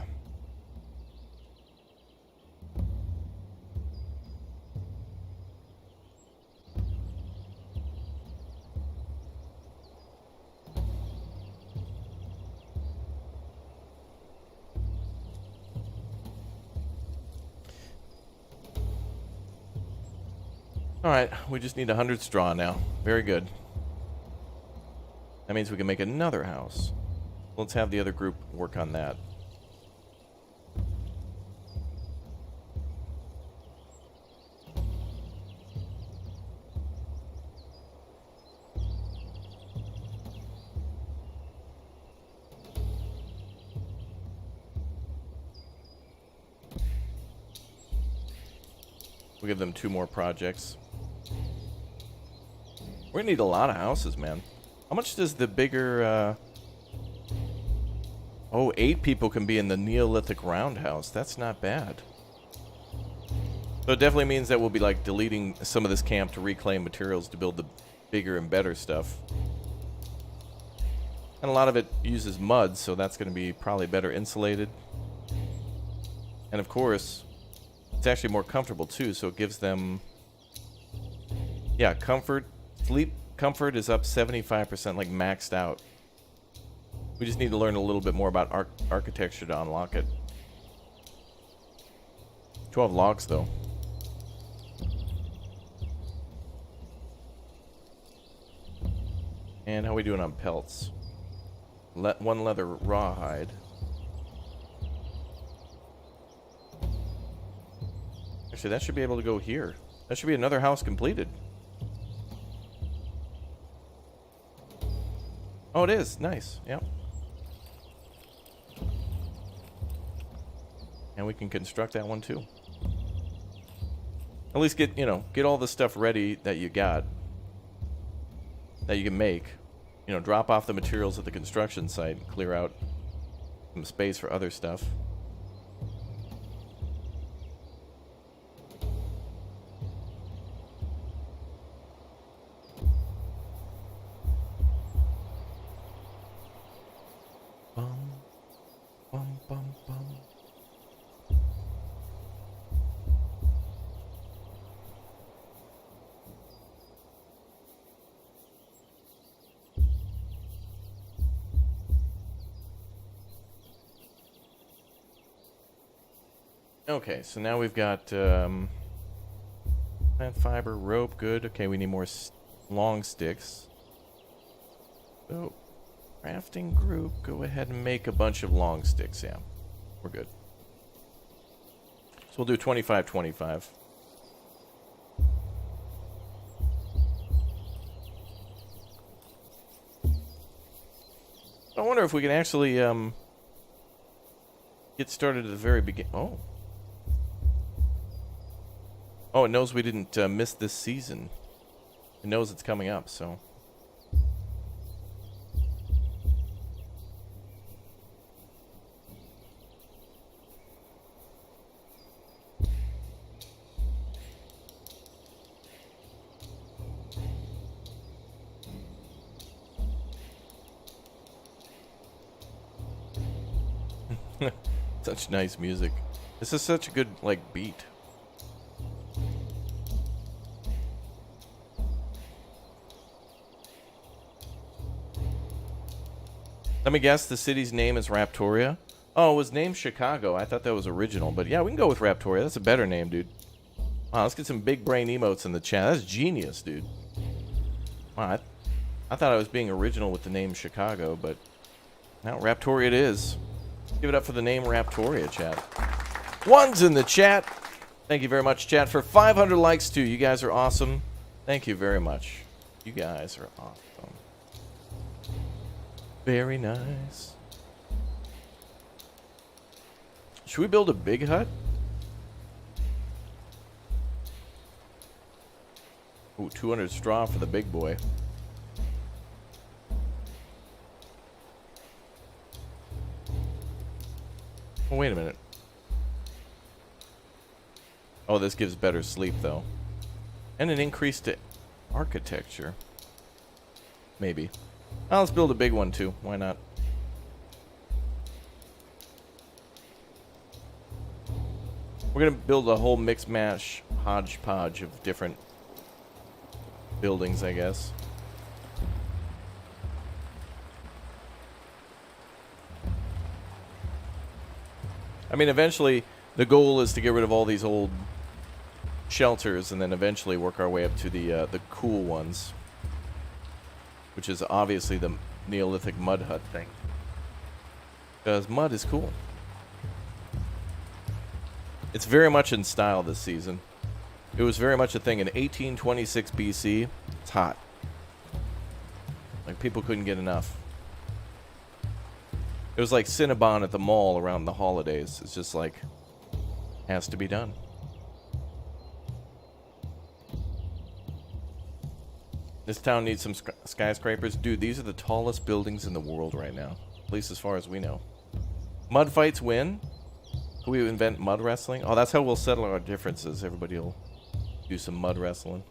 Speaker 1: Alright, we just need 100 straw now. Very good. That means we can make another house. Let's have the other group work on that. We'll give them 2 more projects. We're gonna need a lot of houses, man. How much does the bigger... Oh, 8 people can be in the Neolithic roundhouse. That's not bad. So it definitely means that we'll be, like, deleting some of this camp to reclaim materials to build the bigger and better stuff. And a lot of it uses mud, so that's going to be probably better insulated. And of course, it's actually more comfortable too, so it gives them... Yeah, comfort. Sleep comfort is up 75%, like maxed out. We just need to learn a little bit more about architecture to unlock it. 12 logs, though. And how are we doing on pelts? One leather rawhide. Actually, that should be able to go here. That should be another house completed. Oh, it is. Nice. Yep. And we can construct that one too. At least get, you know, get all the stuff ready that you got. That you can make. You know, drop off the materials at the construction site and clear out some space for other stuff. Bum, bum, bum, bum. Okay, so now we've got plant fiber, rope, good. Okay, we need more long sticks. So, crafting group, go ahead and make a bunch of long sticks, yeah. We're good. So we'll do 25, 25. I wonder if we can actually get started at the very beginning. Oh. Oh, it knows we didn't miss this season. It knows it's coming up, so. Such nice music. This is such a good, like, beat. Let me guess, the city's name is Raptoria? Oh, it was named Chicago. I thought that was original, but yeah, we can go with Raptoria. That's a better name, dude. Wow, let's get some big brain emotes in the chat. That's genius, dude. Wow, I thought I was being original with the name Chicago, but now Raptoria it is. Give it up for the name Raptoria, chat. One's in the chat. Thank you very much, chat, for 500 likes, too. You guys are awesome. Thank you very much. You guys are awesome. Very nice. Should we build a big hut? Ooh, 200 straw for the big boy. Oh, wait a minute. Oh, this gives better sleep, though. And an increase to architecture. Maybe. Oh, let's build a big one, too. Why not? We're going to build a whole mix-mash hodgepodge of different buildings, I guess. I mean, eventually, the goal is to get rid of all these old shelters and then eventually work our way up to the cool ones. Which is obviously the Neolithic mud hut thing. Because mud is cool. It's very much in style this season. It was very much a thing in 1826 BC. It's hot. Like, people couldn't get enough. It was like Cinnabon at the mall around the holidays. It's just like, has to be done. This town needs some skyscrapers. Dude, these are the tallest buildings in the world right now. At least as far as we know. Mud fights win. Can we invent mud wrestling? Oh, that's how we'll settle our differences. Everybody will do some mud wrestling.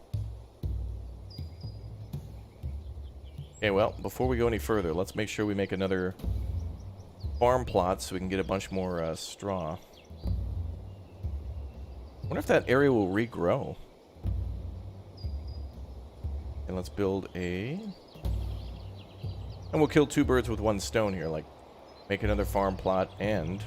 Speaker 1: Okay, well, before we go any further, let's make sure we make another farm plot so we can get a bunch more straw. I wonder if that area will regrow. And let's build a... And we'll kill 2 birds with 1 stone here, like make another farm plot and...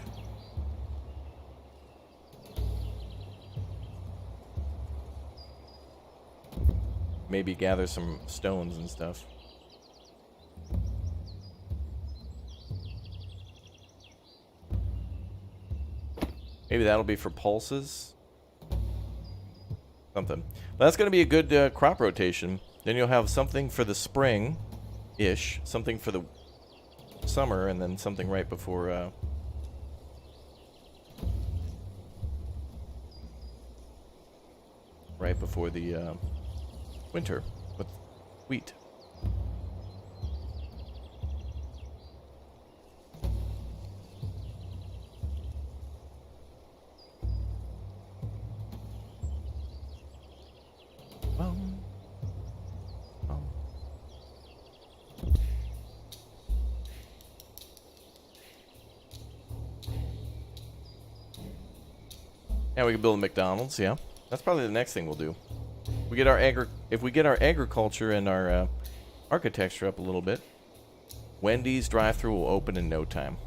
Speaker 1: maybe gather some stones and stuff. Maybe that'll be for pulses. Something. But that's going to be a good crop rotation. Then you'll have something for the spring-ish, something for the summer, and then something right before... right before the winter with wheat. Yeah, we can build a McDonald's, yeah. That's probably the next thing we'll do. We get our if we get our agriculture and our architecture up a little bit, Wendy's drive-thru will open in no time.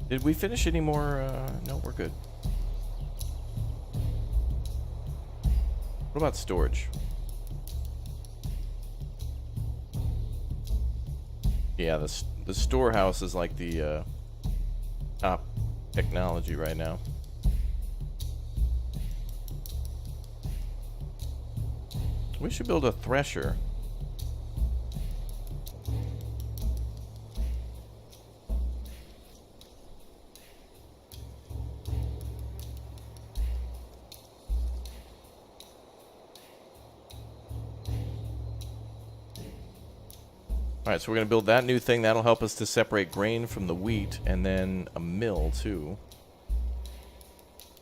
Speaker 1: Did we finish any more? No, we're good. What about storage? Yeah, the storehouse is like the top technology right now. We should build a thresher. Alright, so we're going to build that new thing. That'll help us to separate grain from the wheat, and then a mill, too.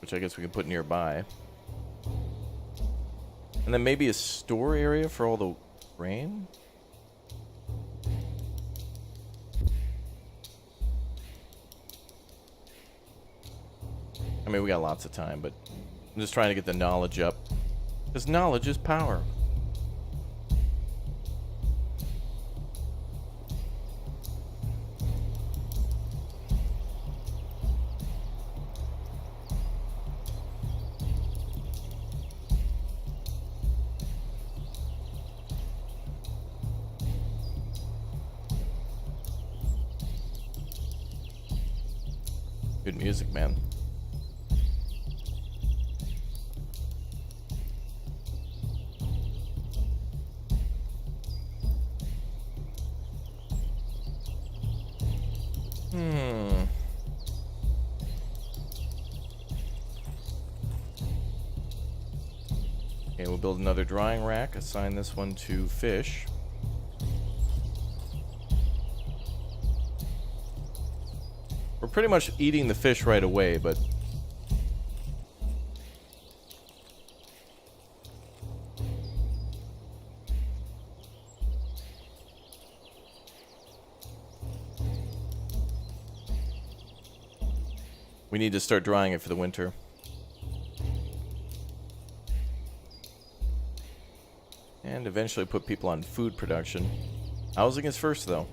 Speaker 1: Which I guess we can put nearby. And then maybe a store area for all the grain? I mean, we got lots of time, but I'm just trying to get the knowledge up. Because knowledge is power. Good music, man. Okay, we'll build another drying rack. Assign this one to fish. We're pretty much eating the fish right away, but... we need to start drying it for the winter. And eventually put people on food production. Housing is first, though.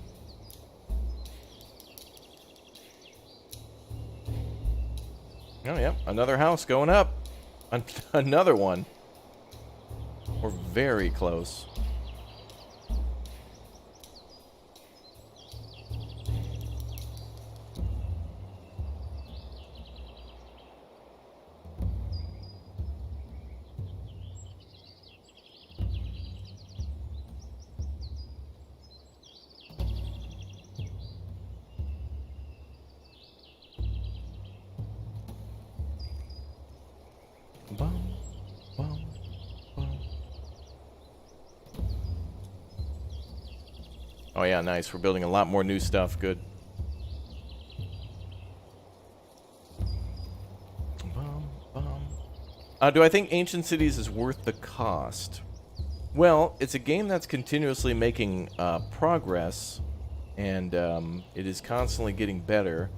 Speaker 1: Oh, yeah. Another house going up. Another one. We're very close. Bum, bum, bum. Oh yeah, nice. We're building a lot more new stuff. Good. Bum, bum. Do I think Ancient Cities is worth the cost? Well, it's a game that's continuously making progress, and it is constantly getting better.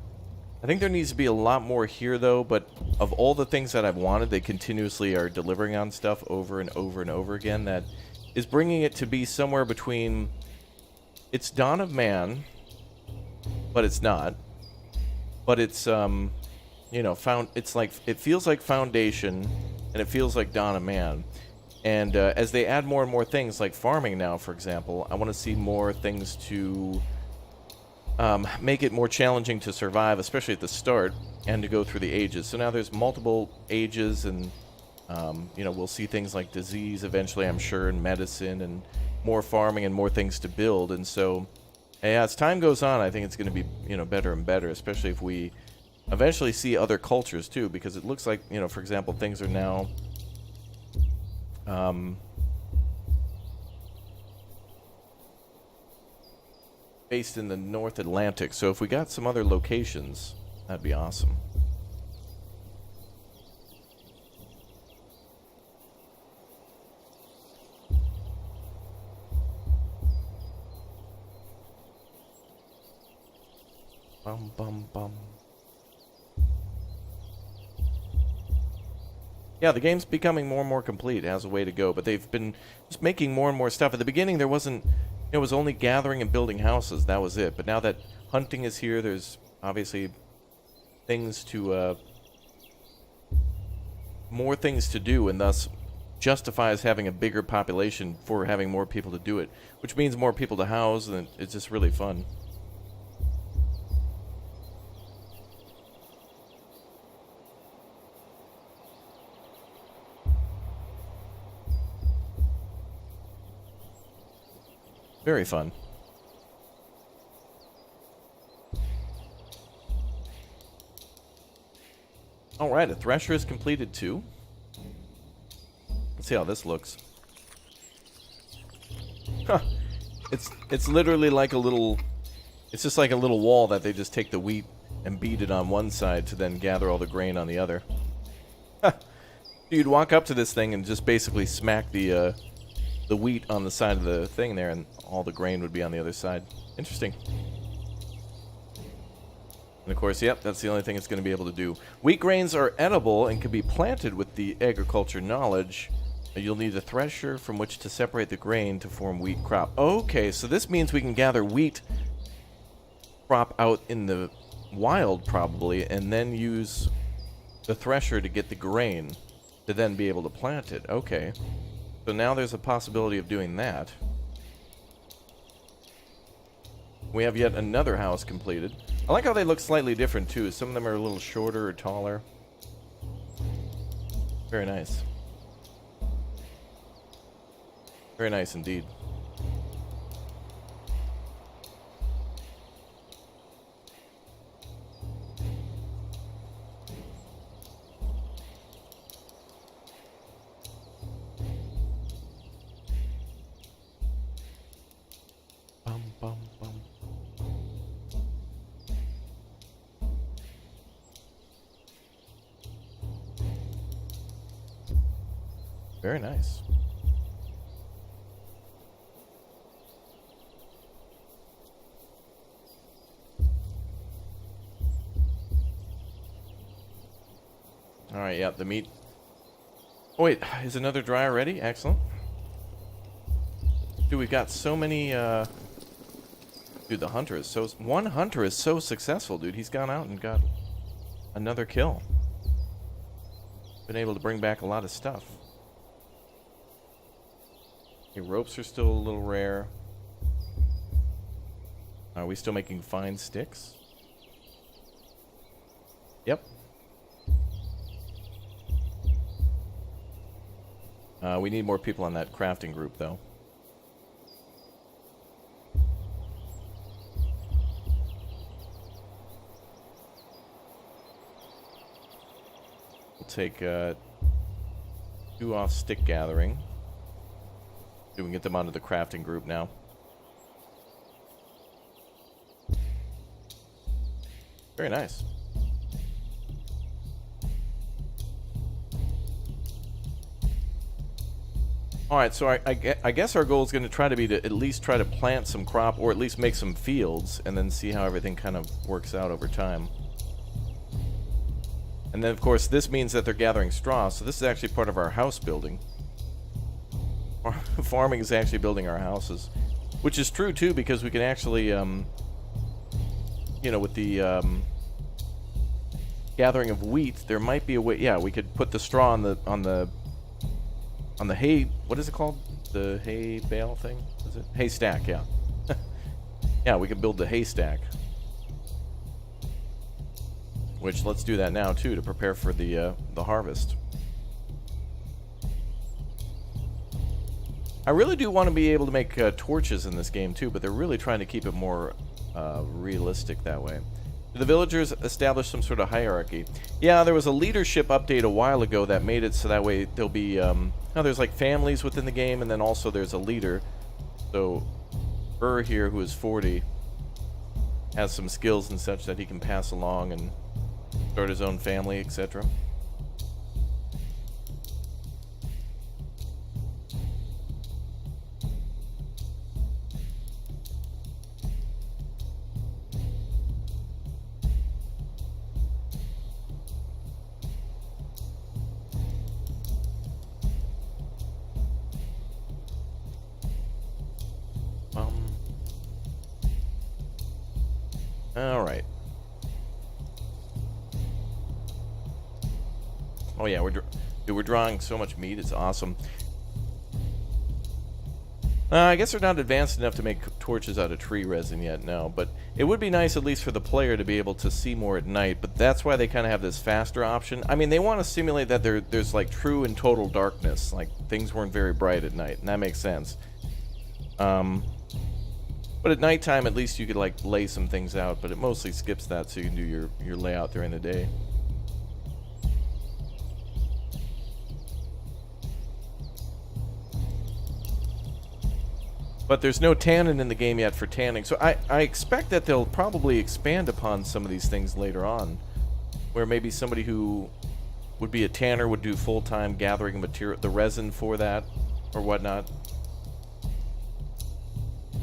Speaker 1: I think there needs to be a lot more here, though, but of all the things that I've wanted, they continuously are delivering on stuff over and over and over again that is bringing it to be somewhere between... It's Dawn of Man, but it's not. But it's, you know, it's like... It feels like Foundation, and it feels like Dawn of Man. And as they add more and more things, like farming now, for example, I want to see more things to... make it more challenging to survive, especially at the start, and to go through the ages. So now there's multiple ages, and you know, we'll see things like disease eventually, I'm sure, and medicine, and more farming and more things to build. And so, yeah, as time goes on, I think it's going to be, you know, better and better, especially if we eventually see other cultures too, because it looks like, you know, for example, things are now based in the North Atlantic, so if we got some other locations, that'd be awesome. Bum, bum, bum. Yeah, the game's becoming more and more complete. It has a way to go, but they've been just making more and more stuff. At the beginning, there wasn't... It was only gathering and building houses. That was it. But now that hunting is here, there's obviously things to... more things to do, and thus justifies having a bigger population for having more people to do it. Which means more people to house, and it's just really fun. Very fun. Alright, a thresher is completed too. Let's see how this looks. Huh. It's literally like a little... It's just like a little wall that they just take the wheat and beat it on one side to then gather all the grain on the other. You'd walk up to this thing and just basically smack the wheat on the side of the thing there, and all the grain would be on the other side. Interesting. And of course, yep, that's the only thing it's going to be able to do. Wheat grains are edible and can be planted with the agriculture knowledge. You'll need a thresher from which to separate the grain to form wheat crop. Okay, so this means we can gather wheat crop out in the wild, probably, and then use the thresher to get the grain to then be able to plant it. Okay. So now there's a possibility of doing that. We have yet another house completed. I like how they look slightly different too. Some of them are a little shorter or taller. Very nice. Very nice indeed. Bum, bum, bum. Very nice. Alright, yeah, the meat. Oh, wait, is another dryer ready? Excellent. Dude, we've got so many, Dude, the hunter is so... One hunter is so successful, dude. He's gone out and got another kill. Been able to bring back a lot of stuff. Okay, ropes are still a little rare. Are we still making fine sticks? Yep. We need more people on that crafting group, though. We'll take 2 off stick gathering. So we can get them onto the crafting group now. Very nice. Alright, so I guess our goal is going to try to be to at least try to plant some crop, or at least make some fields, and then see how everything kind of works out over time. And then, of course, this means that they're gathering straw, so this is actually part of our house building. Farming is actually building our houses. Which is true, too, because we can actually, you know, with the gathering of wheat, there might be a way... Yeah, we could put the straw on the hay... What is it called? The hay bale thing? Is it? Haystack, yeah. Yeah, we could build the haystack. Which, let's do that now, too, to prepare for the harvest. I really do want to be able to make torches in this game, too, but they're really trying to keep it more realistic that way. Do the villagers establish some sort of hierarchy? Yeah, there was a leadership update a while ago that made it so that way there'll be... now, there's, like, families within the game, and then also there's a leader. So, here, who is 40, has some skills and such that he can pass along and start his own family, etc. All right. Oh yeah, we're drawing so much meat. It's awesome. I guess they're not advanced enough to make torches out of tree resin yet, no. But it would be nice, at least for the player, to be able to see more at night. But that's why they kind of have this faster option. I mean, they want to simulate that there's like true and total darkness. Like, things weren't very bright at night, and that makes sense. But at nighttime, at least you could like lay some things out. But it mostly skips that, so you can do your layout during the day. But there's no tannin in the game yet for tanning, so I expect that they'll probably expand upon some of these things later on, where maybe somebody who would be a tanner would do full-time gathering material, the resin for that, or whatnot.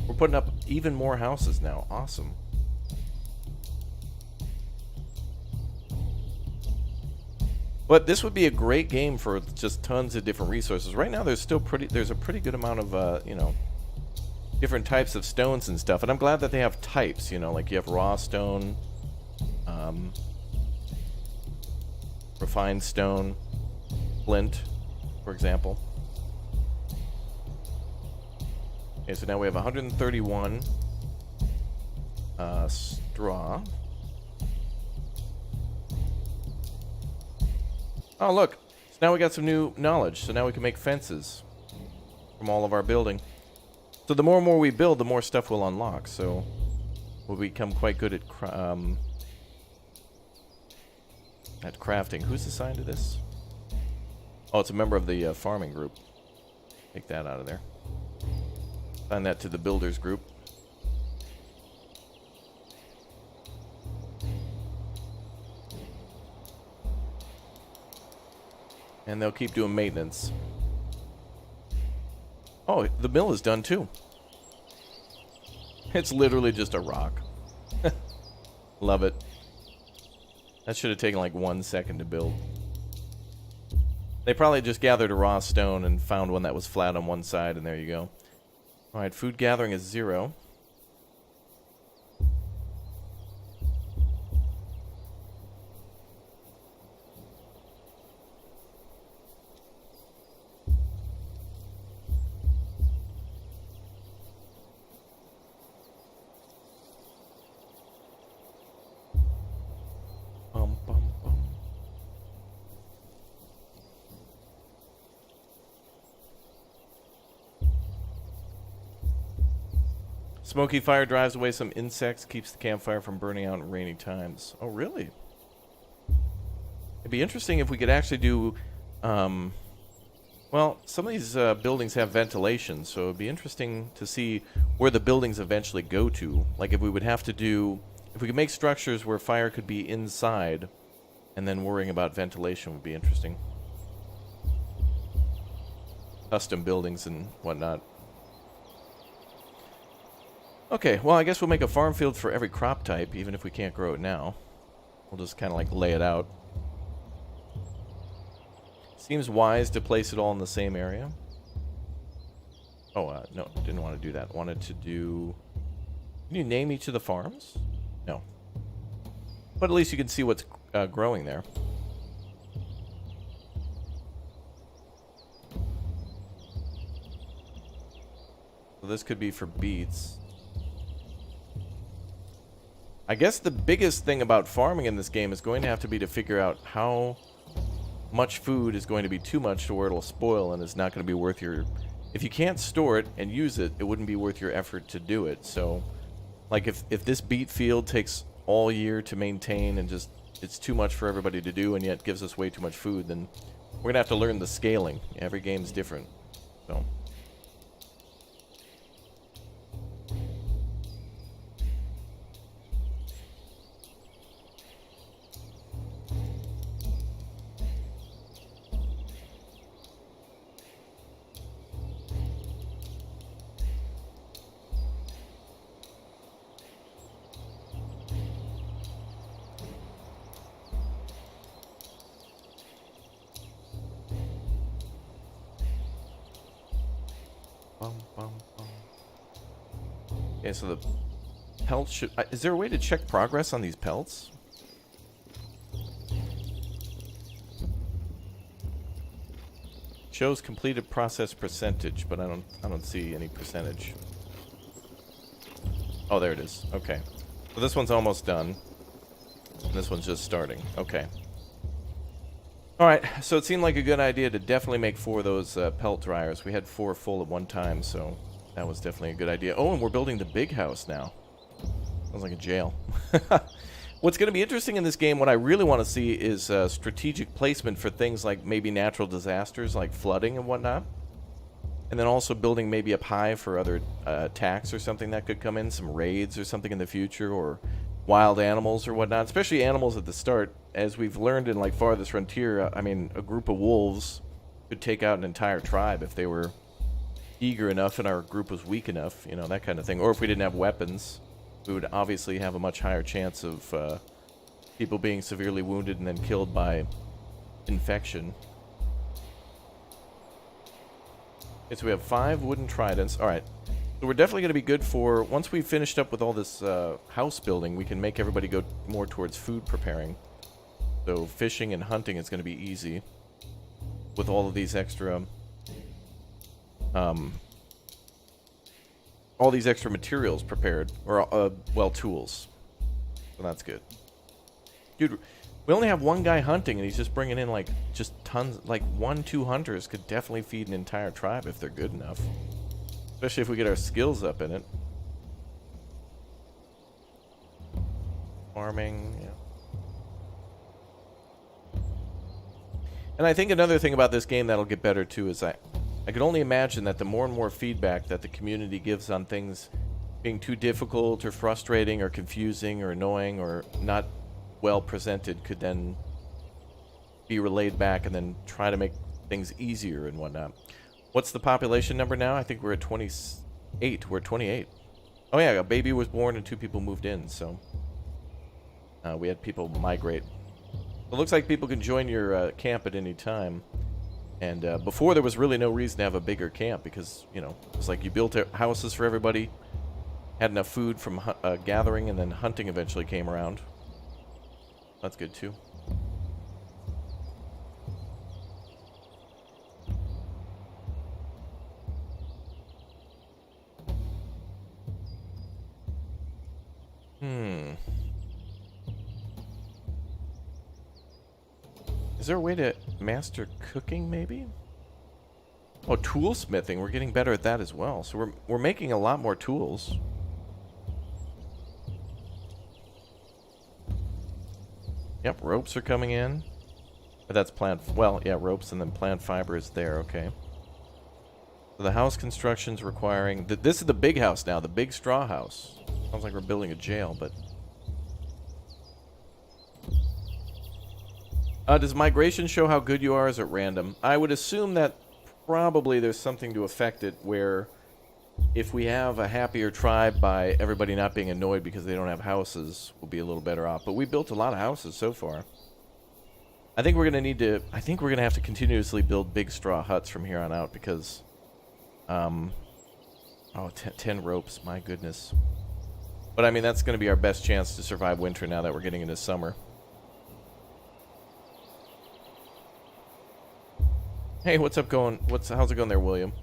Speaker 1: We're putting up even more houses now. Awesome. But this would be a great game for just tons of different resources. Right now, there's a pretty good amount of you know, different types of stones and stuff, and I'm glad that they have types, you know, like you have raw stone, refined stone, flint, for example. Okay, so now we have 131 straw. Oh, look, so now we got some new knowledge, so now we can make fences from all of our building. So the more and more we build, the more stuff we'll unlock. So we'll become quite good at crafting. Who's assigned to this? Oh, it's a member of the farming group. Take that out of there. Assign that to the builders group. And they'll keep doing maintenance. Oh, the mill is done too. It's literally just a rock. Love it. That should have taken like 1 second to build. They probably just gathered a raw stone and found one that was flat on one side, and there you go. Alright, food gathering is 0. Smoky fire drives away some insects, keeps the campfire from burning out in rainy times. Oh, really? It'd be interesting if we could actually do Well, some of these buildings have ventilation, so it'd be interesting to see where the buildings eventually go to. Like if we would have to do, if we could make structures where fire could be inside, and then worrying about ventilation would be interesting. Custom buildings and whatnot. Okay, well, I guess we'll make a farm field for every crop type, even if we can't grow it now. We'll just kind of like lay it out. Seems wise to place it all in the same area. Oh, no, didn't want to do that. Wanted to do... Can you name each of the farms? No. But at least you can see what's growing there. So this could be for beets. I guess the biggest thing about farming in this game is going to have to be to figure out how much food is going to be too much to where it'll spoil and it's not going to be worth your... If you can't store it and use it, it wouldn't be worth your effort to do it. So, like if this beet field takes all year to maintain and just it's too much for everybody to do and yet gives us way too much food, then we're going to have to learn the scaling. Every game's different. So... Okay, so the pelts should... is there a way to check progress on these pelts? Shows completed process percentage, but I don't see any percentage. Oh, there it is. Okay. So this one's almost done. And this one's just starting. Okay. Alright, so it seemed like a good idea to definitely make 4 of those pelt dryers. We had 4 full at one time, so... That was definitely a good idea. Oh, and we're building the big house now. Sounds like a jail. What's going to be interesting in this game, what I really want to see is strategic placement for things like maybe natural disasters, like flooding and whatnot. And then also building maybe up high for other attacks or something that could come in, some raids or something in the future, or wild animals or whatnot, especially animals at the start. As we've learned in like Farthest Frontier, I mean, a group of wolves could take out an entire tribe if they were eager enough and our group was weak enough, you know, that kind of thing. Or if we didn't have weapons, we would obviously have a much higher chance of people being severely wounded and then killed by infection. Okay, so we have 5 wooden tridents. Alright, so we're definitely going to be good for, once we've finished up with all this house building, we can make everybody go more towards food preparing. So fishing and hunting is going to be easy with all of these extra... all these extra materials prepared, or, well, tools. So that's good. Dude, we only have one guy hunting, and he's just bringing in, like, just tons, like, 1-2 hunters could definitely feed an entire tribe if they're good enough. Especially if we get our skills up in it. Farming, yeah. And I think another thing about this game that'll get better, too, is I could only imagine that the more and more feedback that the community gives on things being too difficult or frustrating or confusing or annoying or not well presented could then be relayed back and then try to make things easier and whatnot. What's the population number now? I think we're at 28. We're at 28. Oh yeah, a baby was born and 2 people moved in, so we had people migrate. It looks like people can join your camp at any time. And before, there was really no reason to have a bigger camp because, you know, it's like you built houses for everybody, had enough food from gathering, and then hunting eventually came around. That's good, too. Is there a way to master cooking, maybe? Oh, toolsmithing. We're getting better at that as well. So we're making a lot more tools. Yep, ropes are coming in. But that's plant... Well, yeah, ropes and then plant fiber is there. Okay. So the house construction's requiring... This is the big house now, the big straw house. Sounds like we're building a jail, but... does migration show how good you are? Is it random? I would assume that probably there's something to affect it where if we have a happier tribe by everybody not being annoyed because they don't have houses, we'll be a little better off. But we built a lot of houses so far. I think we're going to have to continuously build big straw huts from here on out because... 10 ropes, my goodness. But I mean, that's going to be our best chance to survive winter now that we're getting into summer. Hey, what's up going? How's it going there, William?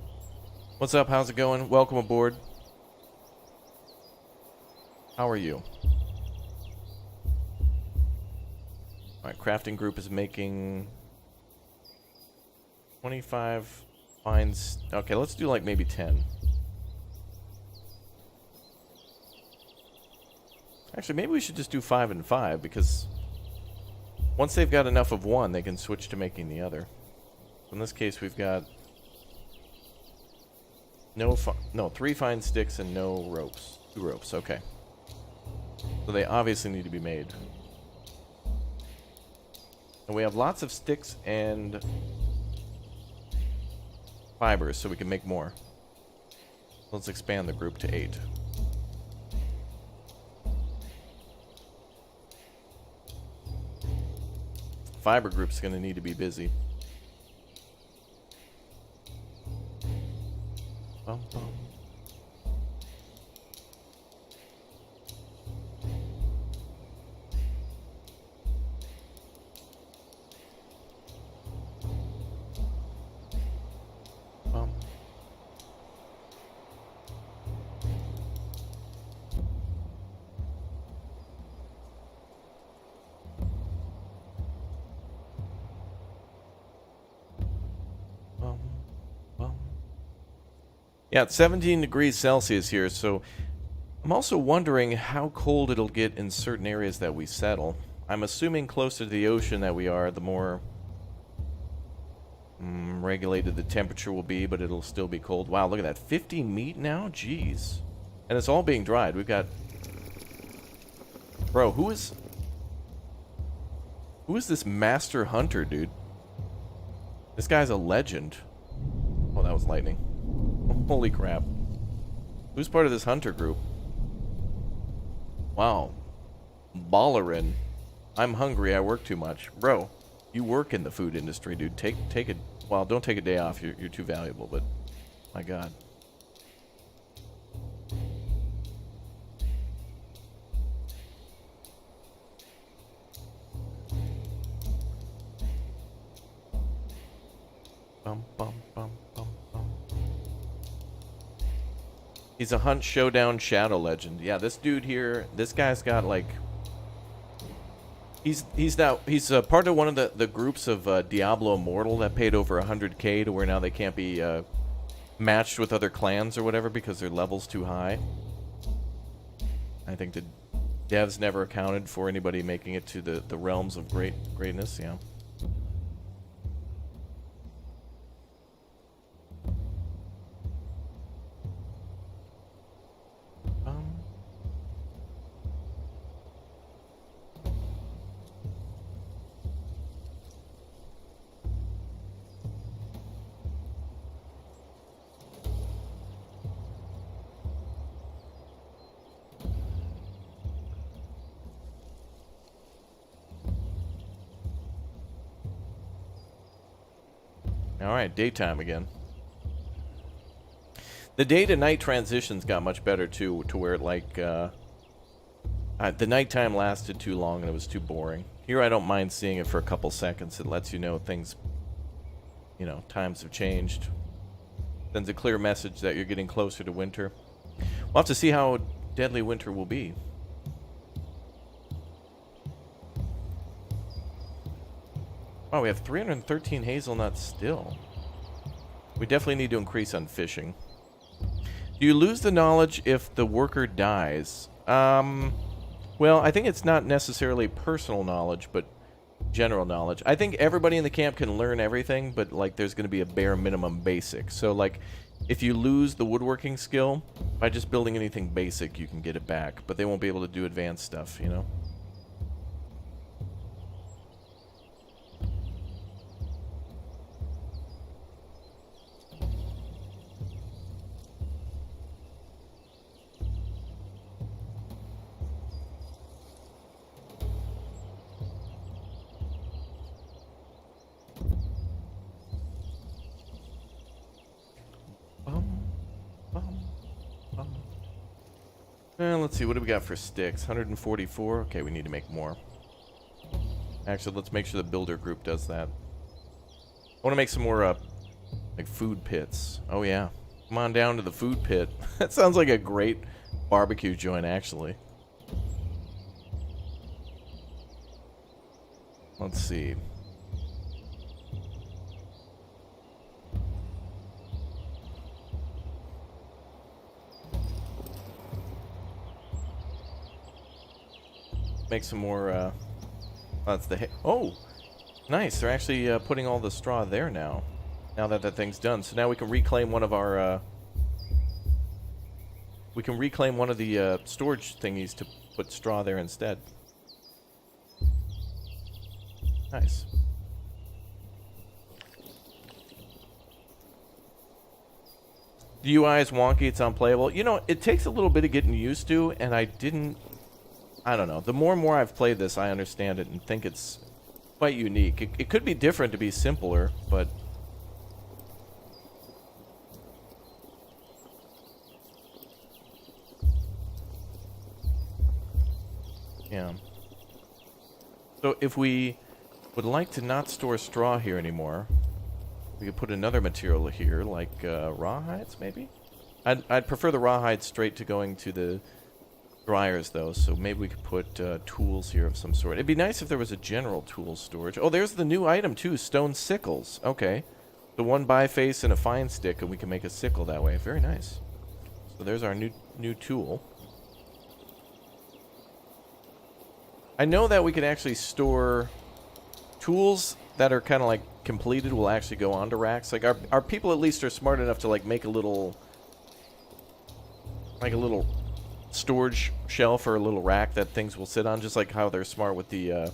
Speaker 1: What's up? How's it going? Welcome aboard. How are you? Alright, crafting group is making 25 fines. Okay, let's do like maybe 10. Actually, maybe we should just do 5 and 5 because once they've got enough of one, they can switch to making the other. In this case, we've got 3 fine sticks and no ropes. 2 ropes, okay. So they obviously need to be made. And we have lots of sticks and fibers, so we can make more. Let's expand the group to 8. Fiber group's going to need to be busy. Bum, bum. Bum. Bum. Bum. Yeah, it's 17 degrees Celsius here, so I'm also wondering how cold it'll get in certain areas that we settle. I'm assuming closer to the ocean that we are, the more regulated the temperature will be, but it'll still be cold. Wow, look at that. 50 meat now? Jeez. And it's all being dried. We've got... Bro, who is this master hunter, dude? This guy's a legend. Oh, that was lightning. Holy crap. Who's part of this hunter group? Wow. Ballerin. I'm hungry, I work too much. Bro, you work in the food industry, dude. Take a... Well, don't take a day off. You're too valuable, but... My God. Bum, bum, bum, bum, bum. He's a Hunt Showdown Shadow Legend. Yeah, this dude here, this guy's got like... He's part of one of the groups of Diablo Immortal that paid over 100K to where now they can't be matched with other clans or whatever because their level's too high. I think the devs never accounted for anybody making it to the realms of greatness, yeah. Alright, daytime again. The day to night transitions got much better too, to where it like the nighttime lasted too long and it was too boring. Here I don't mind seeing it for a couple seconds. It lets you know things, you know, times have changed. Sends a clear message that you're getting closer to winter. We'll have to see how deadly winter will be. Wow, we have 313 hazelnuts still. We definitely need to increase on fishing. Do you lose the knowledge if the worker dies? Well, I think it's not necessarily personal knowledge, but general knowledge. I think everybody in the camp can learn everything, but like there's going to be a bare minimum basic. So like if you lose the woodworking skill, by just building anything basic, you can get it back. But they won't be able to do advanced stuff, you know? Let's see, what do we got for sticks? 144? Okay, we need to make more. Actually, let's make sure the builder group does that. I want to make some more, like, food pits. Oh, yeah. Come on down to the food pit. That sounds like a great barbecue joint, actually. Let's see. Make some more, that's the oh, nice. They're actually putting all the straw there now. Now that that thing's done. So now we can reclaim one of our, we can reclaim one of the storage thingies to put straw there instead. Nice. The UI is wonky, it's unplayable. You know, it takes a little bit of getting used to, and I don't know. The more and more I've played this, I understand it and think it's quite unique. It could be different to be simpler, but... yeah. So if we would like to not store straw here anymore, we could put another material here, like rawhides, maybe? I'd prefer the rawhides straight to going to the dryers, though, so maybe we could put tools here of some sort. It'd be nice if there was a general tool storage. Oh, there's the new item, too, stone sickles. Okay. The one biface and a fine stick, and we can make a sickle that way. Very nice. So there's our new tool. I know that we can actually store tools that are kind of like completed will actually go onto racks. Like our people at least are smart enough to like make a little storage shelf or a little rack that things will sit on, just like how they're smart with the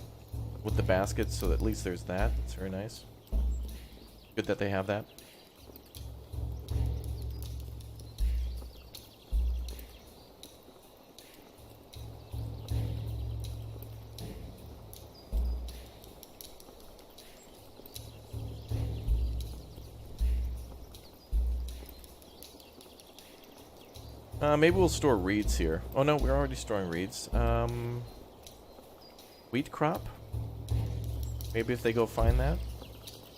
Speaker 1: baskets. So at least there's that. It's very nice. Good that they have that. Maybe we'll store reeds here. Oh no, we're already storing reeds. Wheat crop? Maybe if they go find that?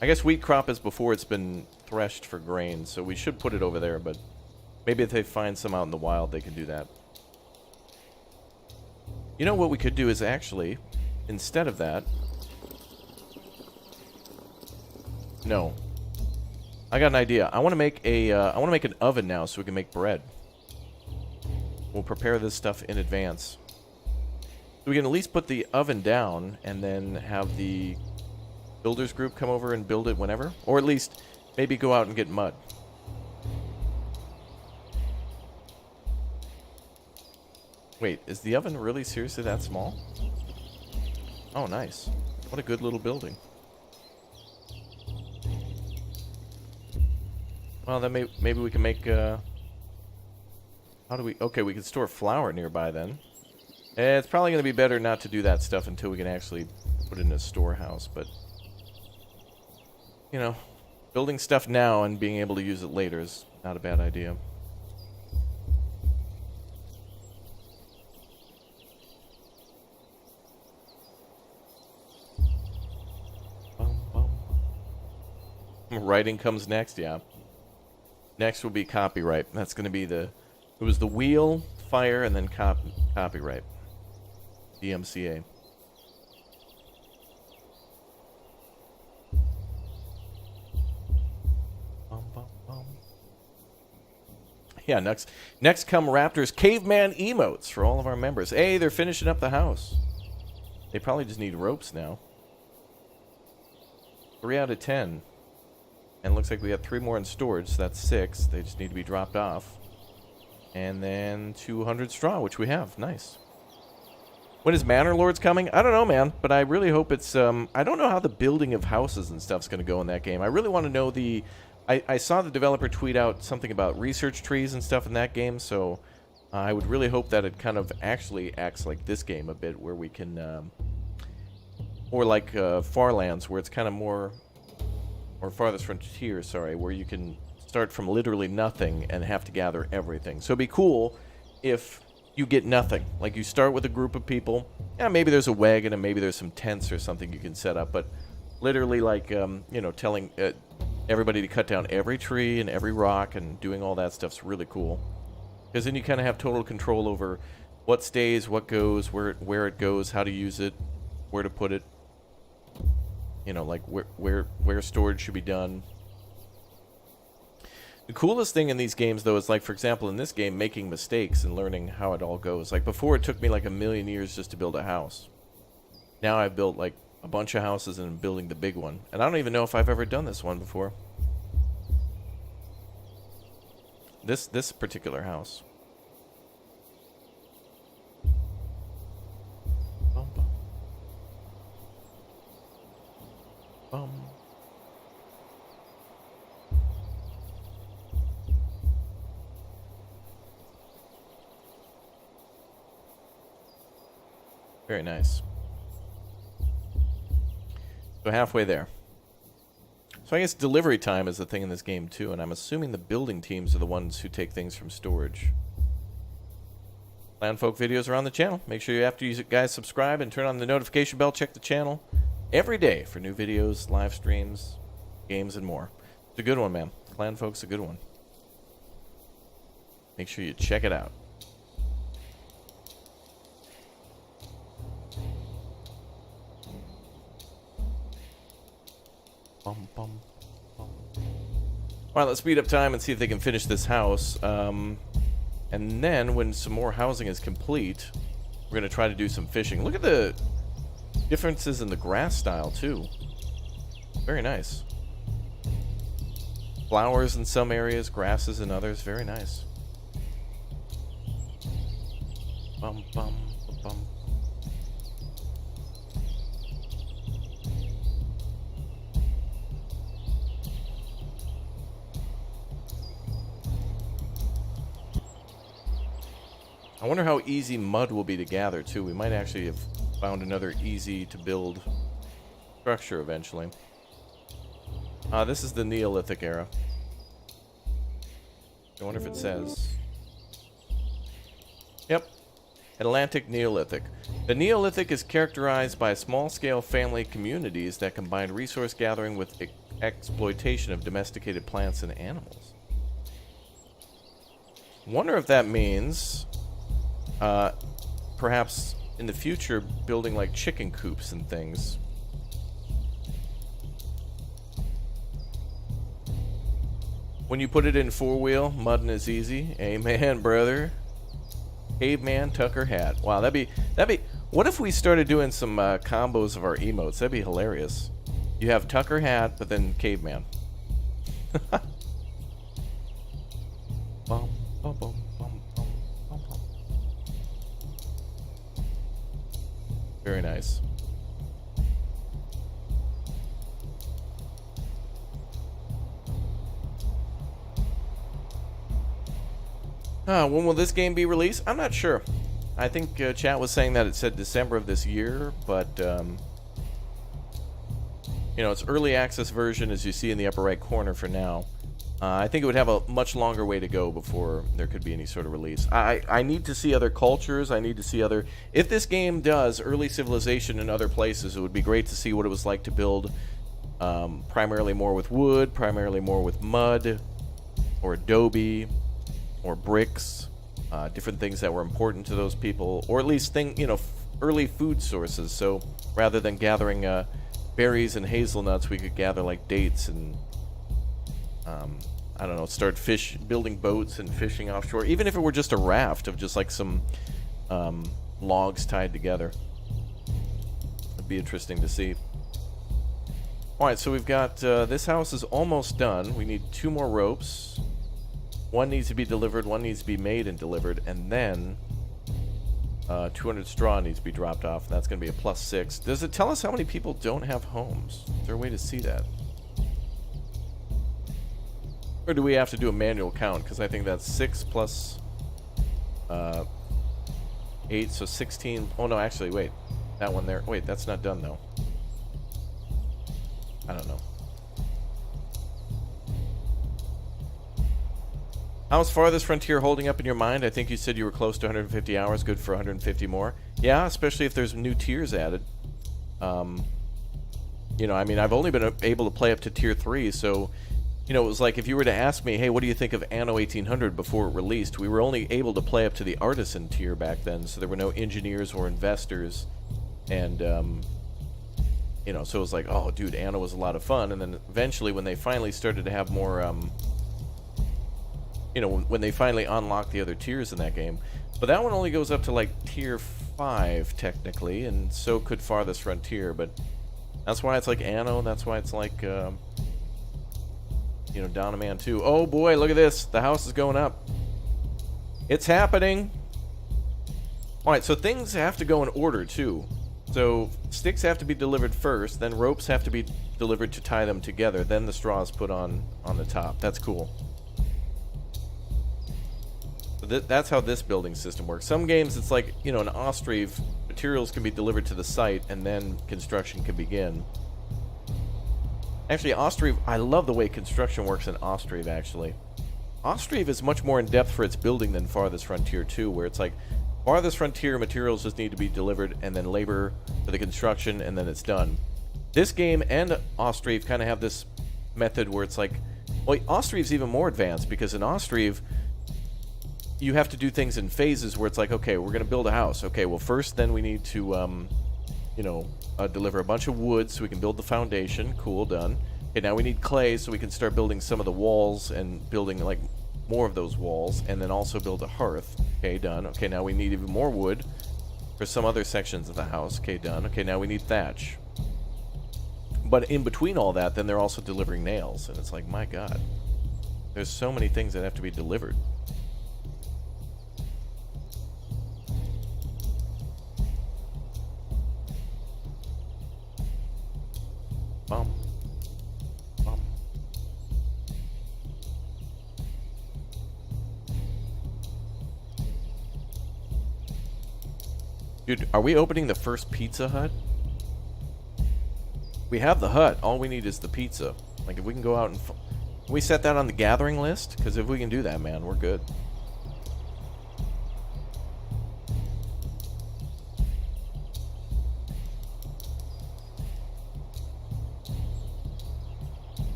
Speaker 1: I guess wheat crop is before it's been threshed for grain, so we should put it over there, but maybe if they find some out in the wild, they can do that. You know what we could do is actually, instead of that... No. I got an idea. I want to make an oven now so we can make bread. We'll prepare this stuff in advance. So we can at least put the oven down and then have the builders group come over and build it whenever. Or at least maybe go out and get mud. Wait, is the oven really seriously that small? Oh, nice. What a good little building. Well, then maybe we can make... How do we... Okay, we can store flour nearby then. It's probably going to be better not to do that stuff until we can actually put it in a storehouse, but... You know, building stuff now and being able to use it later is not a bad idea. Writing comes next, yeah. Next will be copyright. That's going to be the... It was the wheel, fire, and then copyright. DMCA. Yeah, next come Raptors caveman emotes for all of our members. Hey, they're finishing up the house. They probably just need ropes now. 3 out of 10. And it looks like we have 3 more in storage, so that's 6. They just need to be dropped off. And then 200 straw, which we have. Nice. When is Manor Lords coming? I don't know, man, but I really hope it's... I don't know how the building of houses and stuff's going to go in that game. I really want to know the... I saw the developer tweet out something about research trees and stuff in that game, so I would really hope that it kind of actually acts like this game a bit, where we can... or like Farlands, where it's kind of more... Or Farthest Frontier, sorry, where you can start from literally nothing and have to gather everything. So it'd be cool if you get nothing. Like, you start with a group of people. Yeah, maybe there's a wagon and maybe there's some tents or something you can set up, but literally, like, you know, telling everybody to cut down every tree and every rock and doing all that stuff's really cool. Because then you kind of have total control over what stays, what goes, where it goes, how to use it, where to put it. You know, like where storage should be done. The coolest thing in these games, though, is, like, for example, in this game, making mistakes and learning how it all goes. Like, before, it took me like 1,000,000 years just to build a house. Now I've built, like, a bunch of houses and I'm building the big one. And I don't even know if I've ever done this one before. This particular house. Very nice. So halfway there. So I guess delivery time is the thing in this game too, and I'm assuming the building teams are the ones who take things from storage. Clanfolk videos are on the channel. Make sure you, after you guys subscribe and turn on the notification bell, check the channel every day for new videos, live streams, games, and more. It's a good one, man. Clanfolk's a good one. Make sure you check it out. Bum, bum, bum. Alright, let's speed up time and see if they can finish this house. And then, when some more housing is complete, we're going to try to do some fishing. Look at the differences in the grass style, too. Very nice. Flowers in some areas, grasses in others. Very nice. Bum, bum, bum. I wonder how easy mud will be to gather, too. We might actually have found another easy-to-build structure eventually. This is the Neolithic era. I wonder if it says... Yep. Atlantic Neolithic. The Neolithic is characterized by small-scale family communities that combine resource gathering with exploitation of domesticated plants and animals. Wonder if that means... perhaps in the future, building like chicken coops and things. When you put it in 4-wheel, mudding is easy. Amen, brother. Caveman Tucker hat. Wow, that'd be. What if we started doing some combos of our emotes? That'd be hilarious. You have Tucker hat, but then caveman. Bum, bum, bum. Very nice. When will this game be released? I'm not sure. I think chat was saying that it said December of this year, but you know, it's early access version, as you see in the upper right corner for now. I think it would have a much longer way to go before there could be any sort of release. I need to see other cultures. I need to see other... If this game does early civilization in other places, it would be great to see what it was like to build primarily more with wood, primarily more with mud, or adobe, or bricks, different things that were important to those people, or at least early food sources. So rather than gathering berries and hazelnuts, we could gather like dates and... I don't know, start building boats and fishing offshore, even if it were just a raft of just like some logs tied together. It'd be interesting to see. Alright, so we've got, this house is almost done. We need 2 more ropes. One needs to be delivered, one needs to be made and delivered, and then 200 straw needs to be dropped off. That's going to be a +6. Does it tell us how many people don't have homes? Is there a way to see that? Or do we have to do a manual count? Because I think that's 6 plus 8, so 16. Oh no, actually, wait. That one there. Wait, that's not done though. I don't know. How's Farthest Frontier holding up in your mind? I think you said you were close to 150 hours, good for 150 more. Yeah, especially if there's new tiers added. You know, I mean, I've only been able to play up to tier 3, so, you know, it was like if you were to ask me, hey, what do you think of Anno 1800 before it released? We were only able to play up to the artisan tier back then, so there were no engineers or investors. And, you know, so it was like, oh, dude, Anno was a lot of fun. And then eventually when they finally started to have more, you know, when they finally unlocked the other tiers in that game. But that one only goes up to, like, tier 5, technically, and so could Farthest Frontier. But that's why it's like Anno, that's why it's like, you know, Donoman 2. Oh, boy, look at this. The house is going up. It's happening. All right, so things have to go in order, too. So sticks have to be delivered first, then ropes have to be delivered to tie them together, then the straw is put on the top. That's cool. That's how this building system works. Some games it's like, you know, in Ostriv, materials can be delivered to the site and then construction can begin. Actually, Ostriv, I love the way construction works in Ostriv, actually. Ostriv is much more in depth for its building than Farthest Frontier 2, where it's like, Farthest Frontier materials just need to be delivered and then labor for the construction and then it's done. This game and Ostriv kind of have this method where it's like, well, Ostriv's even more advanced because in Ostriv, you have to do things in phases where it's like, okay, we're going to build a house. Okay, well, first then we need to, you know, deliver a bunch of wood so we can build the foundation. Cool, done. Okay, now we need clay so we can start building some of the walls and building, like, more of those walls, and then also build a hearth. Okay, done. Okay, now we need even more wood for some other sections of the house. Okay, done. Okay, now we need thatch. But in between all that, then they're also delivering nails, and it's like, my God. There's so many things that have to be delivered. Bum. Bum. Dude, are we opening the first Pizza Hut? We have the hut. All we need is the pizza. Like, if we can go out and... Can we set that on the gathering list? Because if we can do that, man, we're good.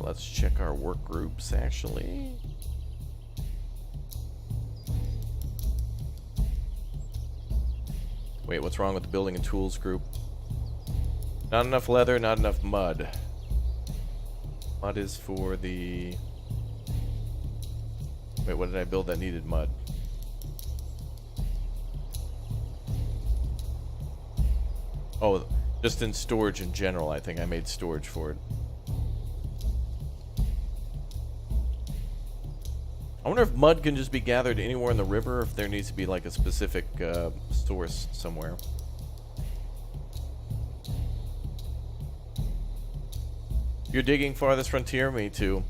Speaker 1: Let's check our work groups, actually. Wait, what's wrong with the building and tools group? Not enough leather, not enough mud. Mud is for the... Wait, what did I build that needed mud? Oh, just in storage in general, I think I made storage for it. I wonder if mud can just be gathered anywhere in the river, or if there needs to be like a specific source somewhere. You're digging Farthest Frontier? Me too.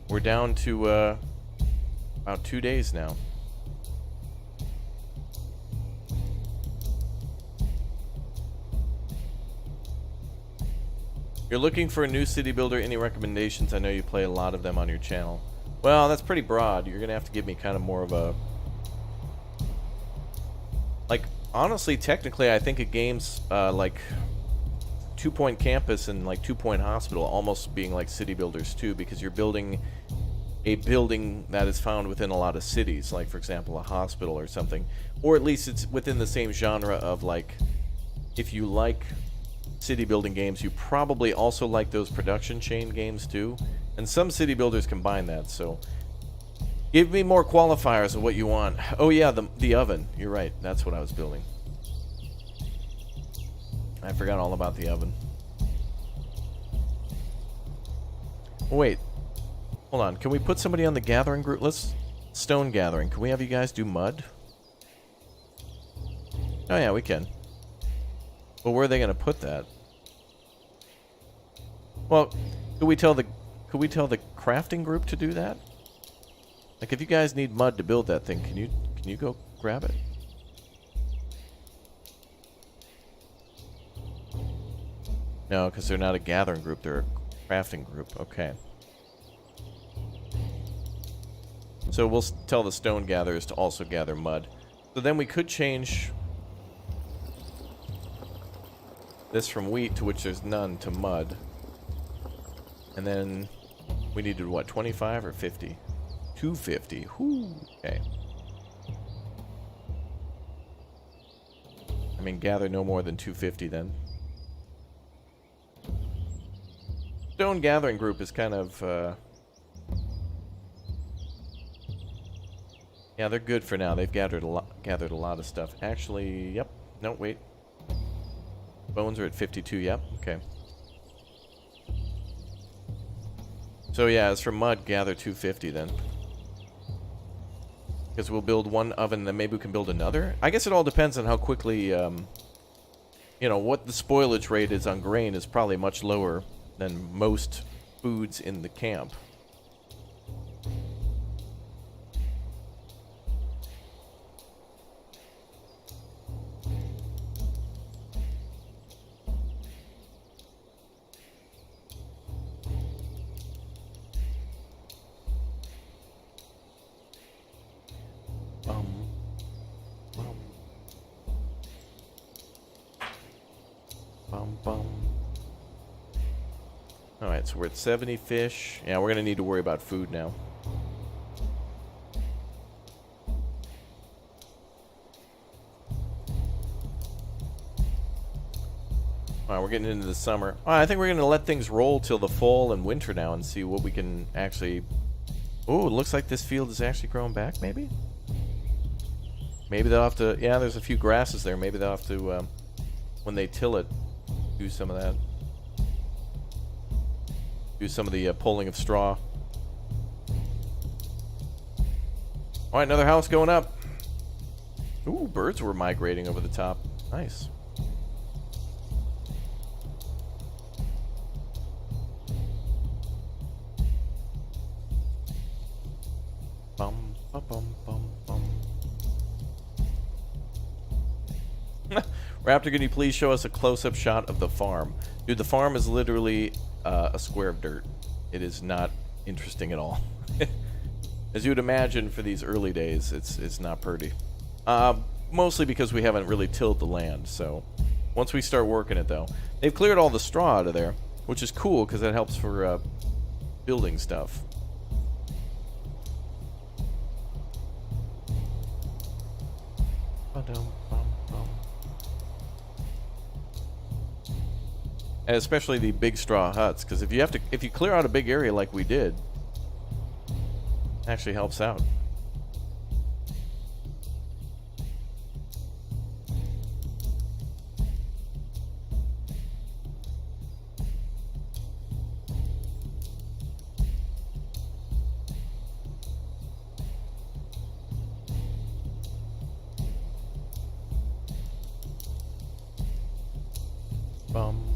Speaker 1: We're down to about 2 days now. You're looking for a new city builder. Any recommendations? I know you play a lot of them on your channel. Well, that's pretty broad. You're going to have to give me kind of more of a... Like, honestly, technically, I think a game's like 2 Point Campus and like 2 Point Hospital almost being like city builders too, because you're building a building that is found within a lot of cities, like, for example, a hospital or something. Or at least it's within the same genre of, like, if you like city building games, you probably also like those production chain games too. And some city builders combine that, so Give me more qualifiers of what you want. Oh yeah, the oven. You're right. That's what I was building. I forgot all about the oven. Wait. Hold on. Can we put somebody on the gathering group? Let's... Stone gathering. Can we have you guys do mud? Oh yeah, we can. But where are they going to put that? Well, could we tell the crafting group to do that? Like, if you guys need mud to build that thing, can you go grab it? No, because they're not a gathering group, they're a crafting group. Okay. So we'll tell the stone gatherers to also gather mud. So then we could change this from wheat, to which there's none, to mud. And then we needed, what, 25 or 50? 250. Whoo. Okay. I mean, gather no more than 250 then. Stone gathering group is kind of, yeah, they're good for now. They've gathered a lot of stuff. Actually, yep. No, wait. Bones are at 52, yep. Okay. So yeah, as for mud, gather 250 then. Because we'll build one oven, then maybe we can build another? I guess it all depends on how quickly, you know, what the spoilage rate is on grain is probably much lower than most foods in the camp. Alright, so we're at 70 fish. Yeah, we're going to need to worry about food now. Alright, we're getting into the summer. Alright, I think we're going to let things roll till the fall and winter now and see what we can actually... Oh, it looks like this field is actually growing back, maybe? Maybe they'll have to... Yeah, there's a few grasses there. Maybe they'll have to, when they till it, do some of that. Do some of the pulling of straw. Alright, another house going up. Ooh, birds were migrating over the top. Nice. Bum, bum, bum, bum, bum. Raptor, can you please show us a close-up shot of the farm? Dude, the farm is literally a square of dirt. It is not interesting at all. As you would imagine, for these early days, it's not pretty. Mostly because we haven't really tilled the land, so... Once we start working it, though. They've cleared all the straw out of there, which is cool, because that helps for building stuff. And especially the big straw huts, because if you clear out a big area like we did, it actually helps out. Bum.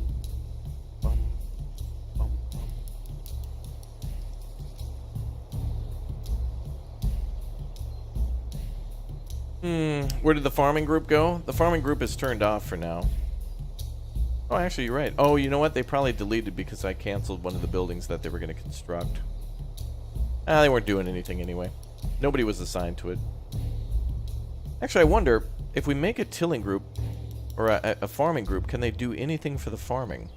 Speaker 1: Where did the farming group go? The farming group is turned off for now. Oh, actually, you're right. Oh, you know what? They probably deleted because I canceled one of the buildings that they were going to construct. They weren't doing anything anyway. Nobody was assigned to it. Actually, I wonder, if we make a tilling group, or a farming group, can they do anything for the farming?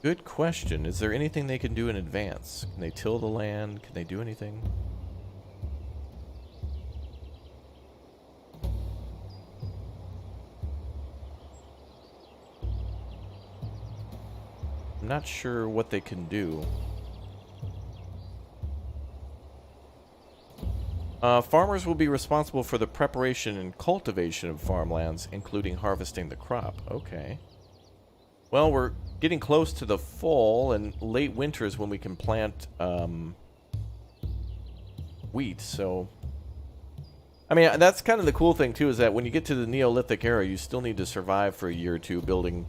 Speaker 1: Good question. Is there anything they can do in advance? Can they till the land? Can they do anything? I'm not sure what they can do. Farmers will be responsible for the preparation and cultivation of farmlands, including harvesting the crop. Okay. Well, we're getting close to the fall, and late winter is when we can plant wheat, so... I mean, that's kind of the cool thing, too, is that when you get to the Neolithic era, you still need to survive for a year or two building...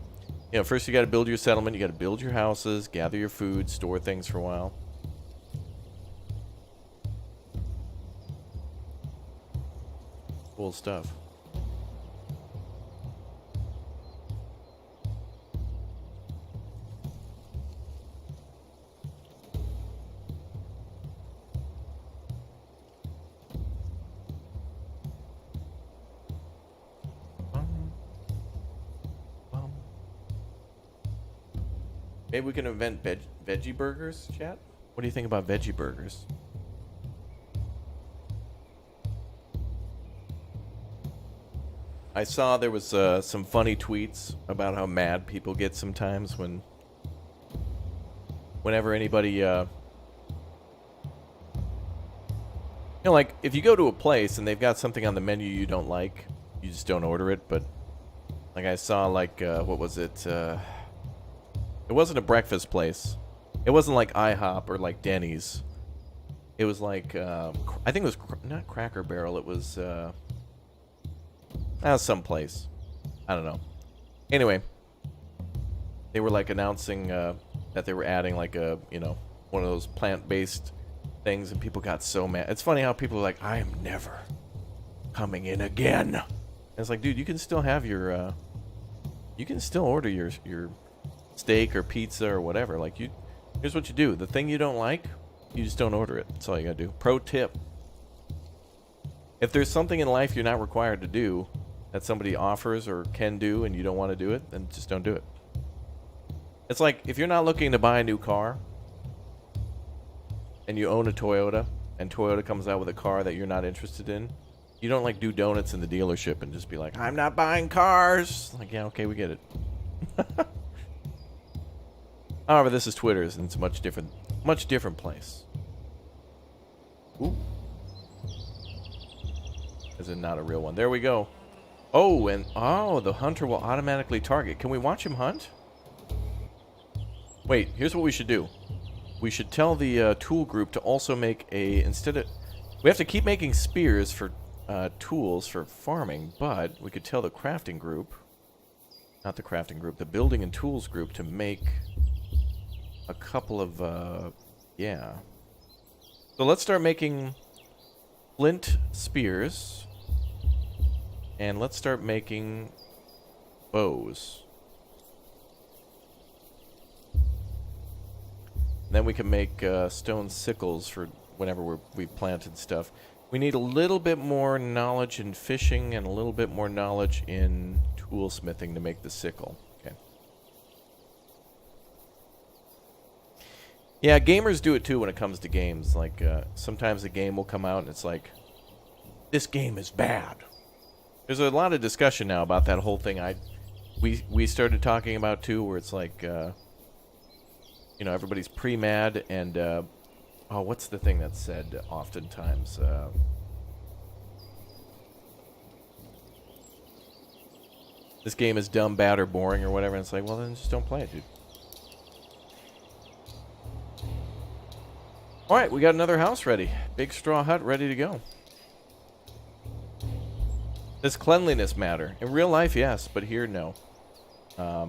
Speaker 1: You know, first you got to build your settlement, you got to build your houses, gather your food, store things for a while. Cool stuff. Maybe we can invent veggie burgers, chat? What do you think about veggie burgers? I saw there was some funny tweets about how mad people get sometimes whenever anybody, you know, like, if you go to a place and they've got something on the menu you don't like, you just don't order it, but, like, I saw, like, what was it, it wasn't a breakfast place. It wasn't like IHOP or like Denny's. It was like, I think it was not Cracker Barrel. It was someplace. I don't know. Anyway, they were like announcing that they were adding like a, you know, one of those plant-based things, and people got so mad. It's funny how people are like, I am never coming in again. And it's like, dude, you can still have your, you can still order your steak or pizza or whatever. Like, here's what you do. The thing you don't like, you just don't order it. That's all you gotta do. Pro tip. If there's something in life you're not required to do that somebody offers or can do and you don't want to do it, then just don't do it. It's like, if you're not looking to buy a new car and you own a Toyota and Toyota comes out with a car that you're not interested in, you don't like do donuts in the dealership and just be like, I'm not buying cars. Like, yeah, okay, we get it. However, this is Twitter's, and it's a much different place. Ooh. Is it not a real one? There we go. Oh, and the hunter will automatically target. Can we watch him hunt? Wait, here's what we should do. We should tell the tool group to also make we have to keep making spears for tools for farming, but we could tell the crafting group, not the crafting group, the building and tools group to make a couple of, yeah. So let's start making flint spears. And let's start making bows. Then we can make stone sickles for whenever we've planted stuff. We need a little bit more knowledge in fishing and a little bit more knowledge in toolsmithing to make the sickle. Okay. Yeah, gamers do it too when it comes to games. Like, sometimes a game will come out and it's like, this game is bad. There's a lot of discussion now about that whole thing we started talking about too, where it's like, you know, everybody's pre-mad and, oh, what's the thing that's said oftentimes? This game is dumb, bad, or boring or whatever, and it's like, well, then just don't play it, dude. Alright, we got another house ready. Big straw hut ready to go. Does cleanliness matter? In real life, yes, but here, no. I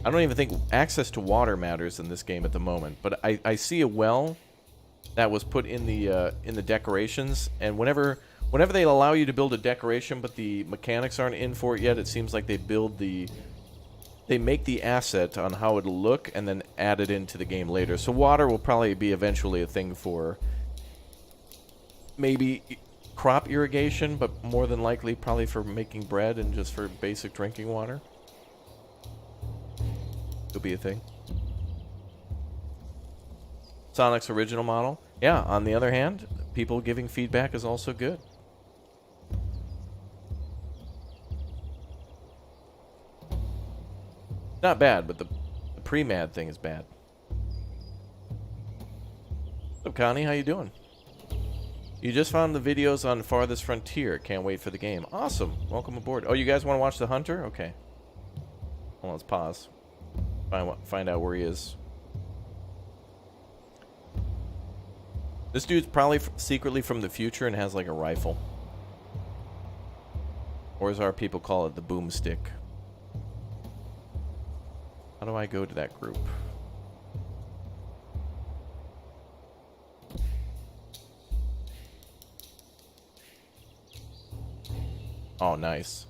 Speaker 1: don't even think access to water matters in this game at the moment, but I see a well that was put in the decorations, and whenever they allow you to build a decoration but the mechanics aren't in for it yet, it seems like they make the asset on how it'll look and then add it into the game later. So water will probably be eventually a thing for maybe crop irrigation, but more than likely probably for making bread and just for basic drinking water. It'll be a thing. Sonic's original model. Yeah, on the other hand, people giving feedback is also good. Not bad, but the pre-mad thing is bad. What's up, Connie? How you doing? You just found the videos on Farthest Frontier. Can't wait for the game. Awesome. Welcome aboard. Oh, you guys want to watch the Hunter? Okay. Well, let's pause. Find out where he is. This dude's probably secretly from the future and has like a rifle. Or as our people call it, the boomstick. How do I go to that group? Oh, nice.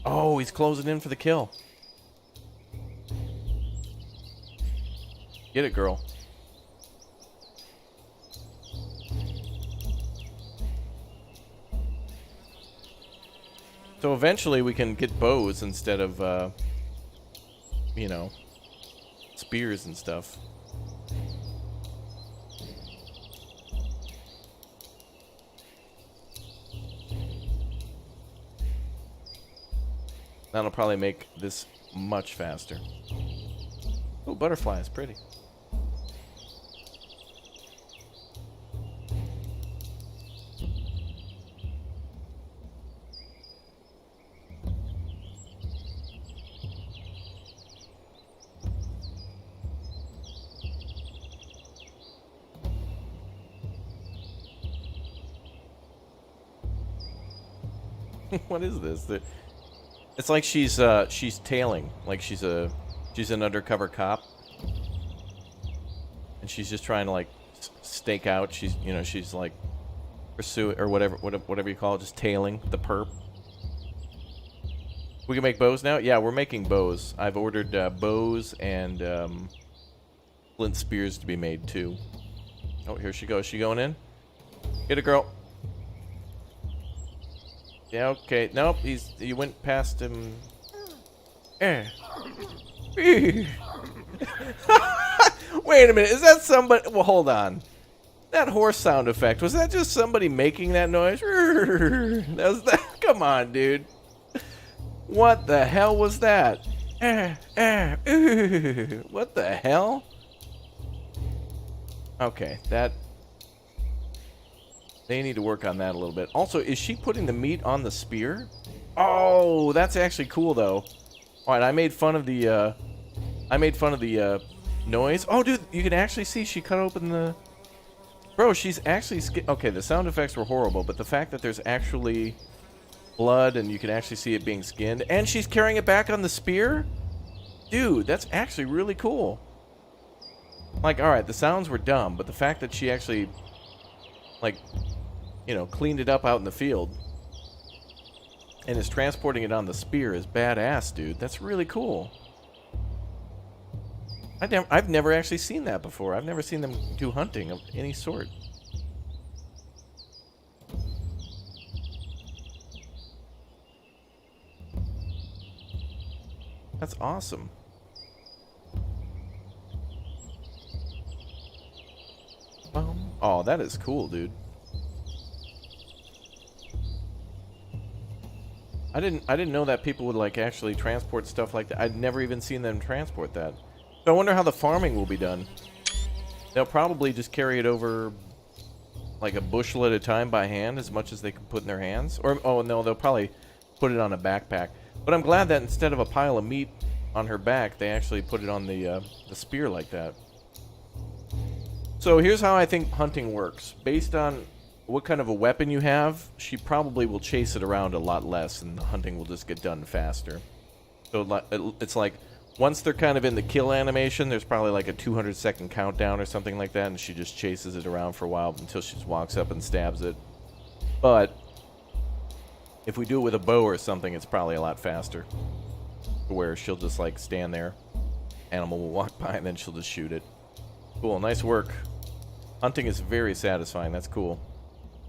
Speaker 1: Oh, he's closing in for the kill. Get it, girl. So eventually we can get bows instead of, you know, spears and stuff. That'll probably make this much faster. Oh, butterflies, pretty. What is this? It's like she's tailing, like she's an undercover cop, and she's just trying to like stake out. She's like pursue or whatever you call it, just tailing the perp. We can make bows now. Yeah, we're making bows. I've ordered bows and flint spears to be made too. Oh, here she goes. She going in? Get it, girl. Yeah, okay. Nope, you went past him. Wait a minute, is that somebody? Well, hold on. That horse sound effect, was that just somebody making that noise? Come on, dude. What the hell was that? What the hell? Okay, they need to work on that a little bit. Also, is she putting the meat on the spear? Oh, that's actually cool, though. All right, I made fun of the noise. Oh, dude, you can actually see she cut open the... Bro, she's actually... Okay, the sound effects were horrible, but the fact that there's actually blood and you can actually see it being skinned, and she's carrying it back on the spear? Dude, that's actually really cool. Like, all right, the sounds were dumb, but the fact that she actually, like, you know, cleaned it up out in the field and is transporting it on the spear is badass, dude. That's really cool. I've never actually seen that before. I've never seen them do hunting of any sort. That's awesome. Oh, that is cool, dude. I didn't know that people would like actually transport stuff like that. I'd never even seen them transport that. So I wonder how the farming will be done. They'll probably just carry it over like a bushel at a time by hand, as much as they can put in their hands. Or, oh no, they'll probably put it on a backpack. But I'm glad that instead of a pile of meat on her back, they actually put it on the spear like that. So here's how I think hunting works. Based on what kind of a weapon you have, she probably will chase it around a lot less, and the hunting will just get done faster. So it's like, once they're kind of in the kill animation, there's probably like a 200-second countdown or something like that, and she just chases it around for a while until she just walks up and stabs it. But if we do it with a bow or something, it's probably a lot faster. Where she'll just like stand there, animal will walk by, and then she'll just shoot it. Cool, nice work. Hunting is very satisfying. That's cool.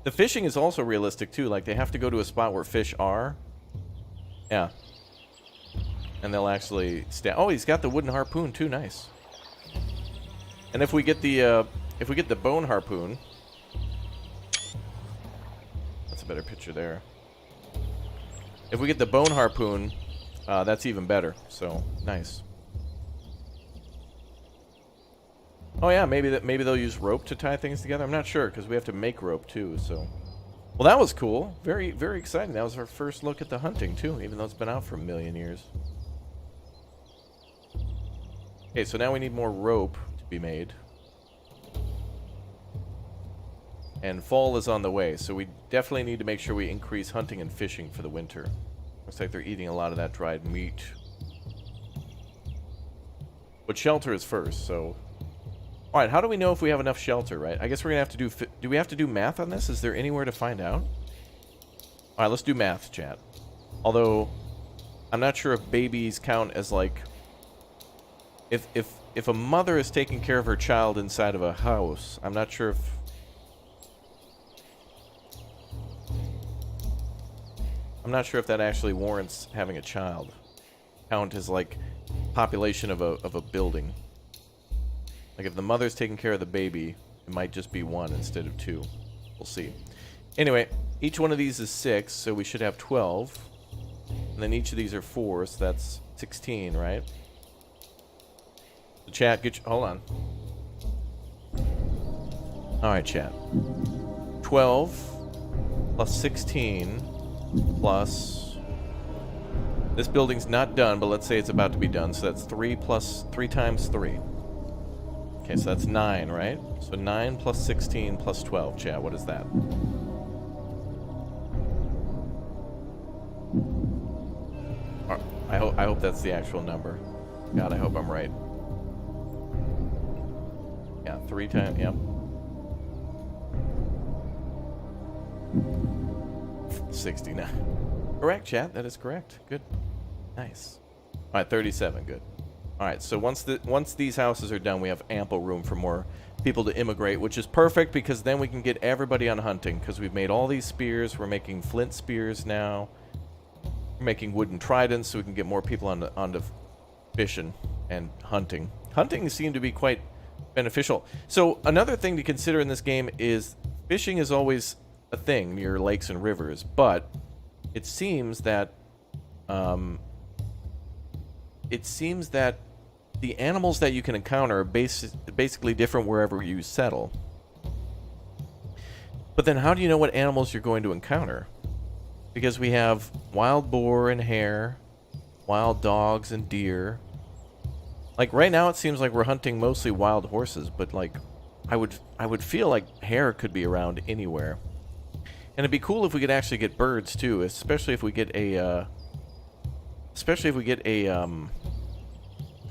Speaker 1: The fishing is also realistic too. Like they have to go to a spot where fish are. Yeah. And they'll actually stab. Oh, he's got the wooden harpoon too. Nice. And if we get the bone harpoon, that's a better picture there. If we get the bone harpoon, that's even better. So nice. Oh yeah, maybe they'll use rope to tie things together. I'm not sure because we have to make rope too. So, well, that was cool. Very very exciting. That was our first look at the hunting too, even though it's been out for a million years. Okay, so now we need more rope to be made. And fall is on the way, so we definitely need to make sure we increase hunting and fishing for the winter. Looks like they're eating a lot of that dried meat. But shelter is first, so... Alright, how do we know if we have enough shelter, right? I guess we're going to have to do... Do we have to do math on this? Is there anywhere to find out? Alright, let's do math, chat. Although, I'm not sure if babies count as, like... If a mother is taking care of her child inside of a house, I'm not sure if... I'm not sure if that actually warrants having a child. Count as, like, population of a building. Like, if the mother's taking care of the baby, it might just be 1 instead of 2. We'll see. Anyway, each one of these is 6, so we should have 12. And then each of these are 4, so that's 16, right? So chat, hold on. Alright, chat. 12 plus 16 plus... This building's not done, but let's say it's about to be done. So that's 3 times 3. Okay, so that's 9, right? So 9 plus 16 plus 12, chat. What is that? I hope that's the actual number. God, I hope I'm right. Yeah, 3 times, yep. 69. Correct, chat. That is correct. Good. Nice. All right, 37. Good. All right, so once these houses are done, we have ample room for more people to immigrate, which is perfect because then we can get everybody on hunting because we've made all these spears. We're making flint spears now. We're making wooden tridents so we can get more people onto fishing and hunting. Hunting seemed to be quite beneficial. So another thing to consider in this game is fishing is always a thing near lakes and rivers, but it seems that the animals that you can encounter are basically different wherever you settle. But then how do you know what animals you're going to encounter? Because we have wild boar and hare, wild dogs and deer. Like right now it seems like we're hunting mostly wild horses, but like I would feel like hare could be around anywhere. And it'd be cool if we could actually get birds too, especially if we get a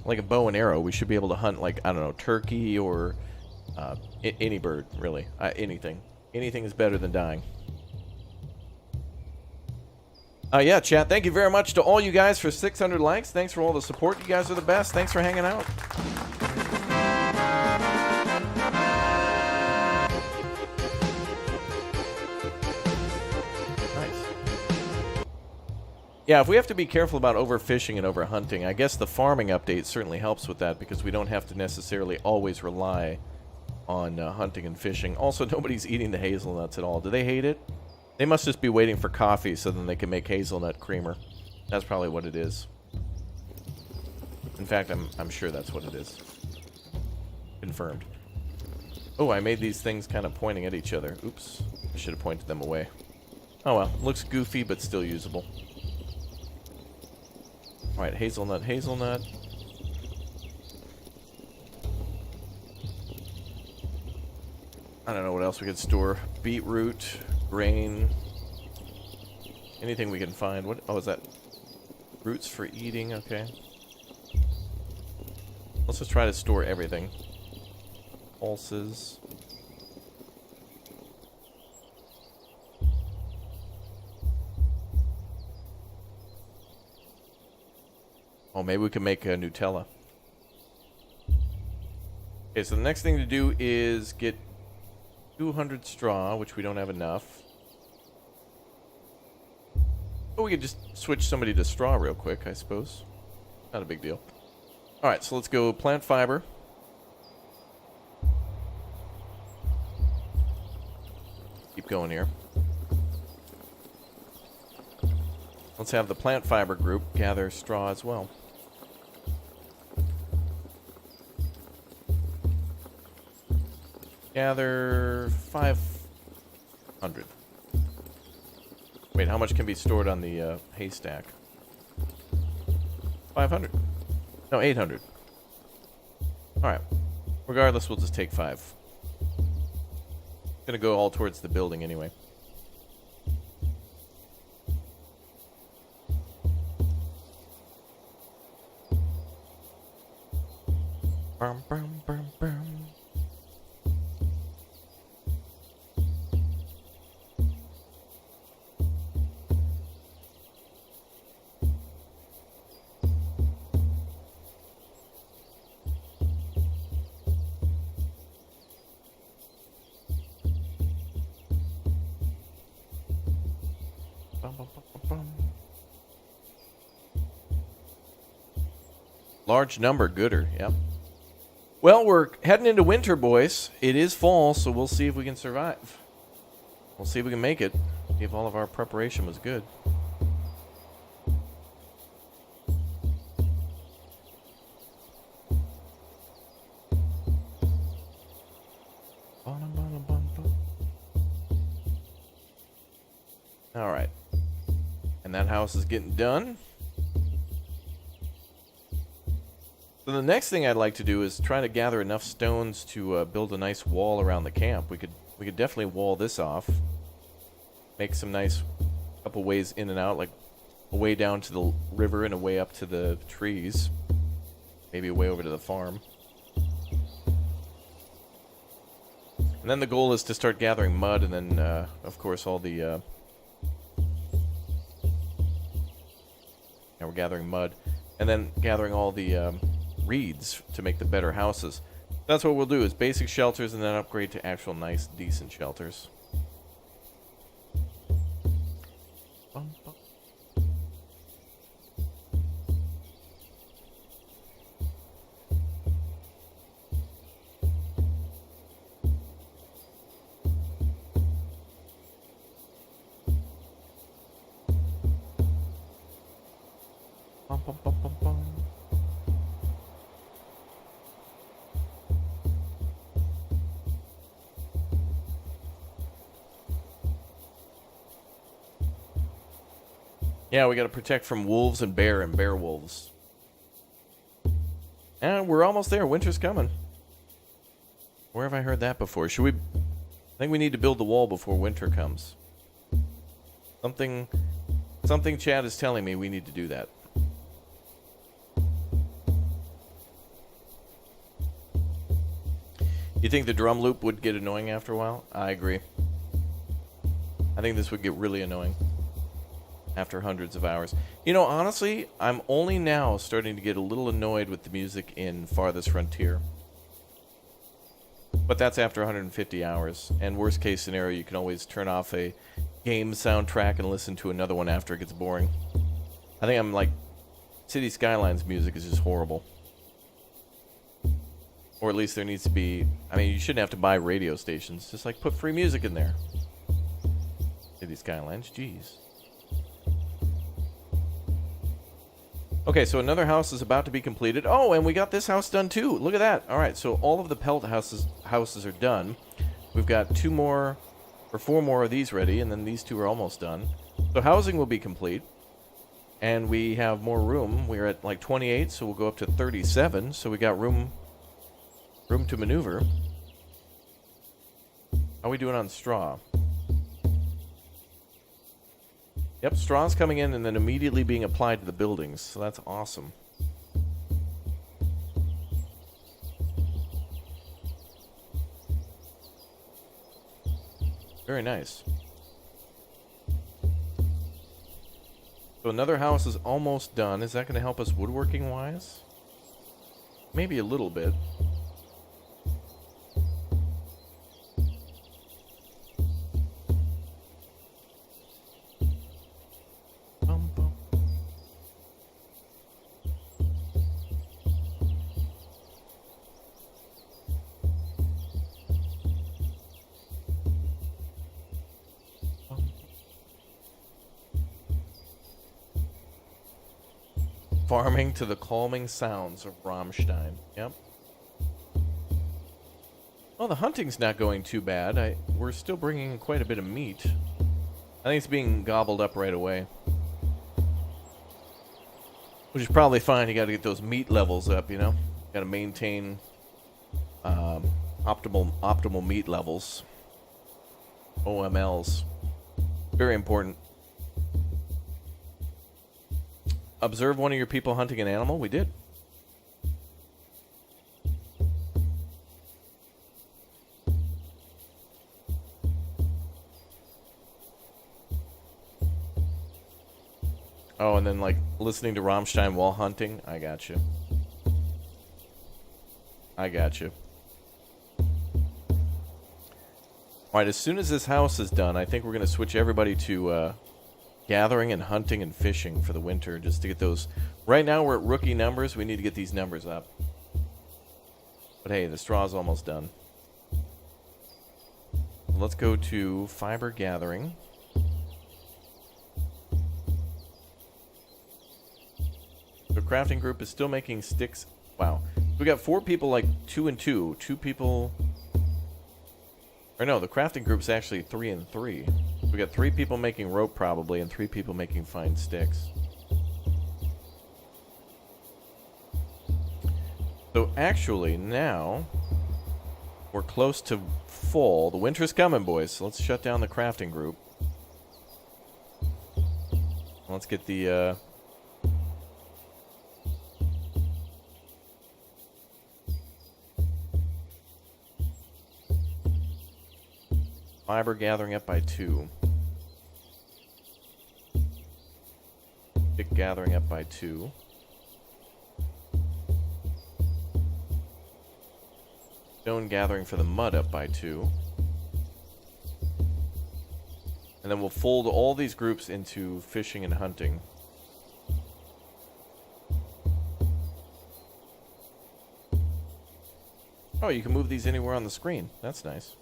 Speaker 1: like a bow and arrow. We should be able to hunt, like, I don't know, turkey or any bird, really. Anything. Anything is better than dying. Yeah, chat, thank you very much to all you guys for 600 likes. Thanks for all the support. You guys are the best. Thanks for hanging out. Yeah, if we have to be careful about overfishing and overhunting, I guess the farming update certainly helps with that because we don't have to necessarily always rely on hunting and fishing. Also, nobody's eating the hazelnuts at all. Do they hate it? They must just be waiting for coffee so then they can make hazelnut creamer. That's probably what it is. In fact, I'm sure that's what it is. Confirmed. Oh, I made these things kind of pointing at each other. Oops. I should have pointed them away. Oh well, looks goofy but still usable. Alright, hazelnut, hazelnut. I don't know what else we could store. Beetroot, grain. Anything we can find. What? Oh, is that roots for eating? Okay. Let's just try to store everything. Pulses. Oh, maybe we can make a Nutella. Okay, so the next thing to do is get 200 straw, which we don't have enough. But we could just switch somebody to straw real quick, I suppose. Not a big deal. Alright, so let's go plant fiber. Keep going here. Let's have the plant fiber group gather straw as well. Gather 500. Wait, how much can be stored on the haystack? 500. No, 800. Alright. Regardless, we'll just take 5. Gonna go all towards the building anyway. Bum, bum, bum, bum. Bum, bum, bum, bum, bum. Large number, gooder, yep. Well, we're heading into winter, boys. It is fall, so we'll see if we can survive. We'll see if we can make it. See if all of our preparation was good. All right. And that house is getting done. So the next thing I'd like to do is try to gather enough stones to build a nice wall around the camp. We could definitely wall this off. Make some nice couple ways in and out, like a way down to the river and a way up to the trees. Maybe a way over to the farm. And then the goal is to start gathering mud and then, of course, all the... Now we're gathering mud. And then gathering all the reeds to make the better houses. That's what we'll do, is basic shelters and then upgrade to actual nice, decent shelters. Bum, bum. Bum, bum, bum, bum, bum. Yeah, we got to protect from wolves and bear wolves. And we're almost there. Winter's coming. Where have I heard that before? Should we... I think we need to build the wall before winter comes. Something Chad is telling me we need to do that. You think the drum loop would get annoying after a while? I agree. I think this would get really annoying after hundreds of hours. You know, honestly, I'm only now starting to get a little annoyed with the music in Farthest Frontier. But that's after 150 hours. And worst case scenario, you can always turn off a game soundtrack and listen to another one after it gets boring. I think I'm like... City Skylines music is just horrible. Or at least there needs to be... I mean, you shouldn't have to buy radio stations. Just like put free music in there. City Skylines, jeez. Okay, so another house is about to be completed. Oh, and we got this house done too. Look at that. All right, so all of the pelt houses are done. We've got 2 more or 4 more of these ready, and then these 2 are almost done. So housing will be complete, and we have more room. We're at like 28, so we'll go up to 37. So we got room to maneuver. How are we doing on straw? Yep, straw's coming in and then immediately being applied to the buildings, so that's awesome. Very nice. So another house is almost done. Is that going to help us woodworking-wise? Maybe a little bit. Farming to the calming sounds of Rammstein. Yep. Oh, the hunting's not going too bad. We're still bringing in quite a bit of meat. I think it's being gobbled up right away. Which is probably fine. You got to get those meat levels up, you know? Got to maintain optimal meat levels. OMLs. Very important. Observe one of your people hunting an animal? We did. Oh, and then like listening to Rammstein while hunting? I got you. I got you. Alright, as soon as this house is done, I think we're going to switch everybody to gathering and hunting and fishing for the winter, just to get those. Right now we're at rookie numbers. We need to get these numbers up. But hey, the straw's almost done. Let's go to fiber gathering. The crafting group is still making sticks. Wow. We got 4 people, like 2 and 2. 2 people. Or no, the crafting group's actually 3 and 3. We got 3 people making rope probably, and 3 people making fine sticks. So actually now we're close to full. The winter's coming, boys. So let's shut down the crafting group. Let's get the fiber gathering up by 2. Stick gathering up by 2. Stone gathering for the mud up by 2. And then we'll fold all these groups into fishing and hunting. Oh, you can move these anywhere on the screen. That's nice.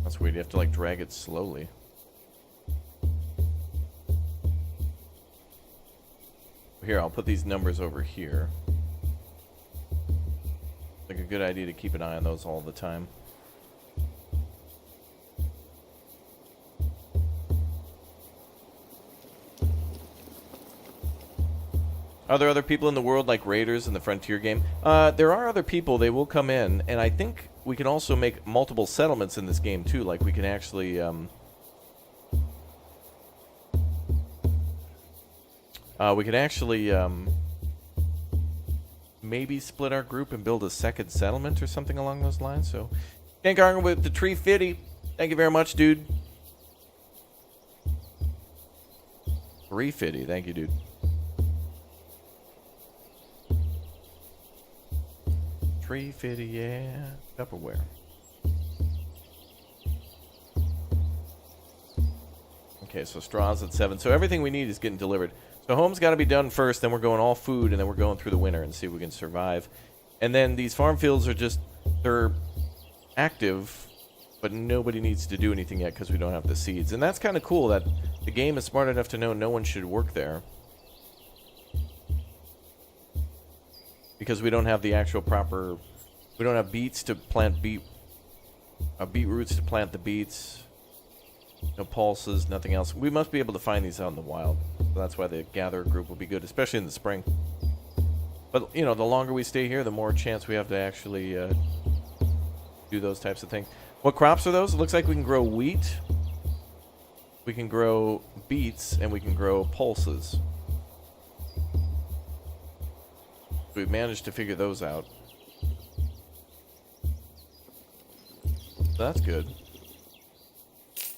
Speaker 1: That's weird. You have to like drag it slowly. Here, I'll put these numbers over here. Like a good idea to keep an eye on those all the time. Are there other people in the world like raiders in the Frontier game? There are other people. They will come in, and I think we can also make multiple settlements in this game too. Like we can actually maybe split our group and build a second settlement or something along those lines. So, Gangarnger with the tree 50. Thank you very much, dude. 350. Thank you, dude. Tree 50, yeah. Tupperware. Okay, so straw's at 7. So everything we need is getting delivered. So home's got to be done first, then we're going all food, and then we're going through the winter and see if we can survive. And then these farm fields are just, they're active, but nobody needs to do anything yet because we don't have the seeds. And that's kind of cool that the game is smart enough to know no one should work there. Because we don't have the actual proper, we don't have beets to plant beetroots to plant the beets. No pulses, nothing else. We must be able to find these out in the wild. So that's why the gatherer group will be good, especially in the spring. But, you know, the longer we stay here, the more chance we have to actually do those types of things. What crops are those? It looks like we can grow wheat. We can grow beets, and we can grow pulses. We've managed to figure those out. So that's good.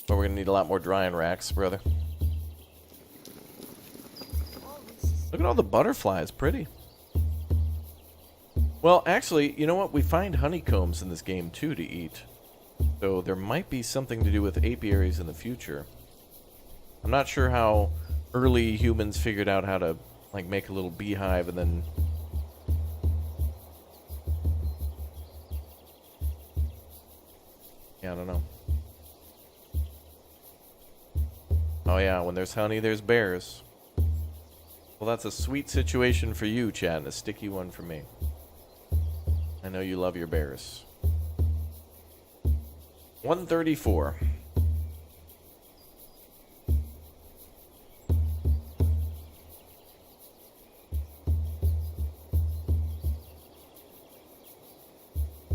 Speaker 1: But we're going to need a lot more drying racks, brother. Look at all the butterflies. Pretty. Well, actually, you know what? We find honeycombs in this game, too, to eat. So there might be something to do with apiaries in the future. I'm not sure how early humans figured out how to, like, make a little beehive and then... Yeah, I don't know. Oh yeah, when there's honey, there's bears. Well, that's a sweet situation for you, Chad, and a sticky one for me. I know you love your bears. 134.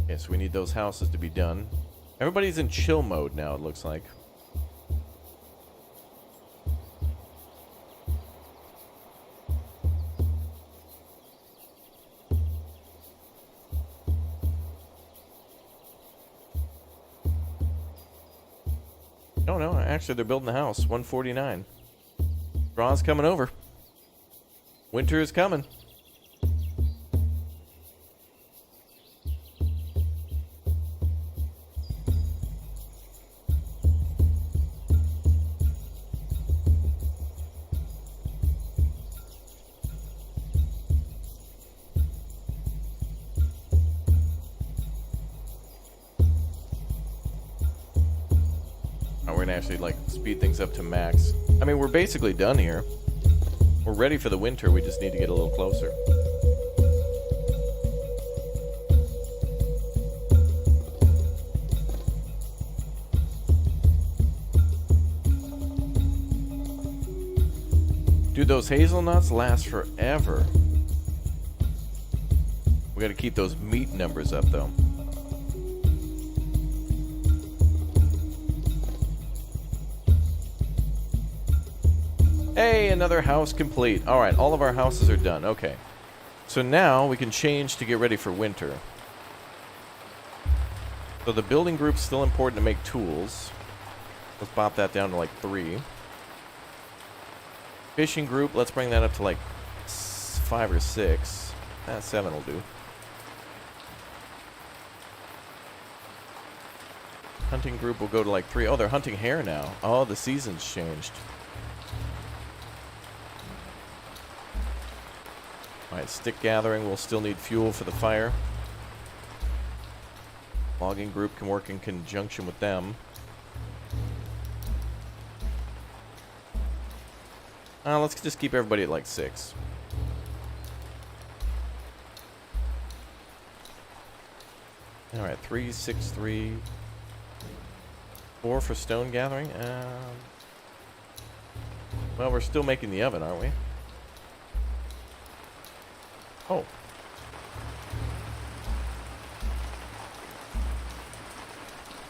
Speaker 1: Okay, so we need those houses to be done. Everybody's in chill mode now, it looks like. Oh no, actually they're building the house. 149. Straw's coming over. Winter is coming. We're gonna actually like speed things up to max. I mean, we're basically done here. We're ready for the winter. We just need to get a little closer. Dude, those hazelnuts last forever. We gotta keep those meat numbers up though. Hey, another house complete. Alright, all of our houses are done. Okay. So now we can change to get ready for winter. So the building group's still important to make tools. Let's bop that down to like 3. Fishing group, let's bring that up to like 5 or 6. 7 will do. Hunting group will go to like 3. Oh, they're hunting hare now. Oh, the season's changed. Alright, stick gathering. We'll still need fuel for the fire. Logging group can work in conjunction with them. Let's just keep everybody at like 6. Alright, 3, 6, 3. 4 for stone gathering. Well, we're still making the oven, aren't we? Oh.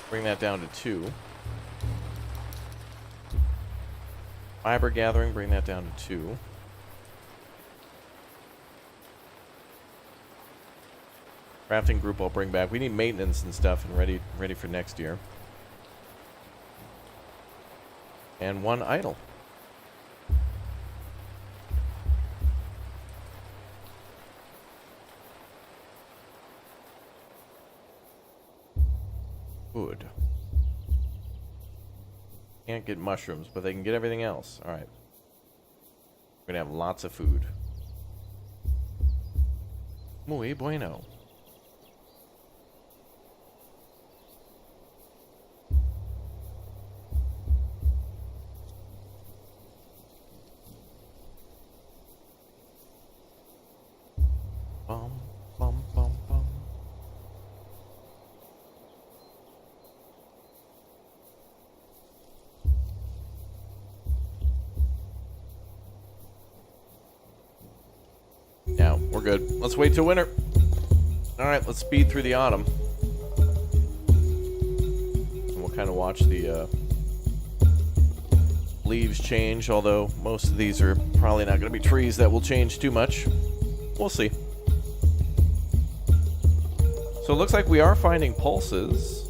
Speaker 1: Bring that down to 2. Fiber gathering, bring that down to 2. Crafting group I'll bring back. We need maintenance and stuff and ready for next year. And 1 idle. Good. Can't get mushrooms, but they can get everything else. Alright. We're gonna have lots of food. Muy bueno. Bum, bum, bum, bum. Yeah, we're good. Let's wait till winter. Alright, let's speed through the autumn. And we'll kind of watch the leaves change, although most of these are probably not going to be trees that will change too much. We'll see. So it looks like we are finding pulses.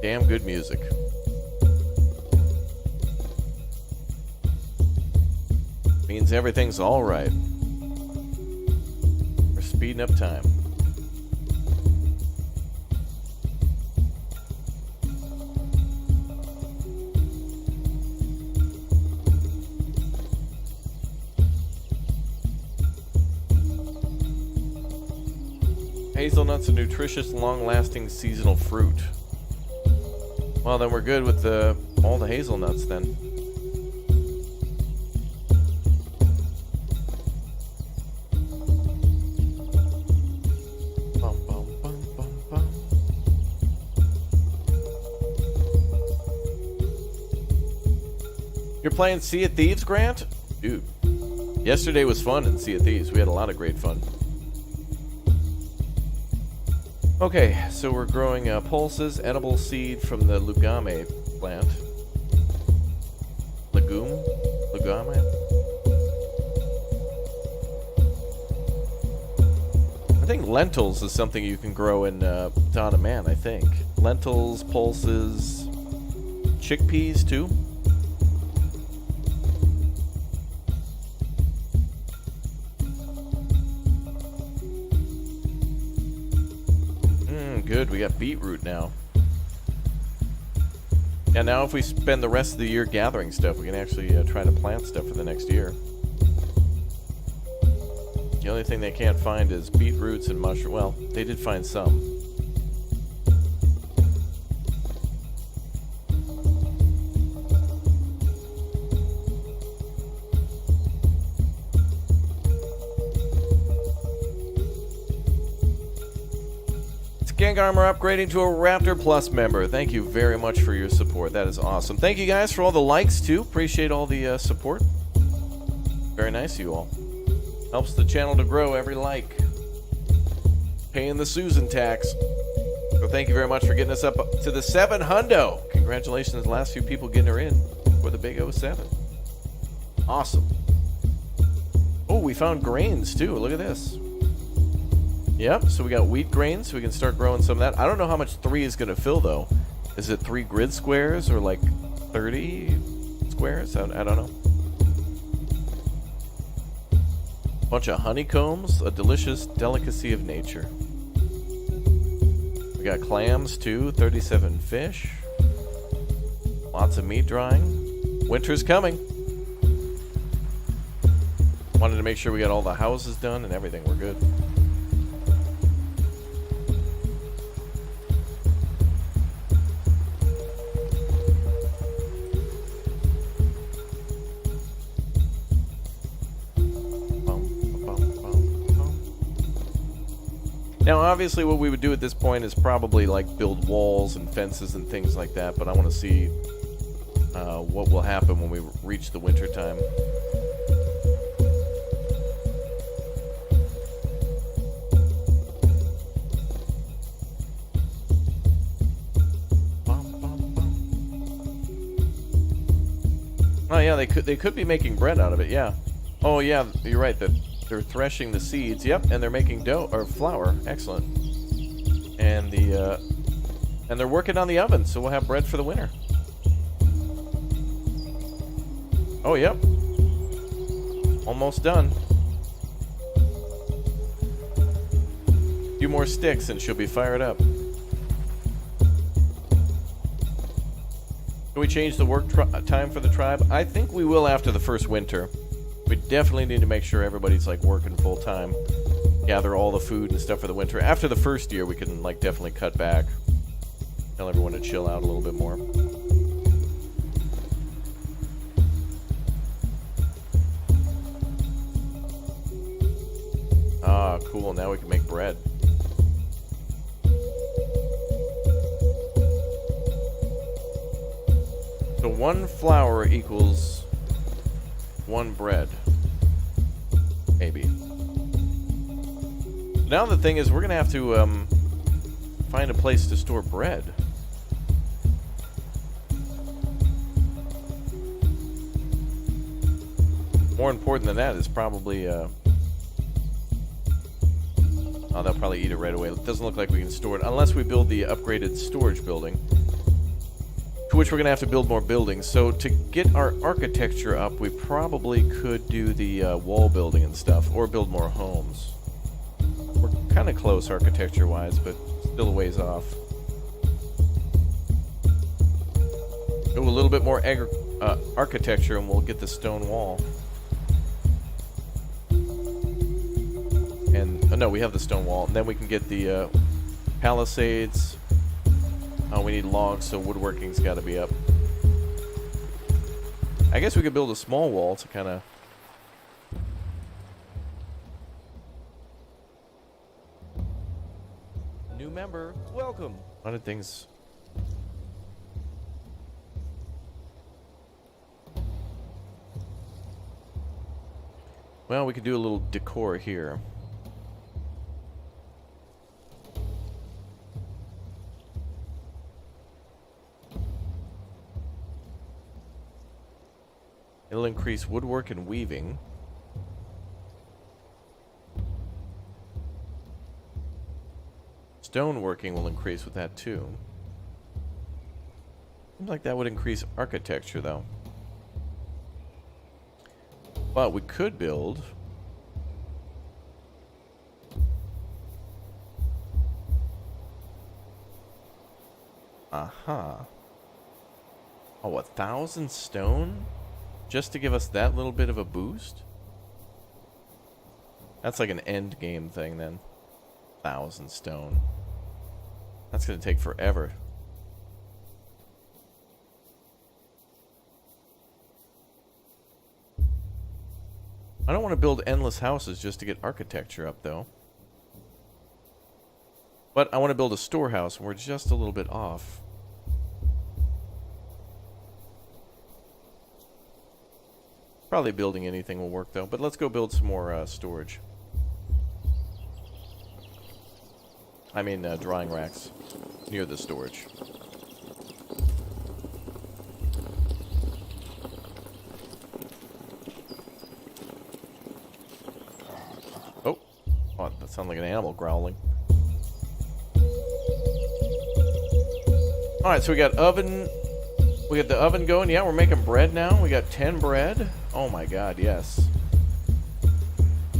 Speaker 1: Damn good music. Means everything's all right. We're speeding up time. Hazelnuts, a nutritious, long-lasting seasonal fruit. Well, then we're good with all the hazelnuts then. You're playing Sea of Thieves, Grant? Dude, yesterday was fun in Sea of Thieves. We had a lot of great fun. Okay, so we're growing pulses, edible seed from the lugame plant. Lugame? I think lentils is something you can grow in Dawn of Man, I think. Lentils, pulses, chickpeas too. Good, we got beetroot now. And now if we spend the rest of the year gathering stuff, we can actually try to plant stuff for the next year. The only thing they can't find is beetroots and mushrooms. Well, they did find some. Gengarmer upgrading to a Raptor Plus member. Thank you very much for your support. That is awesome. Thank you guys for all the likes too. Appreciate all the support. Very nice of you all. Helps the channel to grow every like. Paying the Susan tax. So thank you very much for getting us up to the 700. Congratulations, the last few people getting her in for the big 07. Awesome. Oh, we found grains too. Look at this. Yep, so we got wheat grains, so we can start growing some of that. I don't know how much 3 is going to fill, though. Is it 3 grid squares or like 30 squares? I don't know. Bunch of honeycombs, a delicious delicacy of nature. We got clams, too, 37 fish. Lots of meat drying. Winter's coming. Wanted to make sure we got all the houses done and everything. We're good. Now, obviously, what we would do at this point is probably like build walls and fences and things like that, but I want to see what will happen when we reach the winter time. Oh yeah, they could be making bread out of it. Yeah. Oh yeah, you're right. They're threshing the seeds. Yep, and they're making dough or flour. Excellent. And they're working on the oven, so we'll have bread for the winter. Oh yep. Almost done. A few more sticks and she'll be fired up. Can we change the work time for the tribe? I think we will after the first winter. We definitely need to make sure everybody's like working full time. Gather all the food and stuff for the winter. After the first year, we can like definitely cut back. Tell everyone to chill out a little bit more. Ah, cool. Now we can make bread. So 1 flour equals 1 bread. Maybe. Now the thing is, we're going to have to find a place to store bread. More important than that is probably... oh, they'll probably eat it right away. It doesn't look like we can store it unless we build the upgraded storage building. To which we're going to have to build more buildings. So to get our architecture up, we probably could do the wall building and stuff, or build more homes. We're kind of close architecture-wise, but still a ways off. Do a little bit more architecture and we'll get the stone wall. And no, we have the stone wall. And then we can get the palisades. We need logs, so woodworking's got to be up. I guess we could build a small wall to kind of... New member, welcome. A lot of things. Well, we could do a little decor here. It'll increase woodwork and weaving. Stoneworking will increase with that too. Seems like that would increase architecture though. But we could build... Aha. Oh, 1,000 stone? Just to give us that little bit of a boost? That's like an end game thing then. 1,000 stone. That's gonna take forever. I don't want to build endless houses just to get architecture up though. But I want to build a storehouse and we're just a little bit off. Probably building anything will work though, but let's go build some more storage. I mean drying racks near the storage. Oh, that sounds like an animal growling. Alright, so we got oven. We got the oven going. Yeah, we're making bread now. We got 10 bread. Oh my god, yes.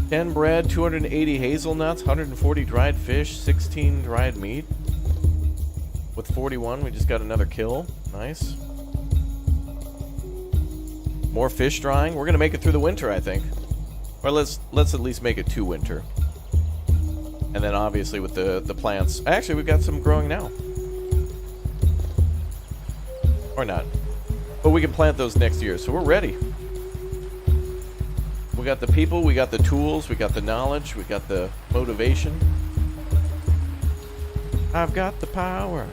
Speaker 1: 10 bread, 280 hazelnuts, 140 dried fish, 16 dried meat. With 41, we just got another kill. Nice. More fish drying. We're gonna make it through the winter, I think. Or let's at least make it to winter. And then obviously with the plants. Actually, we've got some growing now. Or not. But we can plant those next year, so we're ready. We got the people, we got the tools, we got the knowledge, we got the motivation. I've got the power.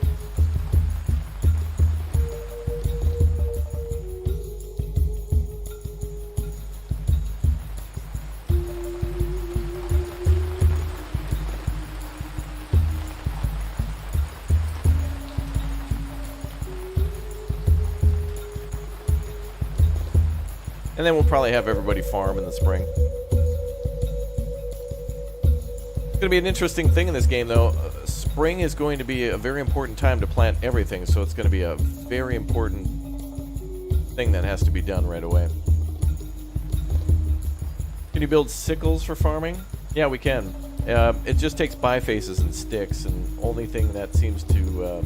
Speaker 1: And then we'll probably have everybody farm in the spring. It's going to be an interesting thing in this game, though. Spring is going to be a very important time to plant everything, so it's going to be a very important thing that has to be done right away. Can you build sickles for farming? Yeah, we can. It just takes bifaces and sticks, and only thing that seems to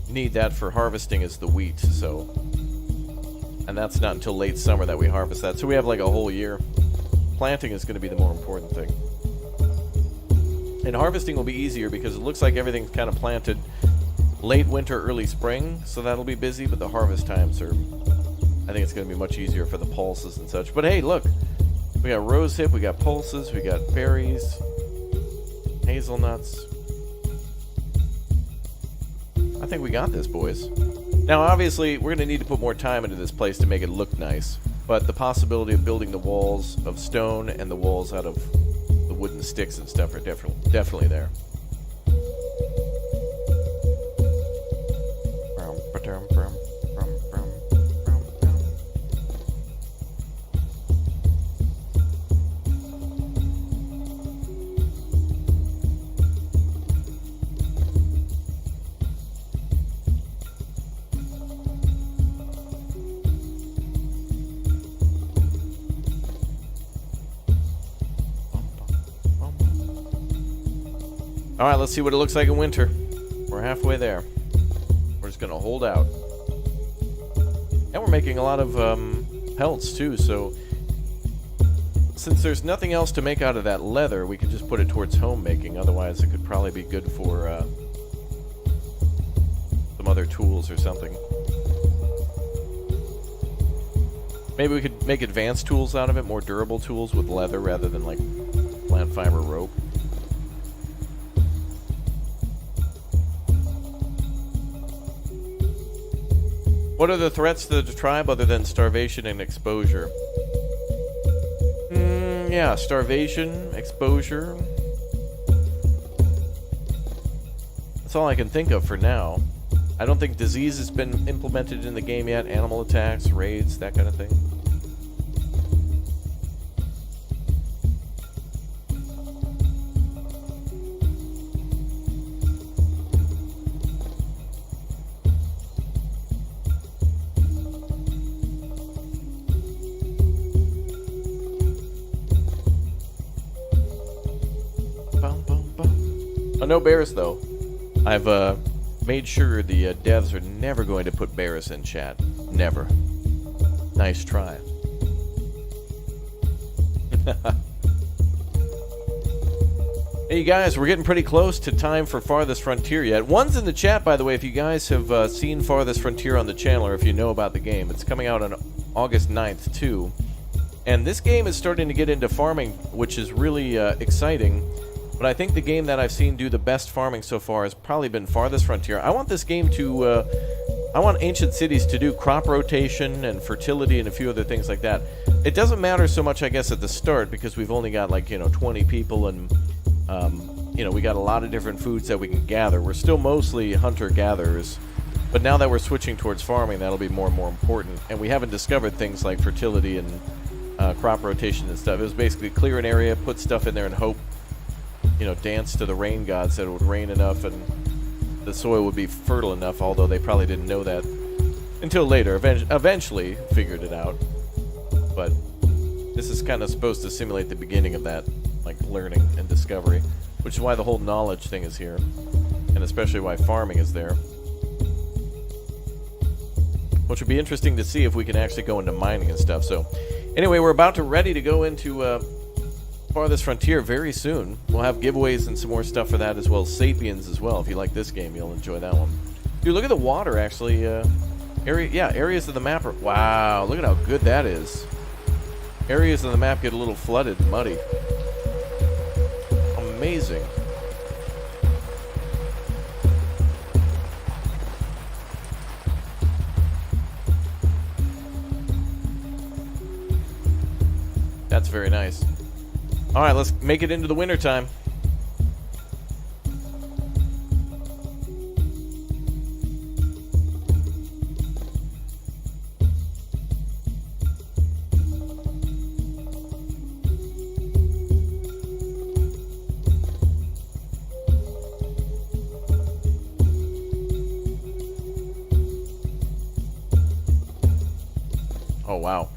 Speaker 1: need that for harvesting is the wheat, so... And that's not until late summer that we harvest that. So we have like a whole year. Planting is going to be the more important thing. And harvesting will be easier because it looks like everything's kind of planted late winter, early spring. So that'll be busy, but the harvest times are... I think it's going to be much easier for the pulses and such. But hey, look. We got rosehip, we got pulses, we got berries, hazelnuts. I think we got this, boys. Now, obviously, we're going to need to put more time into this place to make it look nice. But the possibility of building the walls of stone and the walls out of the wooden sticks and stuff are definitely there. Alright, let's see what it looks like in winter. We're halfway there. We're just going to hold out. And we're making a lot of pelts, too, so... since there's nothing else to make out of that leather, we could just put it towards homemaking. Otherwise, it could probably be good for some other tools or something. Maybe we could make advanced tools out of it, more durable tools with leather rather than like plant fiber rope. What are the threats to the tribe other than starvation and exposure? Yeah, starvation, exposure. That's all I can think of for now. I don't think disease has been implemented in the game yet. Animal attacks, raids, that kind of thing. No bears, though. I've made sure the devs are never going to put bears in chat. Never. Nice try. Hey, guys, we're getting pretty close to time for Farthest Frontier yet. One's in the chat, by the way, if you guys have seen Farthest Frontier on the channel, or if you know about the game. It's coming out on August 9th, too. And this game is starting to get into farming, which is really exciting. But I think the game that I've seen do the best farming so far has probably been Farthest Frontier. I want this game to... I want Ancient Cities to do crop rotation and fertility and a few other things like that. It doesn't matter so much, I guess, at the start, because we've only got, like, 20 people and, we got a lot of different foods that we can gather. We're still mostly hunter-gatherers. But now that we're switching towards farming, that'll be more and more important. And we haven't discovered things like fertility and crop rotation and stuff. It was basically clear an area, put stuff in there, and hope, dance to the rain gods that it would rain enough and the soil would be fertile enough, although they probably didn't know that until later. Eventually figured it out. But this is kind of supposed to simulate the beginning of that, like learning and discovery, which is why the whole knowledge thing is here, and especially why farming is there. Which would be interesting to see if we can actually go into mining and stuff. So, anyway, we're about to ready to go into Farthest Frontier very soon. We'll have giveaways and some more stuff for that, as well as Sapiens as well. If you like this game, you'll enjoy that one. Dude, look at the water, actually. Areas of the map are... Wow, look at how good that is. Areas of the map get a little flooded and muddy. Amazing. That's very nice. All right, let's make it into the winter time. Oh, wow. All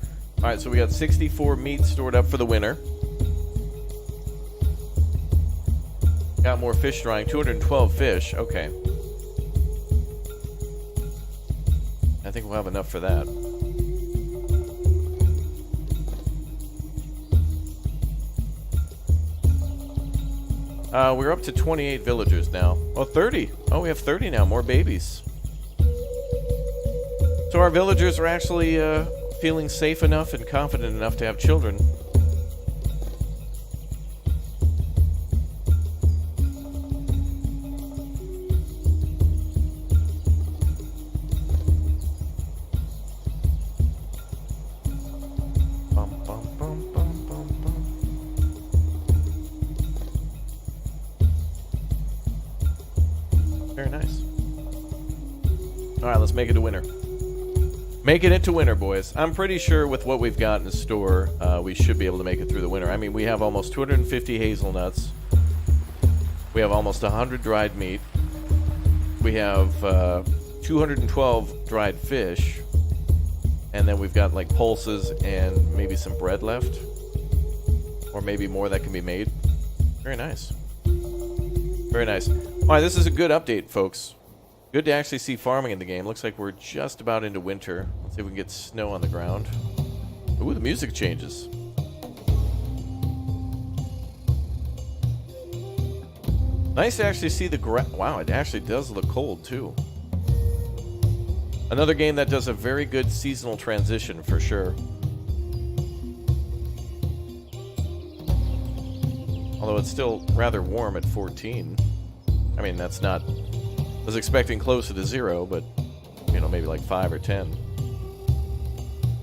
Speaker 1: right, so we got 64 meat stored up for the winter. Got more fish drying. 212 fish. Okay. I think we'll have enough for that. We're up to 28 villagers now. Oh, 30. Oh, we have 30 now. More babies. So our villagers are actually feeling safe enough and confident enough to have children. Very nice. Alright, let's make it to winter. Making it to winter, boys. I'm pretty sure with what we've got in store, we should be able to make it through the winter. I mean, we have almost 250 hazelnuts. We have almost 100 dried meat. We have 212 dried fish. And then we've got, like, pulses and maybe some bread left. Or maybe more that can be made. Very nice. Very nice. Alright, this is a good update, folks. Good to actually see farming in the game. Looks like we're just about into winter. Let's see if we can get snow on the ground. Ooh, the music changes. Nice to actually see the wow, it actually does look cold too. Another game that does a very good seasonal transition for sure. Although it's still rather warm at 14. I mean, that's not... I was expecting closer to 0, but, you know, maybe like 5 or 10.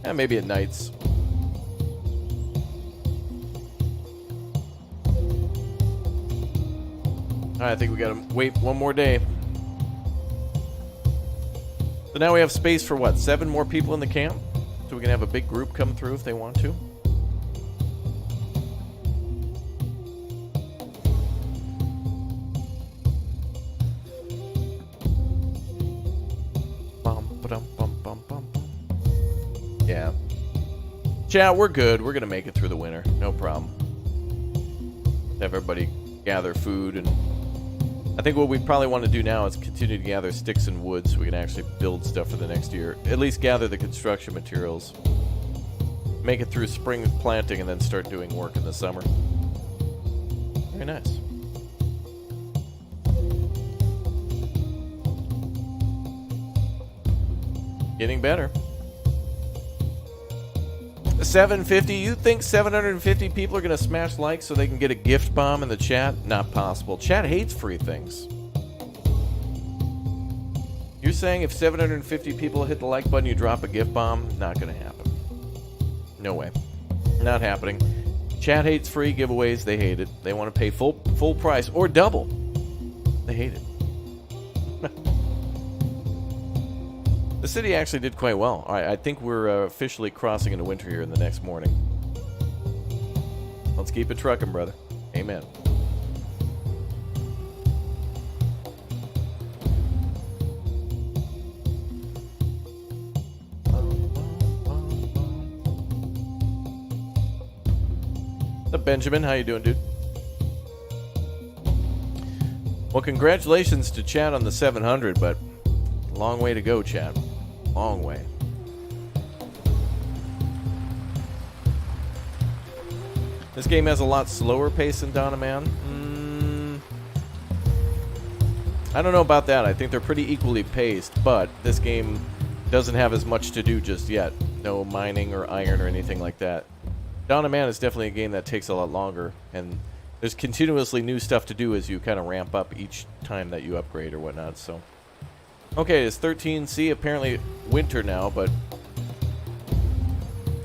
Speaker 1: Yeah, maybe at nights. Alright, I think we gotta wait one more day. So now we have space for what? 7 more people in the camp? So we can have a big group come through if they want to. Yeah. Chat, we're good. We're gonna make it through the winter. No problem. Have everybody gather food, and I think what we probably want to do now is continue to gather sticks and wood so we can actually build stuff for the next year. At least gather the construction materials. Make it through spring planting and then start doing work in the summer. Very nice. Getting better. 750. You think 750 people are going to smash likes so they can get a gift bomb in the chat? Not possible. Chat hates free things. You're saying if 750 people hit the like button, you drop a gift bomb? Not going to happen. No way. Not happening. Chat hates free giveaways. They hate it. They want to pay full price or double. They hate it. The city actually did quite well. All right, I think we're officially crossing into winter here in the next morning. Let's keep it trucking, brother. Amen. What's up, Benjamin? How you doing, dude? Well, congratulations to Chad on the 700, but long way to go, Chad. Long way. This game has a lot slower pace than Dawn of Man. I don't know about that. I think they're pretty equally paced, but this game doesn't have as much to do just yet. No mining or iron or anything like that. Dawn of Man is definitely a game that takes a lot longer, and there's continuously new stuff to do as you kind of ramp up each time that you upgrade or whatnot, so... Okay, it's 13C, apparently winter now, but...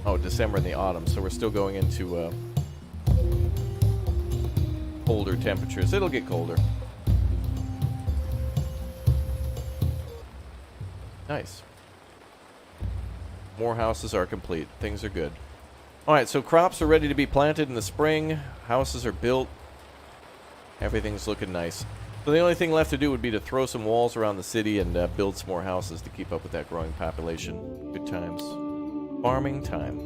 Speaker 1: Oh, December in the autumn, so we're still going into colder temperatures. It'll get colder. Nice. More houses are complete. Things are good. Alright, so crops are ready to be planted in the spring. Houses are built. Everything's looking nice. So the only thing left to do would be to throw some walls around the city and build some more houses to keep up with that growing population. Good times. Farming time.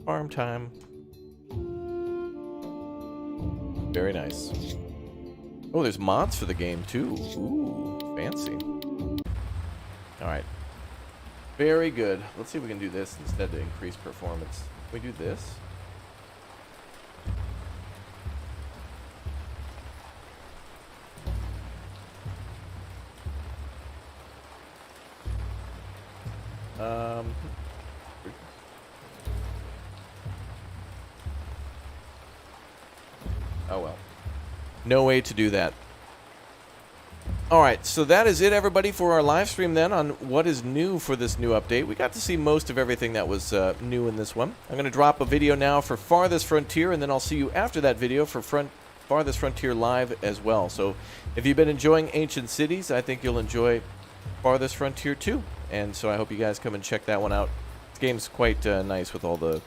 Speaker 1: Farm time. Very nice. Oh, there's mods for the game, too. Ooh, fancy. Alright. Very good. Let's see if we can do this instead to increase performance. Can we do this? Oh well. No way to do that. Alright, so that is it, everybody, for our live stream then on what is new for this new update. We got to see most of everything that was new in this one. I'm going to drop a video now for Farthest Frontier, and then I'll see you after that video for Farthest Frontier Live as well. So if you've been enjoying Ancient Cities, I think you'll enjoy Farthest Frontier too. And so I hope you guys come and check that one out. This game's quite nice with all the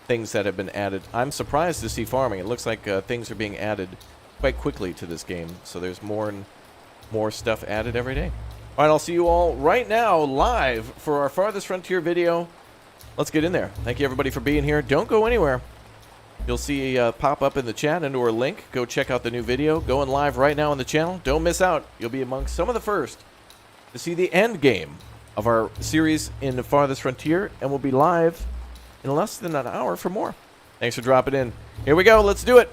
Speaker 1: things that have been added. I'm surprised to see farming. It looks like things are being added quite quickly to this game. So there's more and more stuff added every day. All right, I'll see you all right now live for our Farthest Frontier video. Let's get in there. Thank you, everybody, for being here. Don't go anywhere. You'll see pop up in the chat and or a link. Go check out the new video. Going live right now on the channel. Don't miss out. You'll be amongst some of the first to see the end game of our series in the Farthest Frontier, and we'll be live in less than an hour for more. Thanks for dropping in. Here we go. Let's do it.